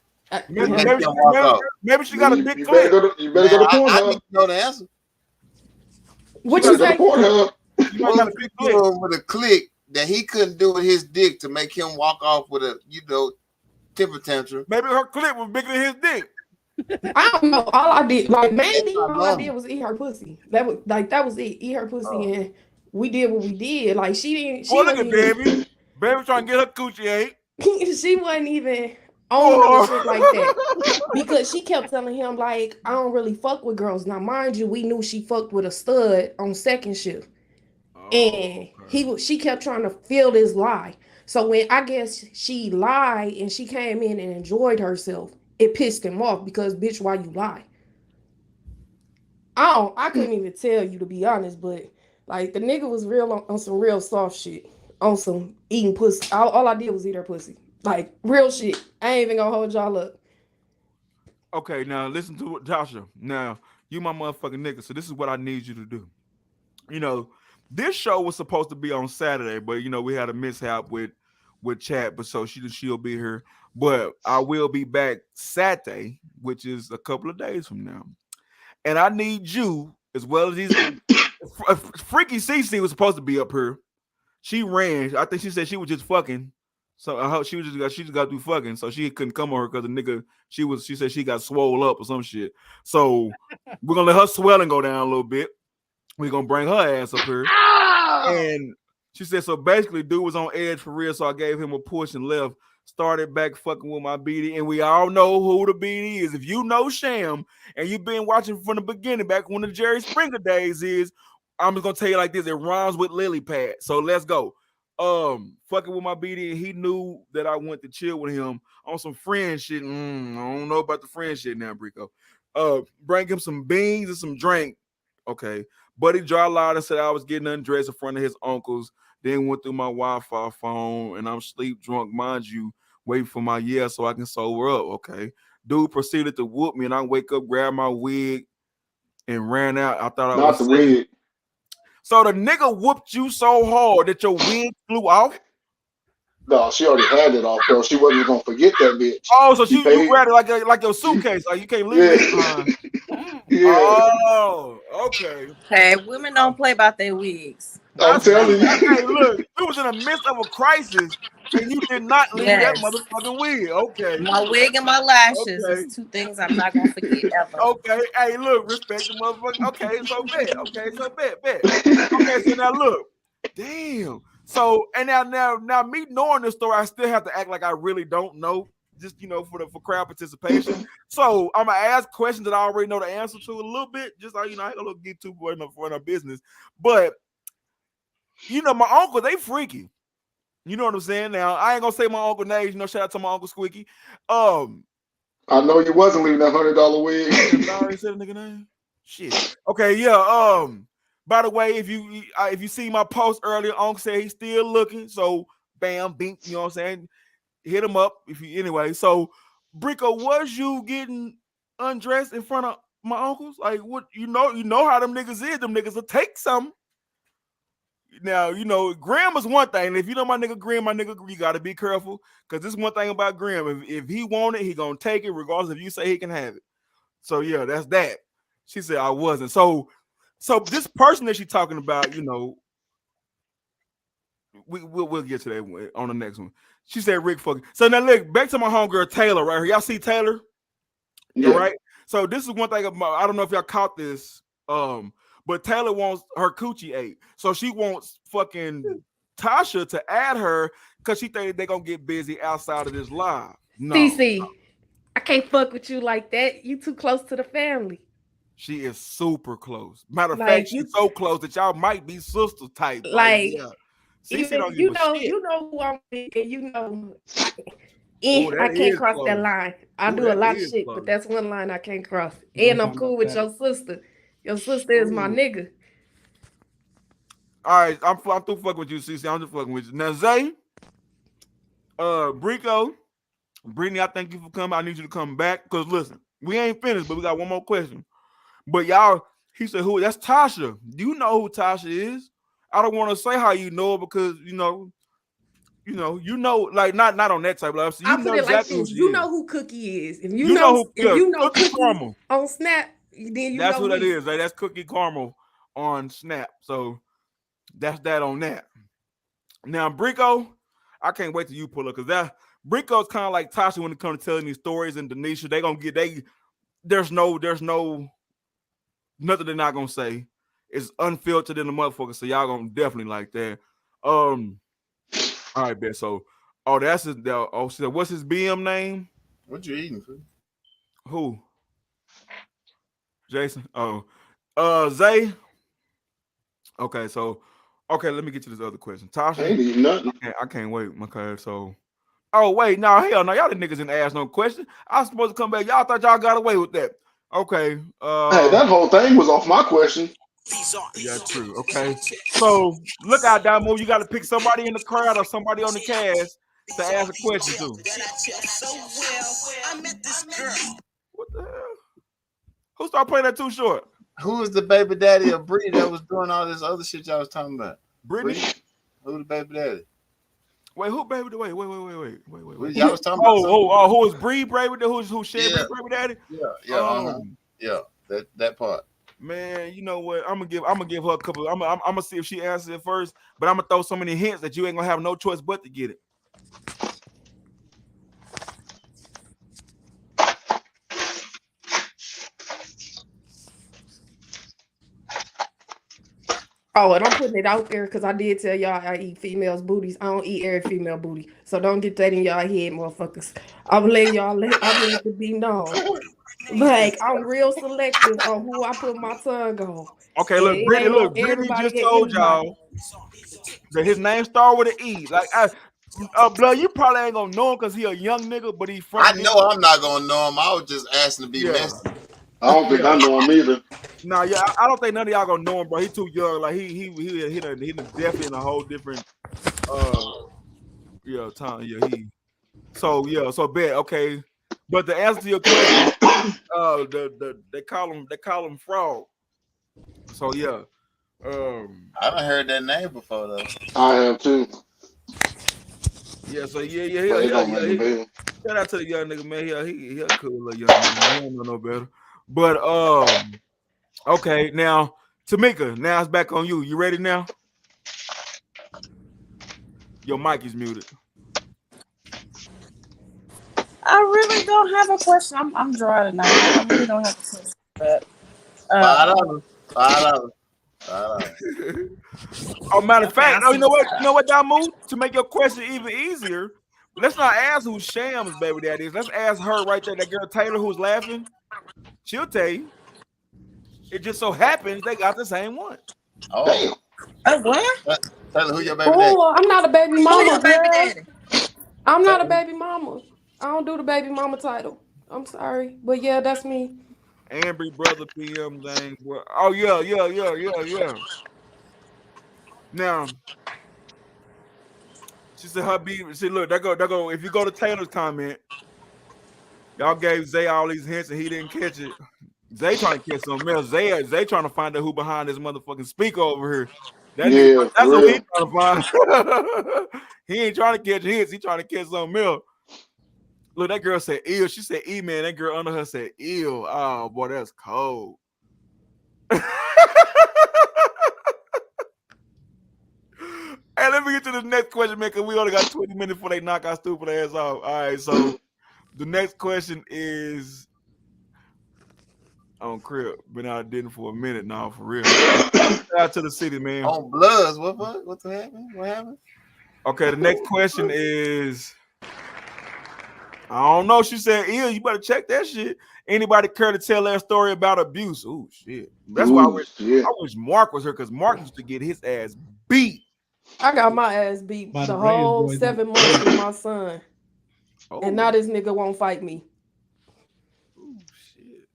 Maybe she got a big click. You better go to Pornhub. I need to know the answer. What you say? What was he doing with a click that he couldn't do with his dick to make him walk off with a temper tantrum? Maybe her click was bigger than his dick. I don't know. All I did, like mainly, all I did was eat her pussy. That was it. Eat her pussy, and we did what we did. Like she didn't. Look at baby. Baby trying to get her coochie ate. She wasn't even on no shit like that. Because she kept telling him, like, I don't really fuck with girls. Now, mind you, we knew she fucked with a stud on second shift. And she kept trying to fill this lie. So when I guess she lied and she came in and enjoyed herself, it pissed him off because bitch, why you lie? I couldn't even tell you, to be honest, but like the nigga was real on some real soft shit. On some eating pussy. All I did was eat her pussy. Like real shit. I ain't even gonna hold y'all up. Okay, now listen to what Tasha. Now, you my motherfucking nigga, so this is what I need you to do. You know, this show was supposed to be on Saturday, but you know, we had a mishap with chat, but so she'll be here. But I will be back Saturday, which is a couple of days from now. And I need you, as well as these Freaky CC was supposed to be up here. She ran. I think she said she was just fucking. So she just got through fucking, so she couldn't come on her because the nigga she said she got swole up or some shit. So we're gonna let her swelling go down a little bit. We're gonna bring her ass up here. And she said, so basically, dude was on edge for real. So I gave him a push and left. Started back fucking with my BD, and we all know who the BD is. If you know Sham and you've been watching from the beginning, back when the Jerry Springer days is, I'm just gonna tell you like this: it rhymes with lily pad. So let's go. Fucking with my BD, and he knew that I went to chill with him on some friend shit. I don't know about the friend shit now, Brico. Bring him some beans and some drink. Okay. Buddy dry lied and said I was getting undressed in front of his uncles. Then went through my Wi-Fi phone and I'm sleep drunk, mind you, waiting for my so I can sober up. Okay. Dude proceeded to whoop me and I wake up, grab my wig, and ran out. I thought I Not was the safe. wig. So the nigga whooped you so hard that your wig flew off? No, she already had it off, bro. She wasn't gonna forget that bitch. Oh, so She you paid. grabbed it like your suitcase. Like you can't leave it behind. Yeah. Oh, okay. Hey, women don't play about their wigs. I'm telling you. Hey, look, you was in the midst of a crisis and you did not leave that Yes. motherfucking wig. Okay. My wig and my lashes Okay. is two things I'm not gonna forget ever. Okay. Hey, look, respect the motherfucker. Okay, so bet. Okay, so bet. Okay, so now look. Damn. So and now me knowing this story, I still have to act like I really don't know. Just for crowd participation. So I'm gonna ask questions that I already know the answer to a little bit. Just like I ain't gonna get too for no business. But my uncle, they freaky. You know what I'm saying? Now I ain't gonna say my uncle name. Shout out to my uncle Squeaky. I know you wasn't leaving that $100 wig. I already said a nigga name. Shit. Okay, yeah. By the way, if you see my post earlier, Uncle said he's still looking. So bam, bink. You know what I'm saying? Hit him up anyway. So Brico, was you getting undressed in front of my uncles? Like what? You know how them niggas is. Them niggas will take some. Now, Graham is one thing. If you know my nigga Graham, you got to be careful because this is one thing about Graham. If he want it, he going to take it regardless if you say he can have it. So, yeah, that's that. She said I wasn't. So this person that she's talking about, we'll get to that on the next one. She said Rick fucking. So now look, back to my homegirl Taylor right here. Y'all see Taylor? Yeah. All right. So this is one thing about, I don't know if y'all caught this. But Taylor wants her coochie ate. So she wants fucking Tasha to add her because she think they're going to get busy outside of this live. No. CC, I can't fuck with you like that. You too close to the family. She is super close. Matter of fact, she's so close that y'all might be sister type. Like yeah. Even, don't you give a shit. know who I'm with, and I can't cross close. that line. I do a lot of shit, but that's one line I can't cross. And I'm cool with your sister. Your sister is my nigga. All right, I'm through fucking with you, CC. I'm just fucking with you. Now, Zay, Brico, Brittany, I thank you for coming. I need you to come back because listen, we ain't finished, but we got one more question. But y'all, he said, "Who? That's Tasha. Do you know who Tasha is?" I don't want to say how you know her because like not on that type of level. I'll put it exactly like this: you know who Cookie is. If you know Cookie Caramel on Snap, then that's who that is. Like, that's Cookie Caramel on Snap. So that's that on that. Now, Brico, I can't wait till you pull up because that Brico's kind of like Tasha when it comes to telling these stories, and Denisha, there's nothing they're not gonna say. It's unfiltered in the motherfucker, so y'all gonna definitely like that. All right, bet. So, that's his. So what's his BM name? What you eating, food? Who? Jason. Oh, Zay. Okay, so let me get to this other question. Tasha, Ain't eating nothing. I can't wait. Okay, so wait, no, hell no, y'all the niggas didn't ask no question. I was supposed to come back. Y'all thought y'all got away with that. Okay. Hey, that whole thing was off my question. Yeah, true. Okay. So look out, Damo. You gotta pick somebody in the crowd or somebody on the cast to ask a question to. What the hell? Who started playing that too short? Who was the baby daddy of Bree that was doing all this other shit y'all was talking about? Brittany? Who the baby daddy? Wait, who baby? Wait. Y'all was talking about who was Bree baby? Who shared Bree baby daddy? Yeah. That part. Man, you know what? I'm gonna give her a couple. I'm gonna see if she answers it first, but I'm gonna throw so many hints that you ain't gonna have no choice but to get it. Oh, and I'm putting it out there because I did tell y'all I eat females' booties. I don't eat every female booty. So don't get that in y'all head, motherfuckers. I'm letting y'all I let it be known. Like, I'm real selective on who I put my tongue on. Okay, And look, it Brittany, ain't on Brittany everybody just and told anybody. y'all that his name started with an E. Like, blood, you probably ain't gonna know him because he a young nigga, but he from. I know I'm not gonna know him. I was just asking to be messy. I don't think I know him either. Nah, yeah, I don't think none of y'all gonna know him, bro. He too young. Like he definitely in a whole different time. Yeah, so bet, okay. But the answer to your question, they call him Frog. So yeah. I haven't heard that name before though. I have too. Yeah, so But it don't ring a bell. shout out to the young nigga, man. He a cool little young nigga. Man. He don't know no better. But okay, now Tamika, now it's back on you. You ready now? Your mic is muted. I really don't have a question. I'm dry tonight. I really don't have a question. But $5. Oh, matter of okay, fact, I'll see you know what? what's You know what, Damu? To make your question even easier, let's not ask who Sham's baby daddy is. Let's ask her right there, that girl Taylor who's laughing. She'll tell you. It just so happens they got the same one. Oh. What? Taylor, who your baby daddy? Oh, I'm not a baby mama, baby girl. daddy? I'm not a baby mama. I don't do the baby mama title. I'm sorry. But yeah, that's me. Ambry brother PM thing. Oh yeah. Now she said her be. See, look, that go. If you go to Taylor's comment, y'all gave Zay all these hints and he didn't catch it. Zay trying to catch something else. Zay trying to find out who behind this motherfucking speaker over here. That nigga, Yeah, that's for what he real. trying to find. He ain't trying to catch hits. He trying to catch something else. Look, that girl said ew. She said E, man. That girl under her said ew. Oh boy, that's cold. Hey, let me get to the next question, man, because we only got 20 minutes before they knock our stupid ass off. All right, so the next question is on Crib. Been out of dinner for a minute now, for real. Shout out to the city, man. On Bloods, what the happened? What happened? Okay, the next question is, I don't know. She said, "Ew, you better check that shit." Anybody care to tell their story about abuse? Oh shit. That's why I wish Mark was here, because Mark used to get his ass beat. I got my ass beat the whole 7 months with my son. And now this nigga won't fight me. Oh shit.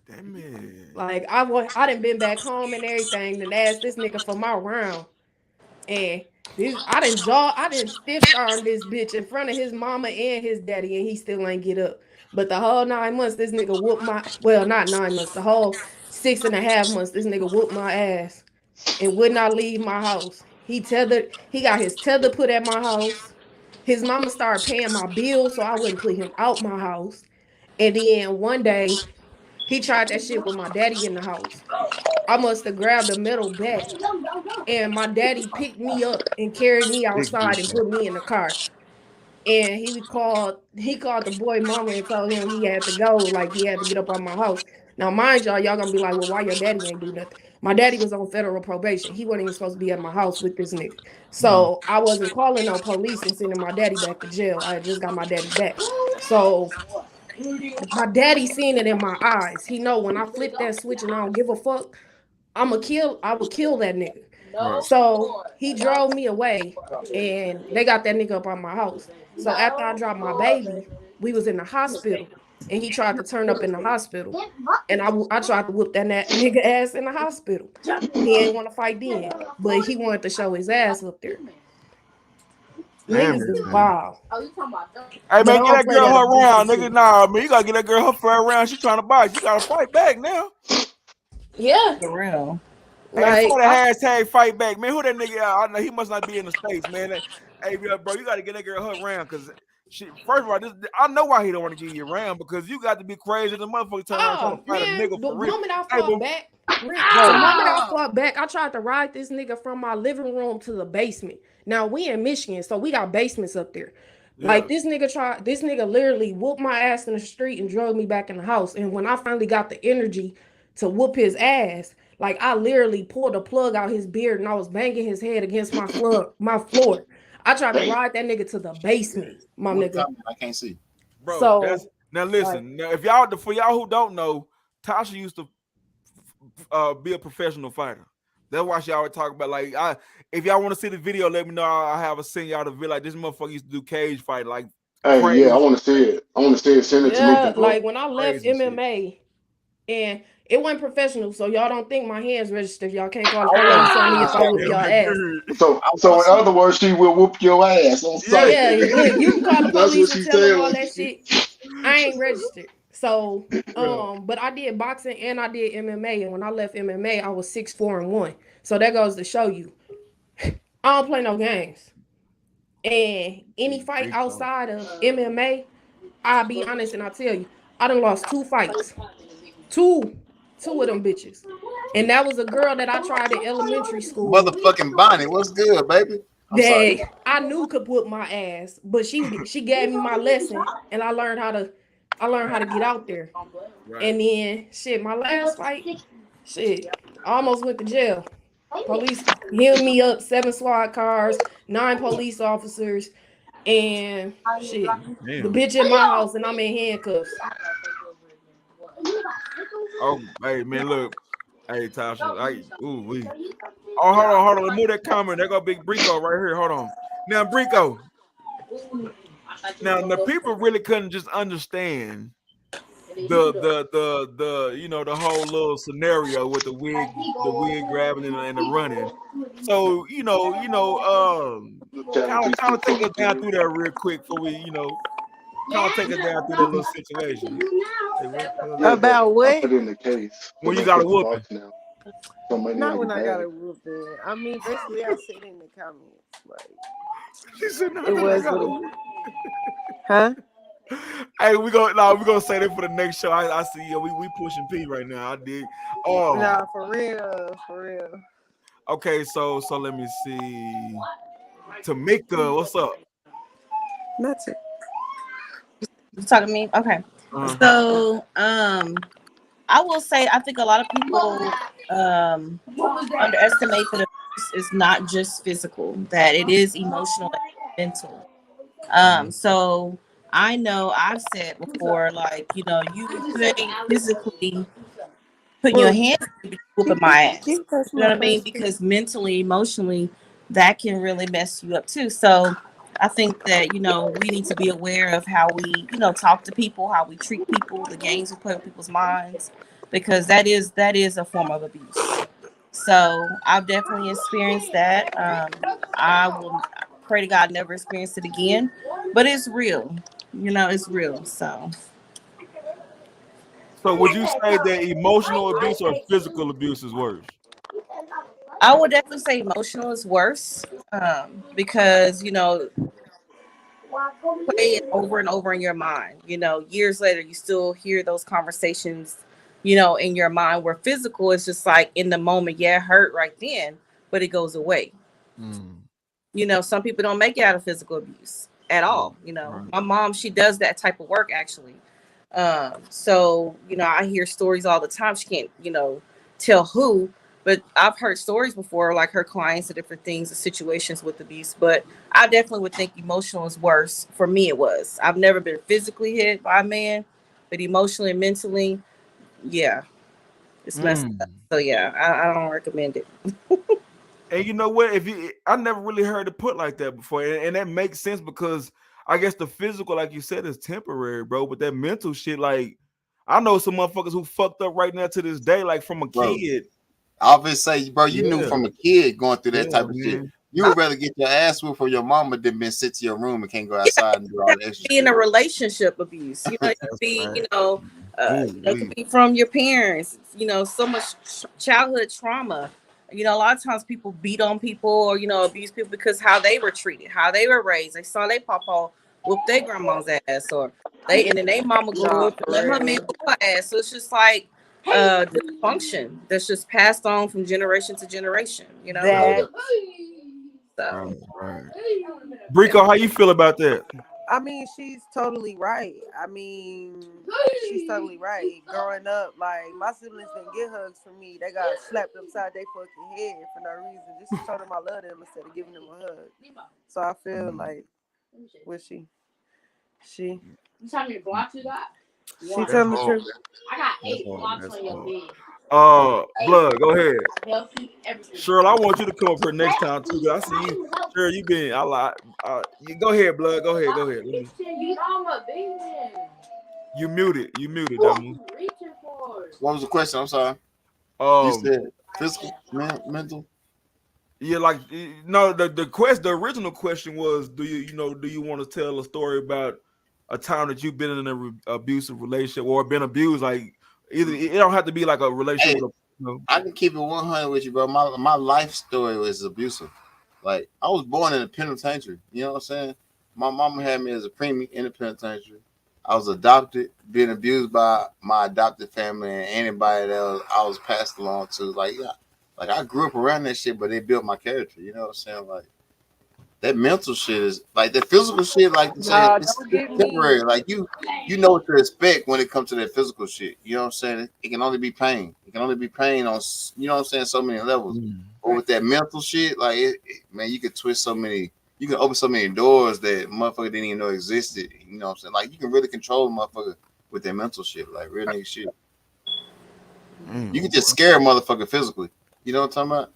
Damn it. Like, I done been back home and everything and asked this nigga for my round. And I done stiff armed this bitch in front of his mama and his daddy, and he still ain't get up. But the whole 9 months, this nigga whooped not 9 months, the whole 6.5 months, this nigga whooped my ass and would not leave my house. He got his tether put at my house. His mama started paying my bills so I wouldn't put him out my house. And then one day, he tried that shit with my daddy in the house. I must have grabbed a metal bat, and my daddy picked me up and carried me outside and put me in the car. And he called the boy mama and told him he had to go, like he had to get up on my house. Now, mind y'all gonna be like, well, why your daddy ain't do nothing? My daddy was on federal probation. He wasn't even supposed to be at my house with this nigga. So I wasn't calling no police and sending my daddy back to jail. I had just got my daddy back. So my daddy seen it in my eyes. He know when I flip that switch and I don't give a fuck, I would kill that nigga. Right. So he drove me away and they got that nigga up on my house. So after I dropped my baby, we was in the hospital and he tried to turn up in the hospital. And I tried to whoop that nigga ass in the hospital. He ain't want to fight then, but he wanted to show his ass up there. Damn, Niggas is man. wild. Hey, But man, I get don't that play girl that her abusive round, nigga. shit. Nah, man, you gotta get that girl her fur around. She trying to bite. You gotta fight back now. Yeah. For real. Hey, Like, for the hashtag fight back, man. Who that nigga? I know he must not be in the States, man. Hey, bro, you gotta get that girl her round because she. First of all, I know why he don't want to give you around because you got to be crazy. The motherfucker turn around trying to fight a man, nigga the for real. moment I Hey, fought back, Rich, the bro. moment I fought back, I tried to ride this nigga from my living room to the basement. Now we in Michigan, so we got basements up there. Yeah. Like this nigga literally whooped my ass in the street and drove me back in the house. And when I finally got the energy to whoop his ass, like I literally pulled a plug out his beard and I was banging his head against my floor. I tried to ride that nigga to the basement, my What nigga. comment? I can't see. Bro, So that's now like, listen. Now, for y'all who don't know, Tasha used to be a professional fighter. That's why she always talk about if y'all want to see the video, let me know. I have a send y'all the video. Like this motherfucker used to do cage fight like Hey, yeah, I crazy, want to see it. I want to see it. Send it to me, yeah, bro. like when I left crazy shit. MMA, and it wasn't professional, so y'all don't think my hands registered. Y'all can't call the Oh, police on me if I whip damn y'all ass. good. So in other words, she will whoop your ass on sight. Yeah, look, you can call the That's what police and she's tell them all telling that me. shit. I ain't registered. So, Yeah. but I did boxing and I did MMA, and when I left MMA, I was 6'4" and 1. So that goes to show you, I don't play no games. And any fight outside of MMA, I'll be honest and I'll tell you, I done lost 2 fights. Two of them bitches. And that was a girl that I tried in elementary school Motherfucking Bonnie, what's good, baby? I'm sorry. that I knew could whoop my ass, but she gave me my lesson and I learned how to get out there. Right. And then shit, my last fight, shit, I almost went to jail. Police held me up, 7 SWAT cars, 9 police officers, and shit, the Damn. bitch in my house, and I'm in handcuffs. Oh, hey man, look. Hey Tasha. We. Oh, hold on. Move that comment. There go Big Brico right here. Hold on. Now, Brico. Now the people really couldn't just understand the whole little scenario with the wig grabbing and the running. So Chatting kind of take P2 us down through there real quick before we kind of take us down through that little situation. Hey, what the hell is Yeah, that? About I what? put it in the case When because you I'm got a taking whooping. bikes now. So it might Not not when get I got bad. a whooping. I mean, basically, I said in the comments, like She said, "No, it then I was got what a it. whooping." Huh? Hey, we gonna say that for the next show. I see. Yeah, we pushing P right now. I dig. Oh, Nah, for real, for real. okay. So let me see. Tamika, what's up? Not to. You talking to me? Okay. Uh-huh. So, I will say I think a lot of people underestimate that abuse is not just physical; that it is emotional and mental. So I know I've said before, like you ain't physically putting your Well, hands on me, whooping my ass. keep touching You know my what I mean? face, please. Because mentally, emotionally, that can really mess you up too. So I think that we need to be aware of how we talk to people, how we treat people, the games we play with people's minds, because that is a form of abuse. So I've definitely experienced that. I will pray to God never experience it again, but it's real. It's real. So So would you say that emotional abuse or physical abuse is worse? I would definitely say emotional is worse, because play it over and over in your mind. Years later, you still hear those conversations, in your mind. Where physical is just like in the moment, yeah, it hurt right then, but it goes away. Mm. Some people don't make it out of physical abuse at Right. all. Right. My mom, she does that type of work actually. So I hear stories all the time. She can't tell who, but I've heard stories before, like her clients and different things, the situations with abuse. But I definitely would think emotional is worse. For me, it was. I've never been physically hit by a man, but emotionally and mentally, yeah, it's messed up. So yeah, I don't recommend it. And you know what? I never really heard it put like that before, and that makes sense because I guess the physical, like you said, is temporary, bro. But that mental shit, like I know some motherfuckers who fucked up right now to this day, like from a kid. I always say, bro, you knew Yeah. from a kid going through that Yeah, type of shit. man. You would rather get your ass whooped from your mama than been sit to your room and can't go outside and do all the extra Be in shit. a relationship abuse. It could be, it could be from your parents. So much childhood trauma. A lot of times people beat on people or abuse people because how they were treated, how they were raised. They saw their papa whoop their grandma's ass, or and then their mama grew up and let her man whoop her ass. So it's just like dysfunction that's just passed on from generation to generation. That So. Right. Brico, how you feel about that? I mean, she's totally right. I mean, she's totally right. Growing up, like my siblings didn't get hugs from me. They got slapped upside their fucking head for no reason, just to show them I love them instead of giving them a hug. So I feel like, was she? You tell me the blocks you got? She telling the truth. I got 8 blocks on your bed. Blood, go ahead. Cheryl, I want you to come up here next time too. I see you. Cheryl, you been you go ahead, Blood. Go ahead. Let me. You muted. Dummy. What was the question? I'm sorry. You said physical, mental. Yeah, like no, the original question was, do you want to tell a story about a time that you've been in an abusive relationship or been abused? Like either it don't have to be like a relationship with I can keep it 100 with you, bro. My life story was abusive. Like I was born in a penitentiary. You know what I'm saying? My mama had me as a preemie in the penitentiary. I was adopted, being abused by my adopted family and anybody else I was passed along to. Like I grew up around that shit, but they built my character. You know what I'm saying? Like that mental shit is like that physical shit. Like you say, it's temporary. Like you know what to expect when it comes to that physical shit. You know what I'm saying? It can only be pain. It can only be pain on what I'm saying, so many levels. But with that mental shit, like man, you can twist so many. You can open so many doors that motherfucker didn't even know existed. You know what I'm saying? Like you can really control a motherfucker with that mental shit, like real nigga shit. You can just scare a motherfucker physically. You know what I'm talking about?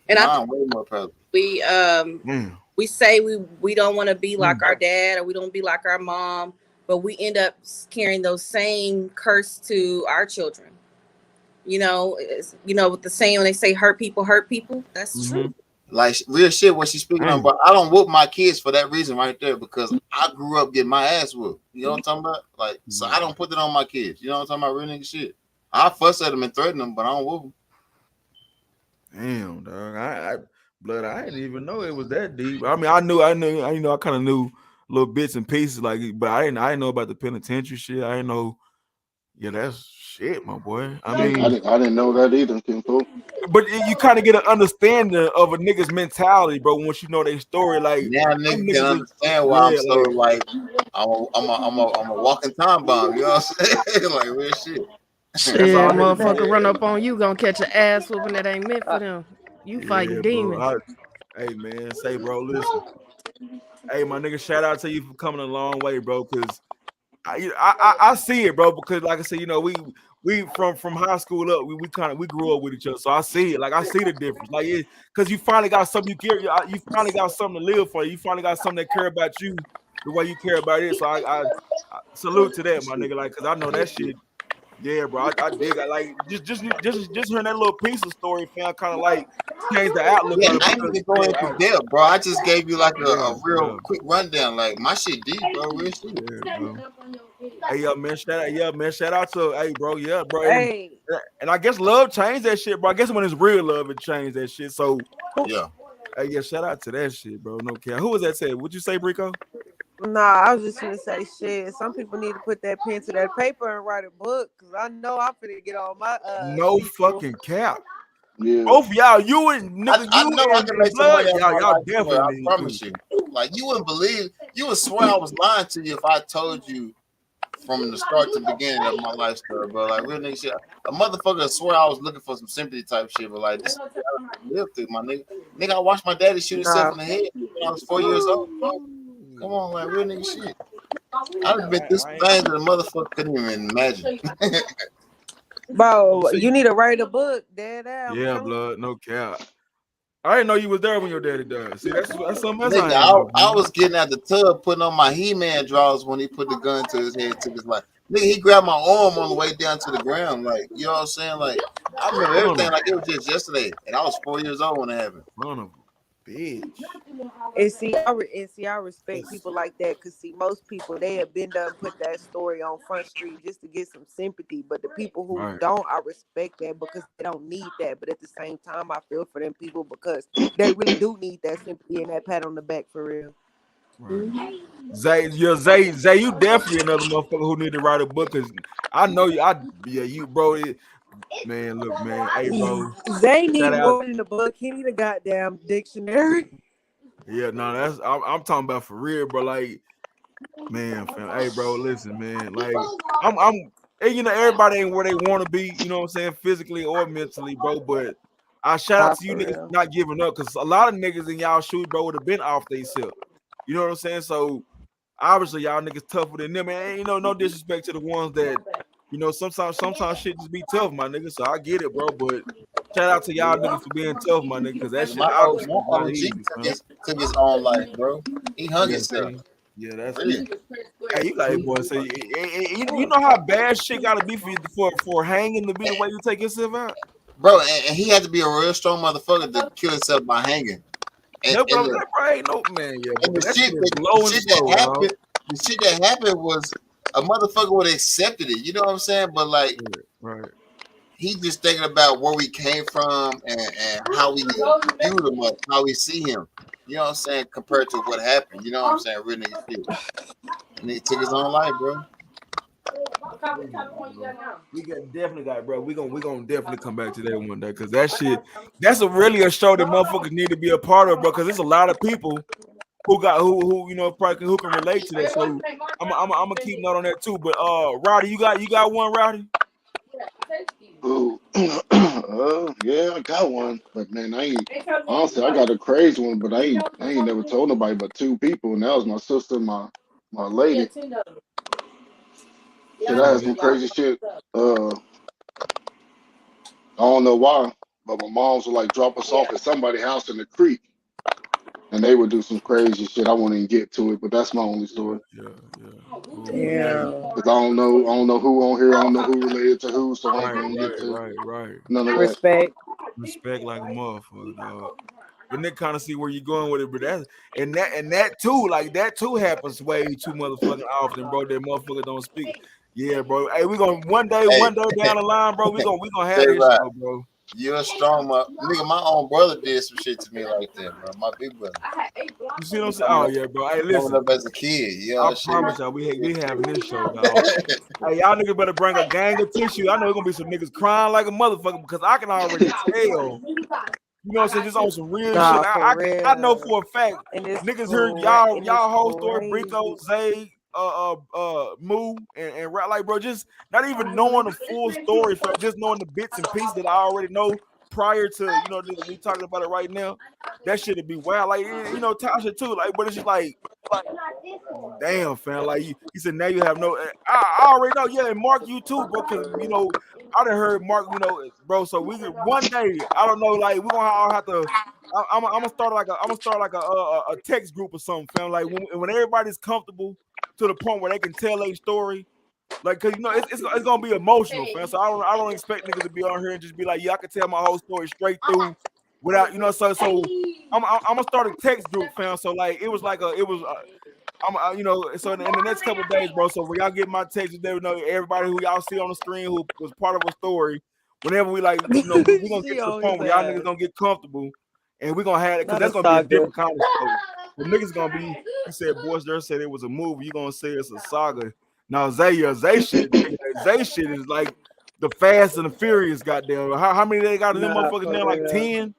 And I'm way more proud. We say we don't want to be like our dad or we don't be like our mom, but we end up carrying those same curse to our children. With the saying when they say hurt people, that's true. Like real shit what she's speaking on, but I don't whoop my kids for that reason right there because I grew up getting my ass whooped. You know what I'm talking about? Like, so I don't put that on my kids. You know what I'm talking about? Real nigga shit. I fuss at them and threaten them, but I don't whoop them. Damn, dog. Blood, I didn't even know it was that deep. I mean, I kind of knew little bits and pieces, like, but I didn't know about the penitentiary shit. I didn't know. Yeah, that's shit, my boy. I mean, I didn't know that either, Kimpo. But you kind of get an understanding of a nigga's mentality, bro. Once you know their story, like now, nigga can understand why I'm so like I'm a walking time bomb. You know what I'm saying? Like real shit. Shit, motherfucker run up on you, gonna catch an ass whooping that ain't meant for them. You fighting demons. Hey man, say bro, listen. Hey, my nigga, shout out to you for coming a long way, bro. Cause I see it, bro. Because like I said, we from high school up, we grew up with each other, so I see it. Like I see the difference. Like because you finally got something you finally got something to live for. You finally got something that care about you the way you care about it. So I salute to that, my nigga. Like because I know that shit. Yeah, bro, I dig. I like just hearing that little piece of story, fam, kind of like changed the outlook. Yeah, I ain't even going into depth, bro. I just gave you like a real quick rundown. Like my shit deep, bro. Real shit. Yeah, bro. Hey, shout out to bro, bro. Hey. And I guess love changed that shit, bro. I guess when it's real love, it changed that shit. So yeah. Hey, shout out to that shit, bro. No care. Who was that said? What'd you say, Brico? Nah, I was just gonna say shit. Some people need to put that pen to that paper and write a book because I know I'm finna get on my no fucking cap. Yeah. Both of y'all, you and nigga, I know I can make some money on my y'all life, definitely. I promise you. Like you wouldn't believe, you would swear I was lying to you if I told you from the start to the beginning of my life story, bro. Like real nigga shit. A motherfucker swear I was looking for some sympathy type shit, but like this I lived through, my nigga. Nigga, I watched my daddy shoot himself in the head when I was 4 years old, bro. Come on, like real nigga shit. I've been through some things that a motherfucker couldn't even imagine. Bro, you need to write a book, dead ass. Yeah, blood, no cap. I didn't know you was there when your daddy died. See, that's something else Nigga, I ain't know. I was getting out the tub, putting on my He-Man drawers when he put the gun to his head, took his life. Nigga, he grabbed my arm on the way down to the ground. Like, you know what I'm saying? Like, I remember everything like it was just yesterday. And I was 4 years old when it happened. Son of a bitch. And see, I respect people like that because see, most people they have been done put that story on Front Street just to get some sympathy. But the people who don't, I respect that because they don't need that. But at the same time, I feel for them people because they really do need that sympathy and that pat on the back for real. Right. Zay, you definitely another motherfucker who need to write a book because I know you. You, bro. Man, look, man. Hey, bro. They need more than the book. He need a goddamn dictionary. Yeah, no, I'm talking about for real, bro. Like, man, fam. Hey, bro, listen, man. Like, and, you know, everybody ain't where they want to be. You know what I'm saying, physically or mentally, bro. But I shout out to you niggas for not giving up because a lot of niggas in y'all shoes, bro, would have been off they self. You know what I'm saying? So obviously y'all niggas tougher than them. And you know, no disrespect to the ones that, you know, sometimes shit just be tough, my nigga. So I get it, bro. But shout out to y'all niggas for being tough, my nigga, because that shit obviously is not easy. Took his own life, bro. He hung himself. Yeah, that's really. Hey, you like boy, say you know how bad shit gotta be for hanging to be the way you take yourself out, bro. And he had to be a real strong motherfucker to kill himself by hanging. And, no, bro, ain't no man. Yeah, and the shit that happened was a motherfucker would have accepted it. You know what I'm saying? But like, right. He just thinking about where we came from and how we view him, how we see him. You know what I'm saying? Compared to what happened. You know what I'm saying? Real nigga shit. And he took his own life, bro. We definitely got, bro. We gonna definitely come back to that one day because that shit, that's really a show that motherfuckers need to be a part of, bro. Because there's a lot of people who you know probably who can relate to that. So I'm gonna keep note on that too. But Rowdy, you got one, Rowdy? Oh, yeah, I got one, but man, I got a crazy one, but I ain't never told nobody but two people, and that was my sister, and my lady. Shit, I had some crazy shit. I don't know why, but my moms would like drop us off at somebody's house in the creek, and they would do some crazy shit. I won't even get to it, but that's my only story. Yeah. Because I don't know who on here. I don't know who related to who, so I ain't gonna get to none of that. Respect like a motherfucker, dog. But Nick kind of see where you're going with it, but that too, like that too happens way too motherfucking often, bro. That motherfucker don't speak. Yeah, bro. Hey, we gonna one day down the line, bro. We gonna have this show, bro. You're a strong nigga. My own brother did some shit to me like that, bro. My big brother. You see what I'm saying? Oh yeah, bro. Hey, listen. Growing up as a kid, you know. I promise y'all, we having this show, dog. Hey, y'all niggas better bring a gang of tissue. I know it's gonna be some niggas crying like a motherfucker because I can already tell. You know what I'm saying? Just on some real shit. I know for a fact. Niggas heard y'all whole story, Brico, Zay, Moo, and Rap, like, bro, just not even knowing the full story, fam, just knowing the bits and pieces that I already know prior to, you know, we talking about it right now. That shit would be wild. Like, you know, Tasha too. Like, but it's just like, damn, fam. Like, he said, now you have no. I already know. Yeah, and Mark, you too, bro. Because you know, I done heard Mark. You know, bro. So we one day, I don't know. Like, we gonna all have to. I'm gonna start like a text group or something, fam. Like when everybody's comfortable to the point where they can tell a story. Like, cause you know it's gonna be emotional, fam. So I don't expect niggas to be on here and just be like, yeah, I can tell my whole story straight through without, you know. So I'm gonna start a text group, fam. So like it was I'm you know. So in the next couple of days, bro. So when y'all get my text, they know everybody who y'all see on the screen who was part of a story. Whenever we like, you know, we gonna get to the point where y'all niggas gonna get comfortable, and we gonna have it because that's gonna be a different kind of story. The niggas gonna be. He said, boys, there said it was a movie. You gonna say it's a saga. Now Zay shit is like the Fast and the Furious. Goddamn, how many they got in them motherfuckers now? Like 10.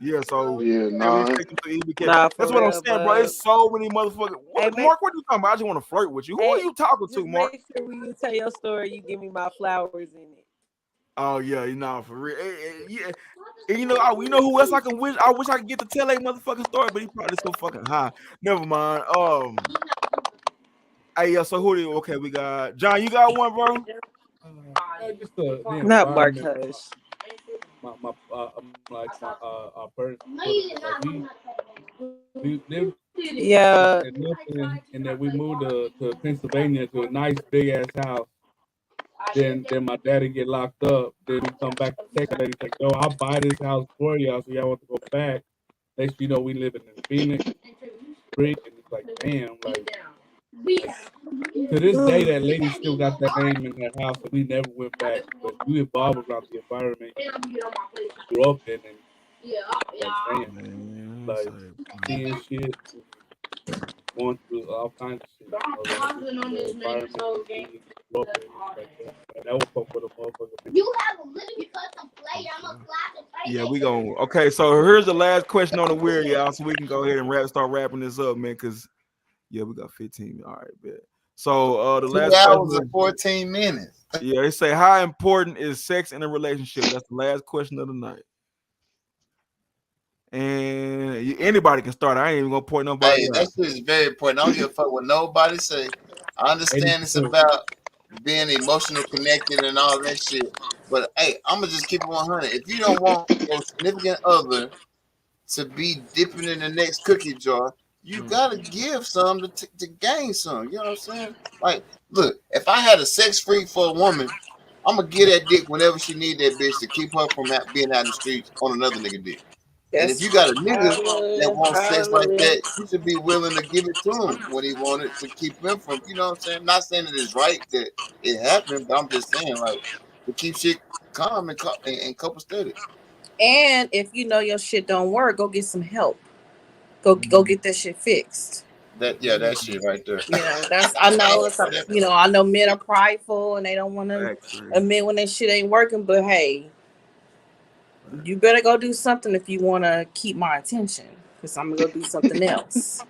Yeah, so Yeah, and we nah. take them to EBK. Nah, That's for what I'm real, saying, bro. but It's so many motherfuckers. hey, Mark, what are you talking about? I just want to flirt with you. Who are hey, you talking to, just Mark? make sure when you tell your story, you give me my flowers in it. Oh yeah, you know for real. Yeah, and you know who else I can wish? I wish I could get to tell a motherfucking story, but he probably so fucking high. Never mind. Hey, yeah. So who do you? Okay, we got John. You got one, bro. Just the Not Mark environment. Hush. My like my our first like we lived Yeah. in Milton, and then we moved to Pennsylvania to a nice big ass house. Then my daddy get locked up. Then we come back to Texas. Lady's like, "Yo, I'll buy this house for y'all, so y'all want to go back." Next, you know, we living in Phoenix, Creek, and it's like, damn, like to this day, that lady still got that name in her house, and we never went back. But you evolve around the environment you grew up in, and like, damn, Man, like seeing shit, going through all kinds of shit. You know, like just in the environment you grew up in, it's like that will fuck with a motherfucker. yeah, we going okay. So here's the last question on the wheel, y'all, so we can go ahead and start wrapping this up, man. Cause yeah, we got 15. All right, bet. So the 2 last hours question and 14 minutes. yeah, they say how important is sex in a relationship? That's the last question of the night. And anybody can start. I ain't even gonna point nobody Hey, out. that shit is very important. I don't give a fuck what nobody say. I understand it's 80%. about being emotional connected and all that shit. But hey, I'm gonna just keep it 100. If you don't want your significant other to be dipping in the next cookie jar, you gotta give some to gain some. You know what I'm saying? Like, look, if I had a sex freak for a woman, I'm gonna get that dick whenever she need that bitch to keep her from being out in the streets on another nigga dick. And if Yes. you got a nigga that Hallelujah. wants sex like Hallelujah. that, you should be willing to give it to him when he wanted to keep him from, you know what I'm saying? Not saying that it's right that it happened, but I'm just saying like to keep shit calm and copacetic. And if you know your shit don't work, go get some help. Go get that shit fixed. That shit right there. You know, that's I know it's a, you know, I know men are prideful and they don't want to admit when that shit ain't working, but hey, you better go do something if you want to keep my attention, because I'm gonna go do something else.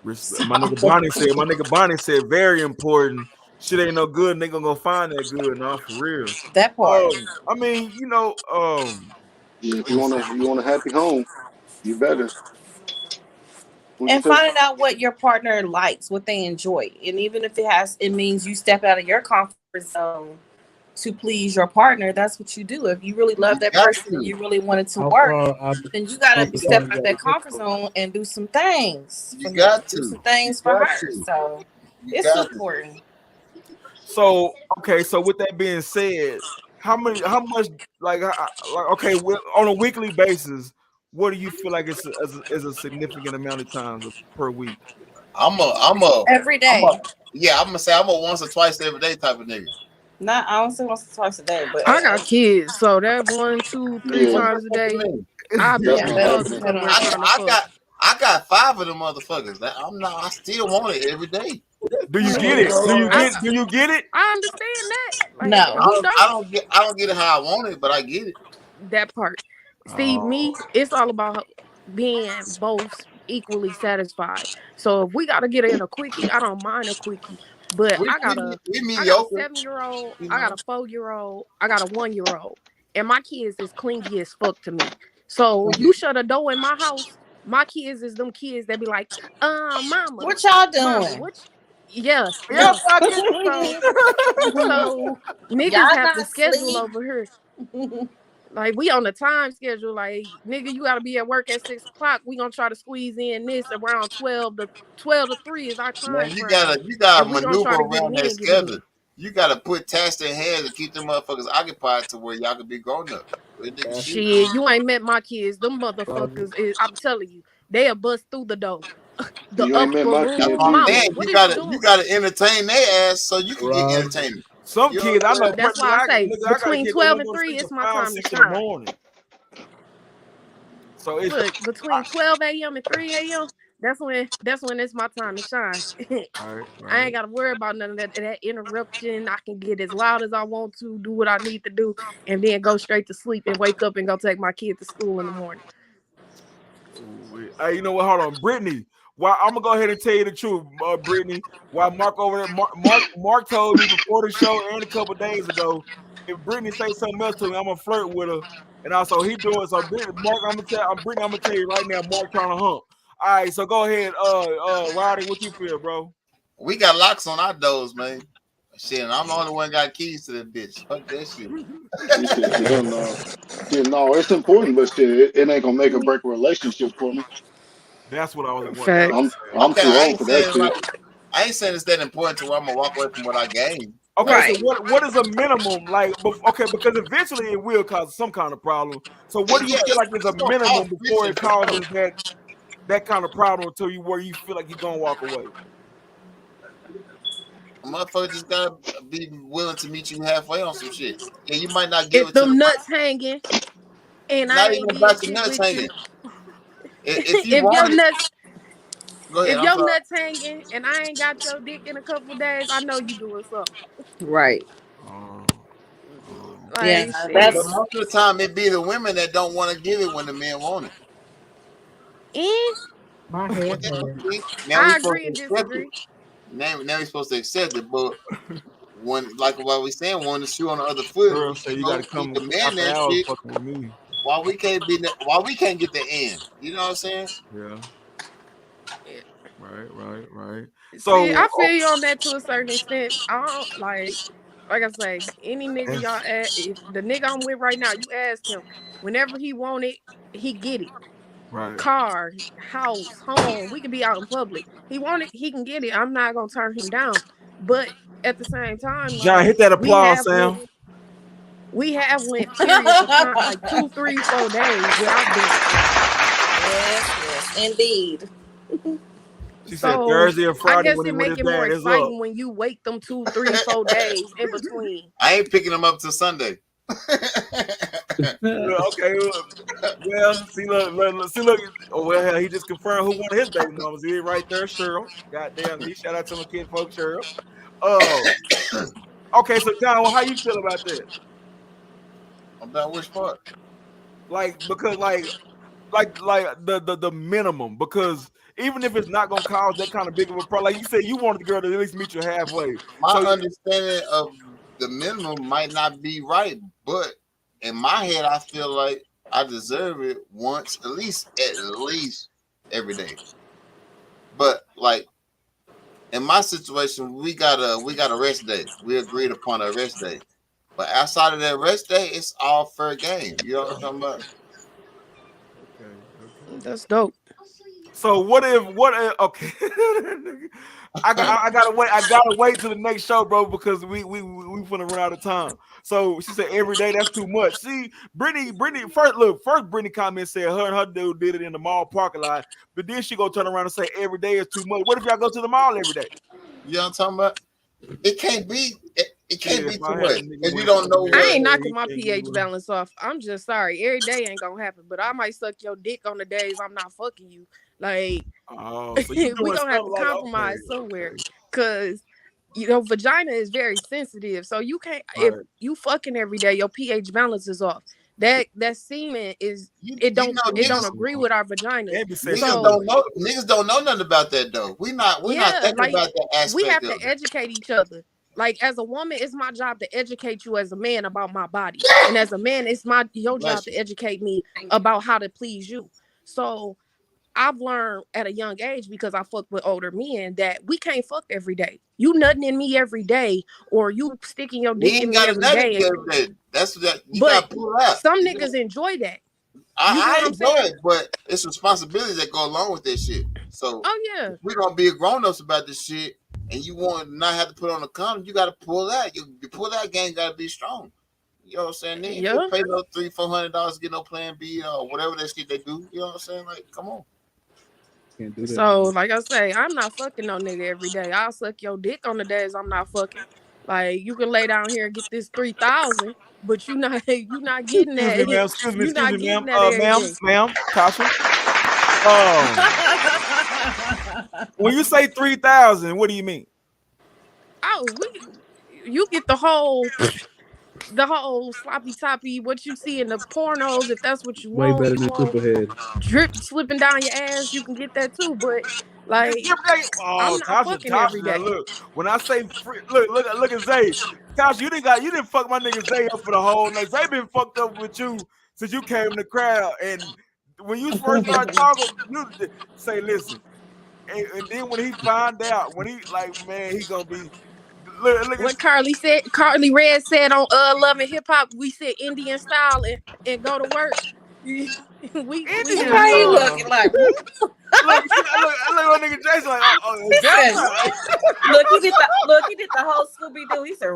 Respect. My nigga Bonnie said very important. Shit ain't no good. Nigga gonna find that good. Nah, for real. That part. I mean, Yeah, if let me see. you want a happy home, you better. What'd you And say? finding out what your partner likes, what they enjoy. And even if it means you step out of your comfort zone to please your partner, that's what you do. If you really love You that got person and to. you really want it to How work, far out the then you gotta comfort step zone you out gotta that go? comfort zone and do some things You for him, got do some to. You things for got her. to. So You it's got to. important. So okay, so with that being said, how much okay, on a weekly basis, what do you feel like is a significant amount of times per week? I'm a I'm a Every I'm day. a yeah, I'm gonna say I'm a once or twice every day type of nigga. Not I don't say once or twice a day, but I got kids, so that 1, 2, 3 Yeah, times a day, Me. I'll be that's at yeah, the not that'll mother happening. depend somewhere on trying to fuck. I got 5 of them motherfuckers. I'm not. I still want it every day. Do you get shit. it? I Do you get it? I understand that. Like, No. who don't? I don't get it how I want it, but I get it. That part. See, Oh, me, it's all about being both equally satisfied. So if we gotta get in a quickie, I don't mind a quickie. But We I got a mediocre, 7-year old, you I got know. a 4-year old, I got a 1-year old. And my kids is clingy as fuck to me. So you shut a door in my house, my kids is them kids that be like, mama, What y'all mama, doing? what yeah, yeah, yeah. pocket. So so niggas Y'all have to not schedule sleep. over here. Like we on the time schedule. Like nigga, you gotta be at work at 6 o'clock. We gonna try to squeeze in this around 12 to 3 is our time Man, frame, you gotta and we gonna maneuver try to get it around that in, get it schedule. in. You gotta put tasks in hands and keep them motherfuckers occupied to where y'all can be grown ups. Real nigga shit. Shit, you ain't met my kids. Them Closet. motherfuckers is. I'm telling you, they'll bust through the door. The You ain't met upper my That's kids room, what I'm either. mama. saying. What is you doing? You gotta entertain their ass so you can get Right. entertainment. Some You know kids what I I'm know, saying? That's why I say I got a between kid that 12 won't and go to 3, sleep it's till my 5, time to 6 in the shine. morning. So it's Look, between 12 a.m. and 3 a.m., that's when it's my time to shine. I right. ain't gotta worry about none of that interruption. I can get as loud as I want to, do what I need to do, and then go straight to sleep and wake up and go take my kid to school in the morning. Hey, you know what? Hold on, Brittany. Why I'm gonna go ahead and tell you the truth, Brittany. Why Mark over there? Mark told me before the show and a couple days ago, if Brittany say something else to me, I'm gonna flirt with her. And also he doing so. Mark, Brittany. I'm gonna tell you right now, Mark trying to hump. All right, so go ahead, Roddy. What you feel, bro? We got locks on our doors, man. Shit, and I'm the only one got keys to that bitch. Fuck that shit. She said, hell no. Yeah, no, it's important, but shit, it ain't gonna make or break a relationship for me. That's what I was saying. I'm Okay, too old for that shit. I ain't saying it's that important to where I'm gonna walk away from what I gained. Okay, so what is a minimum like? Okay, because eventually it will cause some kind of problem. So what do you feel like is a it's gonna cause minimum before friction it for sure. causes that kind of problem to you where you feel like you're gonna walk away? A motherfucker just gotta be willing to meet you halfway on some shit. Yeah, you might not give If it to the them nuts hanging and I not ain't even did about the shit nuts with hanging. you, If you if your want it, nuts go ahead. if I'm your sorry. nuts hanging and I ain't got your dick in a couple days, I know you doing something. Right. Like But shit. most of the time, it be the women that don't want to give it when the men want it. And My head Now hurt. we I supposed agree to and accept it. disagree. Now we supposed to accept it, but when, like what we saying, when the shoe on the other foot, Girl say you got to keep come demanding after that hours shit. fucking with me. Why we can't be? Why we can't get the end? You know what I'm saying? Yeah. Right. See, So I feel you on that to a certain extent. I don't like I say, any nigga y'all if the nigga I'm with right now, you ask him, whenever he want it, he get it. right. Car, house, home. We could be out in public. He want it, he can get it. I'm not gonna turn him down. But at the same time, John, like hit that applause, Sam. we have went periods of time like 2, 3, 4 days without doing shit. Yes, indeed. She said So Thursday or I Friday guess when he it with make his it more dad is up. exciting when you wait them 2, 3, 4 days in between. I ain't picking them up till Sunday. Okay, well, see, look. Oh, well, hell, he just confirmed who one of his baby mamas is right there, Cheryl. Goddamn, he shout out to my kid, folks, Cheryl. Okay, so John, well, how you feel about that? About which part? Like, because like the minimum, because even if it's not gonna cause that kind of big of a problem, like you said, you wanted the girl to at least meet you halfway. My So understanding of the minimum might not be right, but in my head, I feel like I deserve it once, at least every day. But like in my situation, we got a rest day. We agreed upon a rest day. But outside of that rest day, it's all fair game. You know what I'm talking about? Okay. That's dope. So what if okay? I gotta wait till the next show, bro, because we finna run out of time. So she said every day, that's too much. See, Brittany, first Brittany comment said her and her dude did it in the mall parking lot, but then she go turn around and say every day is too much. What if y'all go to the mall every day? You know what I'm talking about? It can't be. It can't be If too I had much a nigga because you with don't know fucking I what. ain't every day, knocking he my can't get pH with her. balance off. I'm just sorry. Every day ain't gonna happen, but I might suck your dick on the days I'm not fucking you. Like Oh, so you we doing gonna have to something like compromise somewhere. Cause vagina is very sensitive. So you can't if right? you fucking every day, your pH balance is off. That semen is it You don't know it don't niggas. agree with our vaginas. Can't be Niggas sensitive. So don't know nothing about that though. We're not yeah, thinking like about that we aspect have of to it. educate each other. Like as a woman, it's my job to educate you as a man about my body, and as a man, it's your job Bless to you. educate me about how to please you. So I've learned at a young age because I fuck with older men that we can't fuck every day. You nutting in me every day, or you sticking your We dick in ain't me got every another day. every day. That's that you But got to pull out. some You know, niggas enjoy that. You get what I I'm enjoy saying? it, but it's responsibilities that go along with that shit. So Oh yeah. if we're gonna be grown ups about this shit, and you want to not have to put on a condom, you got to pull out. You pull out game got to be strong. You know what I'm saying? They ain't Yeah. gonna pay no $300-400 to get no Plan B or whatever that shit they do. You know what I'm saying? Like, come on. Can't do that. So, like I say, I'm not fucking no nigga every day. I'll suck your dick on the days I'm not fucking. Like you can lay down here and get this 3,000, but you not getting Excuse me, that. ma'am. You Excuse me, not ma'am. getting that every Ma'am, day. Tasha. When you say 3,000, what do you mean? Oh, you get the whole. the whole sloppy toppy, what you see in the pornos, if that's what you Way want, better you than want Superhead. drip slipping down your ass, you can get that too. But like, I'm Oh, not Tasha, fucking every now day. look. When I say free, look at Zay. Tasha, you didn't fuck my nigga Zay up for the whole night. Zay been fucked up with you since you came in the crowd. And when you first started talking, you say, listen. And then when he find out, when he like, man, he gonna be look at What Carly Red said on Love and Hip Hop, we said Indian style and go to work. we Indian How he style. looking like? Look at my nigga Jason like, He is that said, right? he did the whole Scooby Doo. He said,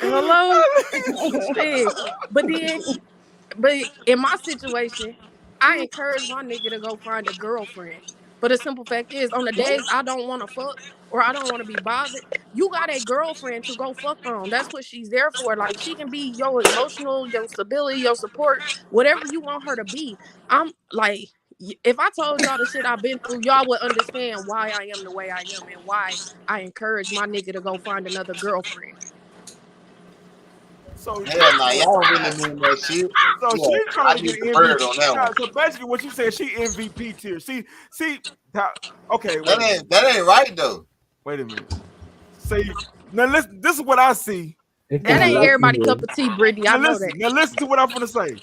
Hello, shit. But in my situation, I encourage my nigga to go find a girlfriend. But the simple fact is, on the days I don't want to fuck or I don't want to be bothered, you got a girlfriend to go fuck on. That's what she's there for. Like, she can be your emotional, your stability, your support, whatever you want her to be. I'm like, if I told y'all the shit I've been through, y'all would understand why I am the way I am and why I encourage my nigga to go find another girlfriend. So Hell nah, y'all don't really mean that shit. So Yeah, she's trying I to get need the MVP. bird on that one. So basically, what you said, she MVP tier. See, okay, wait a minute. That ain't right though. Wait a minute. See, now listen. This is what I see. That ain't everybody cup of tea, Brittany. I Now know listen. that. Now listen to what I'm gonna say.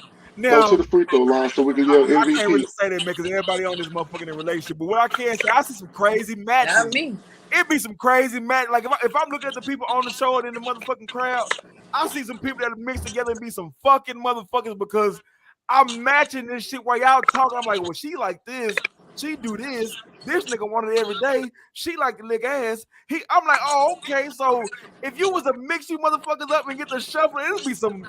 Go to Now the free throw line so we can yell I can't really MVP. say that, man, because everybody on this motherfucking in a relationship. But what I can say, I see some crazy matches. not me. It be some crazy match. Like if I'm looking at the people on the show and in the motherfucking crowd, I see some people that are mixed together and be some fucking motherfuckers because I'm matching this shit while y'all talking. I'm like, well, she this, she do this. This nigga want it every day. She like to lick ass. I'm like, oh, okay. So if you was to mix you motherfuckers up and get the shuffle, it'll be some.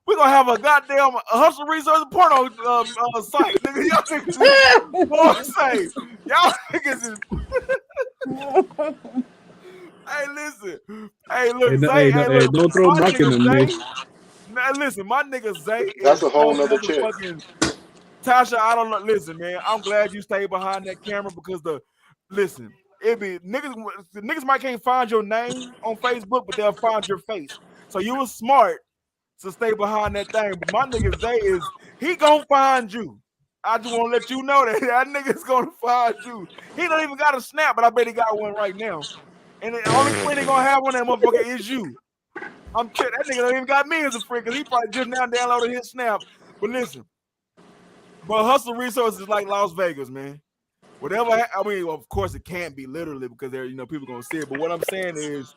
We're gonna have a goddamn hustle resource porno site, nigga. Y'all niggas is what say. Y'all niggas is. Hey, listen. Hey, look, Zay. Hey, look. Don't throw My Mark in nigga the Zay. mix. Now, listen, my nigga Zay That's is a so whole nother check. motherfucking. Tasha, I don't know. Listen, man. I'm glad you stayed behind that camera because listen, it be niggas might can't find your name on Facebook, but they'll find your face. So you was smart to stay behind that thing. But my nigga Zay he gonna find you. I just want to let you know that nigga's gonna find you. He don't even got a snap, but I bet he got one right now. And the only friend he gonna have on that motherfucker is you. I'm telling that nigga don't even got me as a friend because he probably just now downloaded his snap. But listen, but hustle resources is like Las Vegas, man. Whatever, I mean, of course it can't be literally because there, people gonna see it. But what I'm saying is,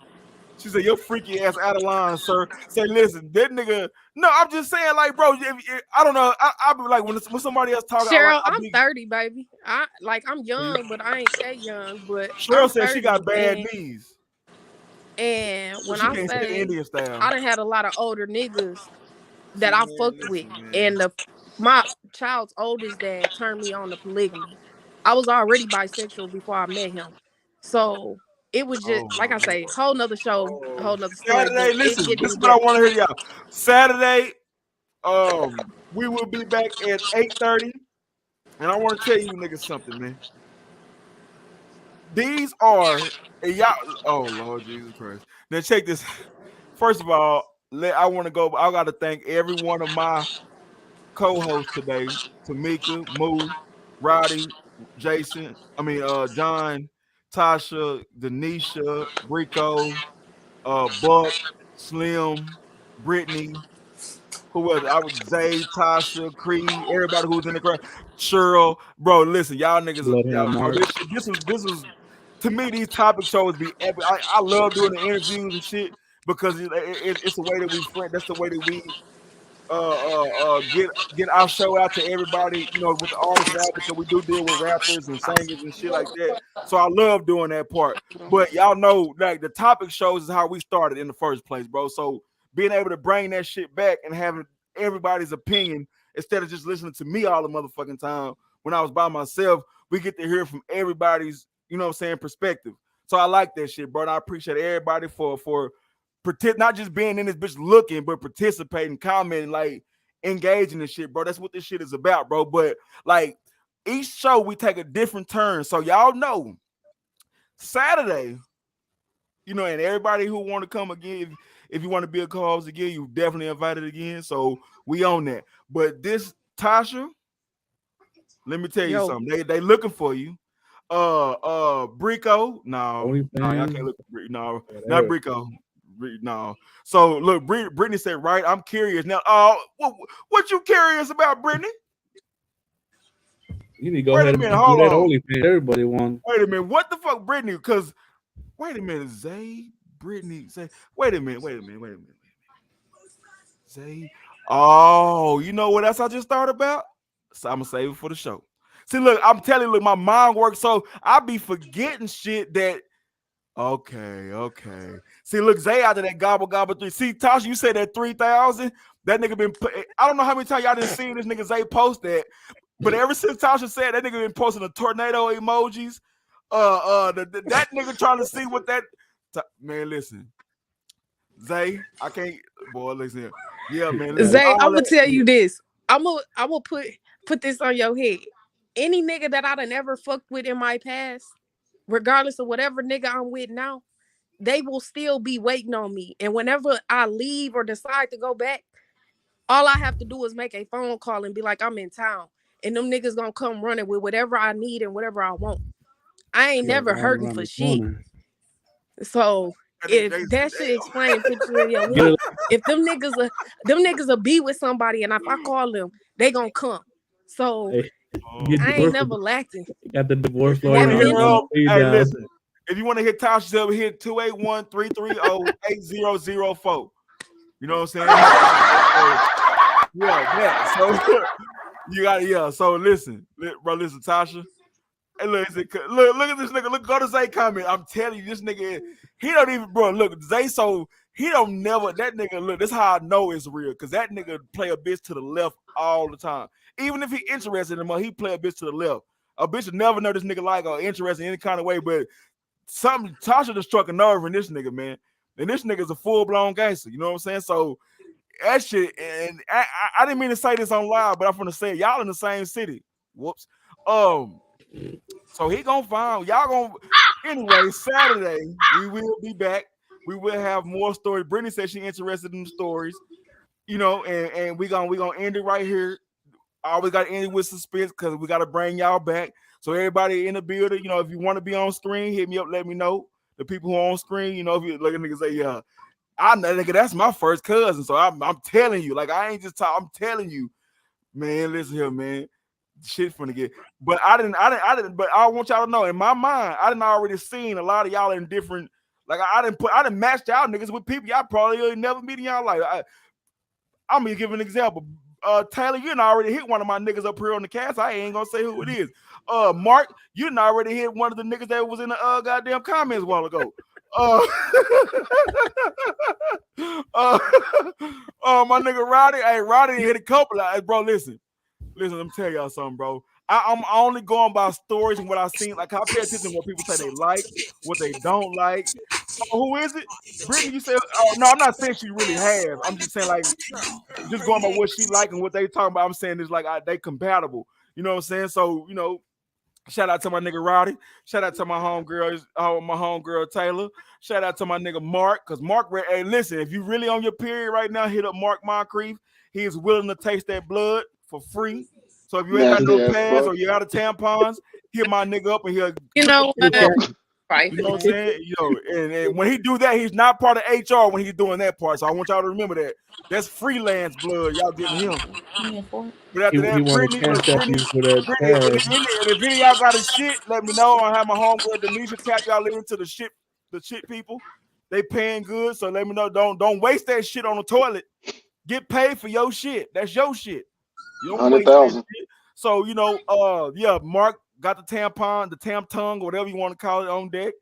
she said, "Your freaky ass out of line, sir." Say, listen, that nigga. No, I'm just saying, like, bro. I don't know. I be like when somebody else talking, Cheryl, I I'm be. 30, baby. I'm young, but I ain't that young. But Cheryl I'm said she 30, got bad knees, and so when she I can't sit say Indian style. I done had a lot of older niggas that See, I man, fucked with, listen, man. and my child's oldest dad turned me on to polygamy. I was already bisexual before I met him, so it was just Oh like my I say, God. whole nother show, whole nother story. But Saturday, it's listen, getting this is what I together. want to hear, y'all. Saturday, we will be back at 8:30, and I want to tell you niggas something, man. These are and y'all. Oh Lord Jesus Christ! Now check this. First of all, I want to go. I got to thank every one of my co-hosts today: Tamika, Moo, Roddy, Jason. John, Tasha, Denisha, Rico, Buck, Slim, Brittany. Who was it? I was Zay, Tasha, Creed, everybody who was in the crowd. Cheryl, bro. Listen, y'all niggas, Bloodhound bro. Mark. This was to me. These topic shows be epic. I love doing the interviews and shit because it's the way that we friend. That's the way that we get our show out to everybody, with the artists out because we do deal with rappers and singers and shit like that. So I love doing that part. But y'all know, like the topic shows is how we started in the first place, bro. So being able to bring that shit back and having everybody's opinion instead of just listening to me all the motherfucking time when I was by myself, we get to hear from everybody's, perspective. So I like that shit, bro. And I appreciate everybody for not just being in this bitch looking, but participating, commenting, like engaging and shit, bro. That's what this shit is about, bro. But like each show, we take a different turn. So y'all know Saturday, and everybody who want to come again, If you want to be a co-host again, you definitely invited again. So we on that. But this Tasha, let me tell you something. They looking for you. Brico, no, y'all can't look. No, not Brico. No. So look, Brittany said, right. I'm curious now. What you curious about, Brittany? You need to go ahead and do that OnlyFans. Everybody wants. Wait a minute. What the fuck, Brittany? Because wait a minute, Zay, Brittany, Zay. Wait a minute. Zay. Oh, you know what else I just thought about? So I'm gonna save it for the show. See, look, I'm telling you, look, my mind works so I be forgetting shit that. Okay. See, look, Zay out of that gobble 3. See, Tasha, you said that 3,000. That nigga been. I don't know how many times y'all didn't see this nigga Zay post that, but ever since Tasha said that nigga been posting the tornado emojis. That nigga trying to see what that. Man, listen, Zay, I can't. Boy, listen here. Yeah, man. Listen, Zay, I'm gonna tell you this. I'm gonna put this on your head. Any nigga that I done ever fucked with in my past, regardless of whatever nigga I'm with now, they will still be waiting on me. And whenever I leave or decide to go back, all I have to do is make a phone call and be like, I'm in town. And them niggas gonna come running with whatever I need and whatever I want. I ain't never hurting for shit. So if that shit explain the picture in your head, if them niggas will be with somebody, and if I call them, they gonna come. So I ain't never lacking. Got the divorce lawyer. Hey, listen. If you want to hit Tasha up, hit 281-330-8004. You know what I'm saying? Yeah. So you got So listen, bro. Listen, Tasha. Hey, look at this nigga. Look, go to Zay comment. I'm telling you, this nigga, he don't even, bro. Look, Zay, so he don't never. That nigga, look, this is how I know it's real, because that nigga play a bitch to the left all the time. Even if he interested in him, he play a bitch to the left. A bitch would never know this nigga like or interested in any kind of way, but something Tasha just struck a nerve in this nigga, man. And this nigga's a full-blown gangster. You know what I'm saying? So that shit, and I didn't mean to say this on live, but I'm gonna say it. Y'all in the same city. Whoops. So he gonna find y'all gonna anyway. Saturday we will be back. We will have more stories. Brittany said she interested in the stories, you know, and we gonna end it right here. I always got to end it with suspense because we got to bring y'all back. So everybody in the building, you know, if you want to be on screen, hit me up. Let me know. The people who are on screen, you know, if you look at niggas say, yeah, I know, nigga, that's my first cousin. So I'm telling you, like I ain't just talking. I'm telling you, man. Listen here, man. Shit finna get. But I didn't. But I want y'all to know, in my mind, I didn't already seen a lot of y'all in different. Like I didn't match y'all niggas with people y'all probably never meet in y'all life. I'm gonna give an example. Taylor, you done already hit one of my niggas up here on the cast. I ain't gonna say who it is. Mark, you done already hit one of the niggas that was in the goddamn comments a while ago. My nigga Roddy. Hey, Roddy hit a couple of, bro. Listen, let me tell y'all something, bro. I'm only going by stories and what I've seen. Like I pay attention to what people say they like, what they don't like. Who is it? Brittany, you said, oh no, I'm not saying she really has. I'm just saying, like, just going by what she like and what they talking about. I'm saying is like they compatible. You know what I'm saying? So, you know, shout out to my nigga Roddy. Shout out to my homegirl Taylor. Shout out to my nigga Mark. Because Mark, hey, listen, if you really on your period right now, hit up Mark Moncrief. He is willing to taste that blood for free. So if you ain't got no pads or you out of tampons, hit my nigga up and he'll Right. You know what I'm saying? You know, and when he do that, he's not part of HR when he's doing that part. So I want y'all to remember that. That's freelance blood y'all giving him. But after that, Brittany, and if any of y'all got a shit, let me know. I have my homegirl Denisha tap y'all into the shit people. They paying good, so let me know. Don't waste that shit on the toilet. Get paid for your shit. That's your shit. You don't waste that shit. So you know, yeah, Mark got the tampon, the tam tongue, whatever you want to call it, on deck.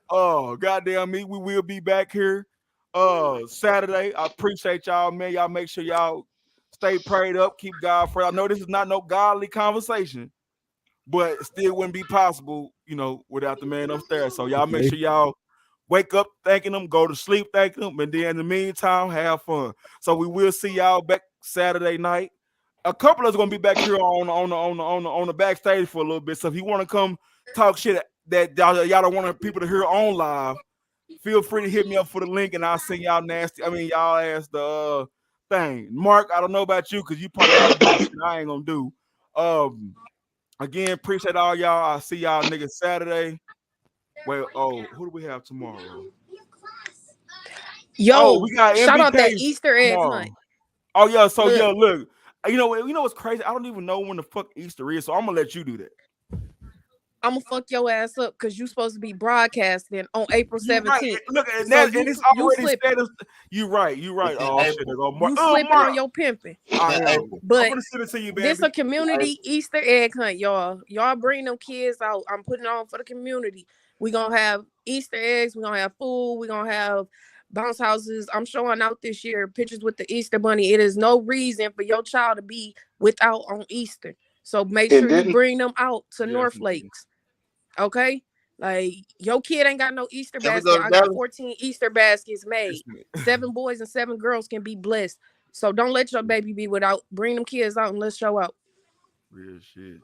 Goddamn me, we will be back here Saturday. I appreciate y'all, man. Y'all make sure y'all stay prayed up, keep God first. I know this is not no godly conversation, but it still wouldn't be possible, you know, without the man upstairs. So y'all make sure y'all wake up thanking them, go to sleep thanking them, and then in the meantime, have fun. So we will see y'all back Saturday night. A couple of us gonna be back here on the backstage for a little bit. So if you want to come talk shit that y'all don't want people to hear on live, feel free to hit me up for the link, and I'll send y'all nasty. I mean, y'all ask the thing. Mark, I don't know about you because you probably already do shit I ain't gonna do. Again, appreciate all y'all. I'll see y'all niggas Saturday. Well, who do we have tomorrow? Yo, we got shout out that MBKs Easter egg tomorrow. hunt. Oh yeah, so Look. yeah, look. You know what's crazy? I don't even know when the fuck Easter is, so I'm gonna let you do that. I'm gonna fuck your ass up because you supposed to be broadcasting on April 17th. Right. Look, and, so and it's already said. You right. Oh shit, they go. You slipping on your pimping. I am. But I'm gonna send it to you, baby. this a community Easter egg hunt, y'all. Y'all bring them kids out. I'm putting on for the community. We gonna have Easter eggs. We gonna have food. We gonna have bounce houses. I'm showing out this year pictures with the Easter bunny. It is no reason for your child to be without on Easter. So make sure you bring them out to North Lakes. Okay? Like your kid ain't got no Easter basket. I got 14 Easter baskets made. 7 boys and 7 girls can be blessed. So don't let your baby be without. Bring them kids out and let's show out. Real shit.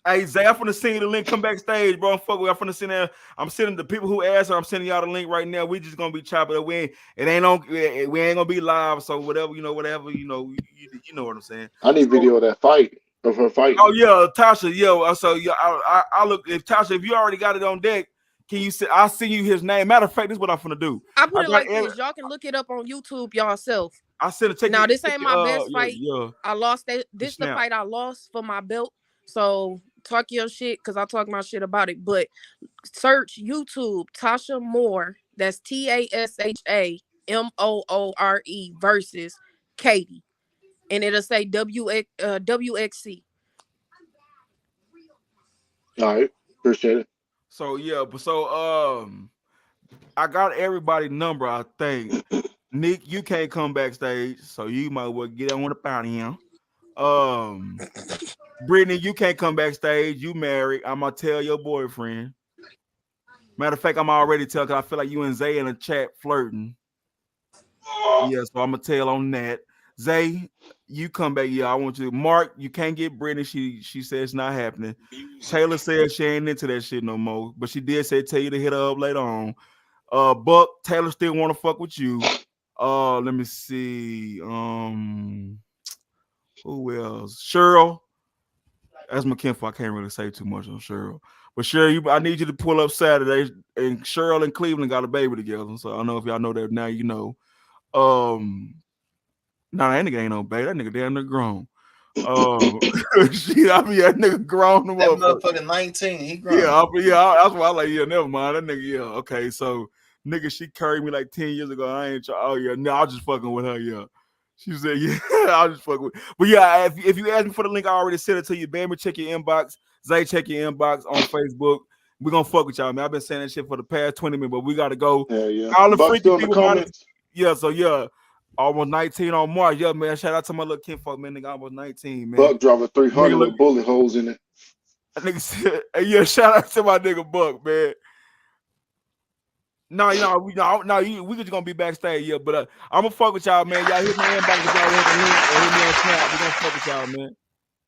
Hey Zay, I'm finna send you the link. Come backstage, bro. Fuck with. I'm finna send there. I'm sending the people who asked. I'm sending y'all the link right now. We just gonna be chopping it. We ain't gonna be live. So whatever you know what I'm saying. I need video of that fight of her fight. Oh yeah, Tasha. Yeah. So yeah, I look. If Tasha, if you already got it on deck, can you say? I'll send you his name. Matter of fact, this is what I'm finna do. I put it like this. Y'all can look it up on YouTube yourself. I sent it. Now this ain't my best fight. Yeah. I lost that. This the fight I lost for my belt. So talk your shit because I talk my shit about it. But search YouTube Tasha Moore. That's TASHA MOORE versus Katie, and it'll say WXC. All right, appreciate it. So yeah, but so I got everybody's number. I think Nick, you can't come backstage, so you might well get on the bounty him. Brittany, you can't come backstage. You married. I'm gonna tell your boyfriend. Matter of fact, I'm already telling because I feel like you and Zay in a chat flirting. Yeah, so I'm gonna tell on that. Zay, you come back. Yeah, I want you. Mark, you can't get Brittany. She said it's not happening. Taylor said she ain't into that shit no more, but she did say tell you to hit her up later on. Buck, Taylor still want to fuck with you. Let me see. Who else? Cheryl. That's my kinfolk. I can't really say too much on Cheryl. But Cheryl, I need you to pull up Saturday. And Cheryl and Cleveland got a baby together. So I don't know if y'all know that now. You know. Nah, that nigga ain't no baby. That nigga damn near grown. Shit, I mean that nigga grown. That motherfucker 19. He grown. Yeah, that's why I like. Yeah, never mind. That nigga. Yeah, okay. So nigga, she carried me like 10 years ago. I ain't. Oh yeah, no, I was just fucking with her. Yeah. She said, yeah, I was just fucking with. But yeah, if you ask me for the link, I already sent it to you. Bambi, check your inbox. Zay, check your inbox on Facebook. We're gonna fuck with y'all, man. I've been saying that shit for the past 20 minutes, but we gotta go. Yeah. All the Buck freaky still in the people. comments. Yeah, so yeah. Almost 19 on March. Yeah, man. Shout out to my little kinfolk, man. Nigga, almost 19, man. Buck driving 300 with bullet holes in it. That nigga said, hey, yeah, shout out to my nigga Buck, man. No, we just gonna be backstage, yeah. But I'm gonna fuck with y'all, man. Y'all hit my inbox if y'all want the link or hit me on Snap. We gonna fuck with y'all, man.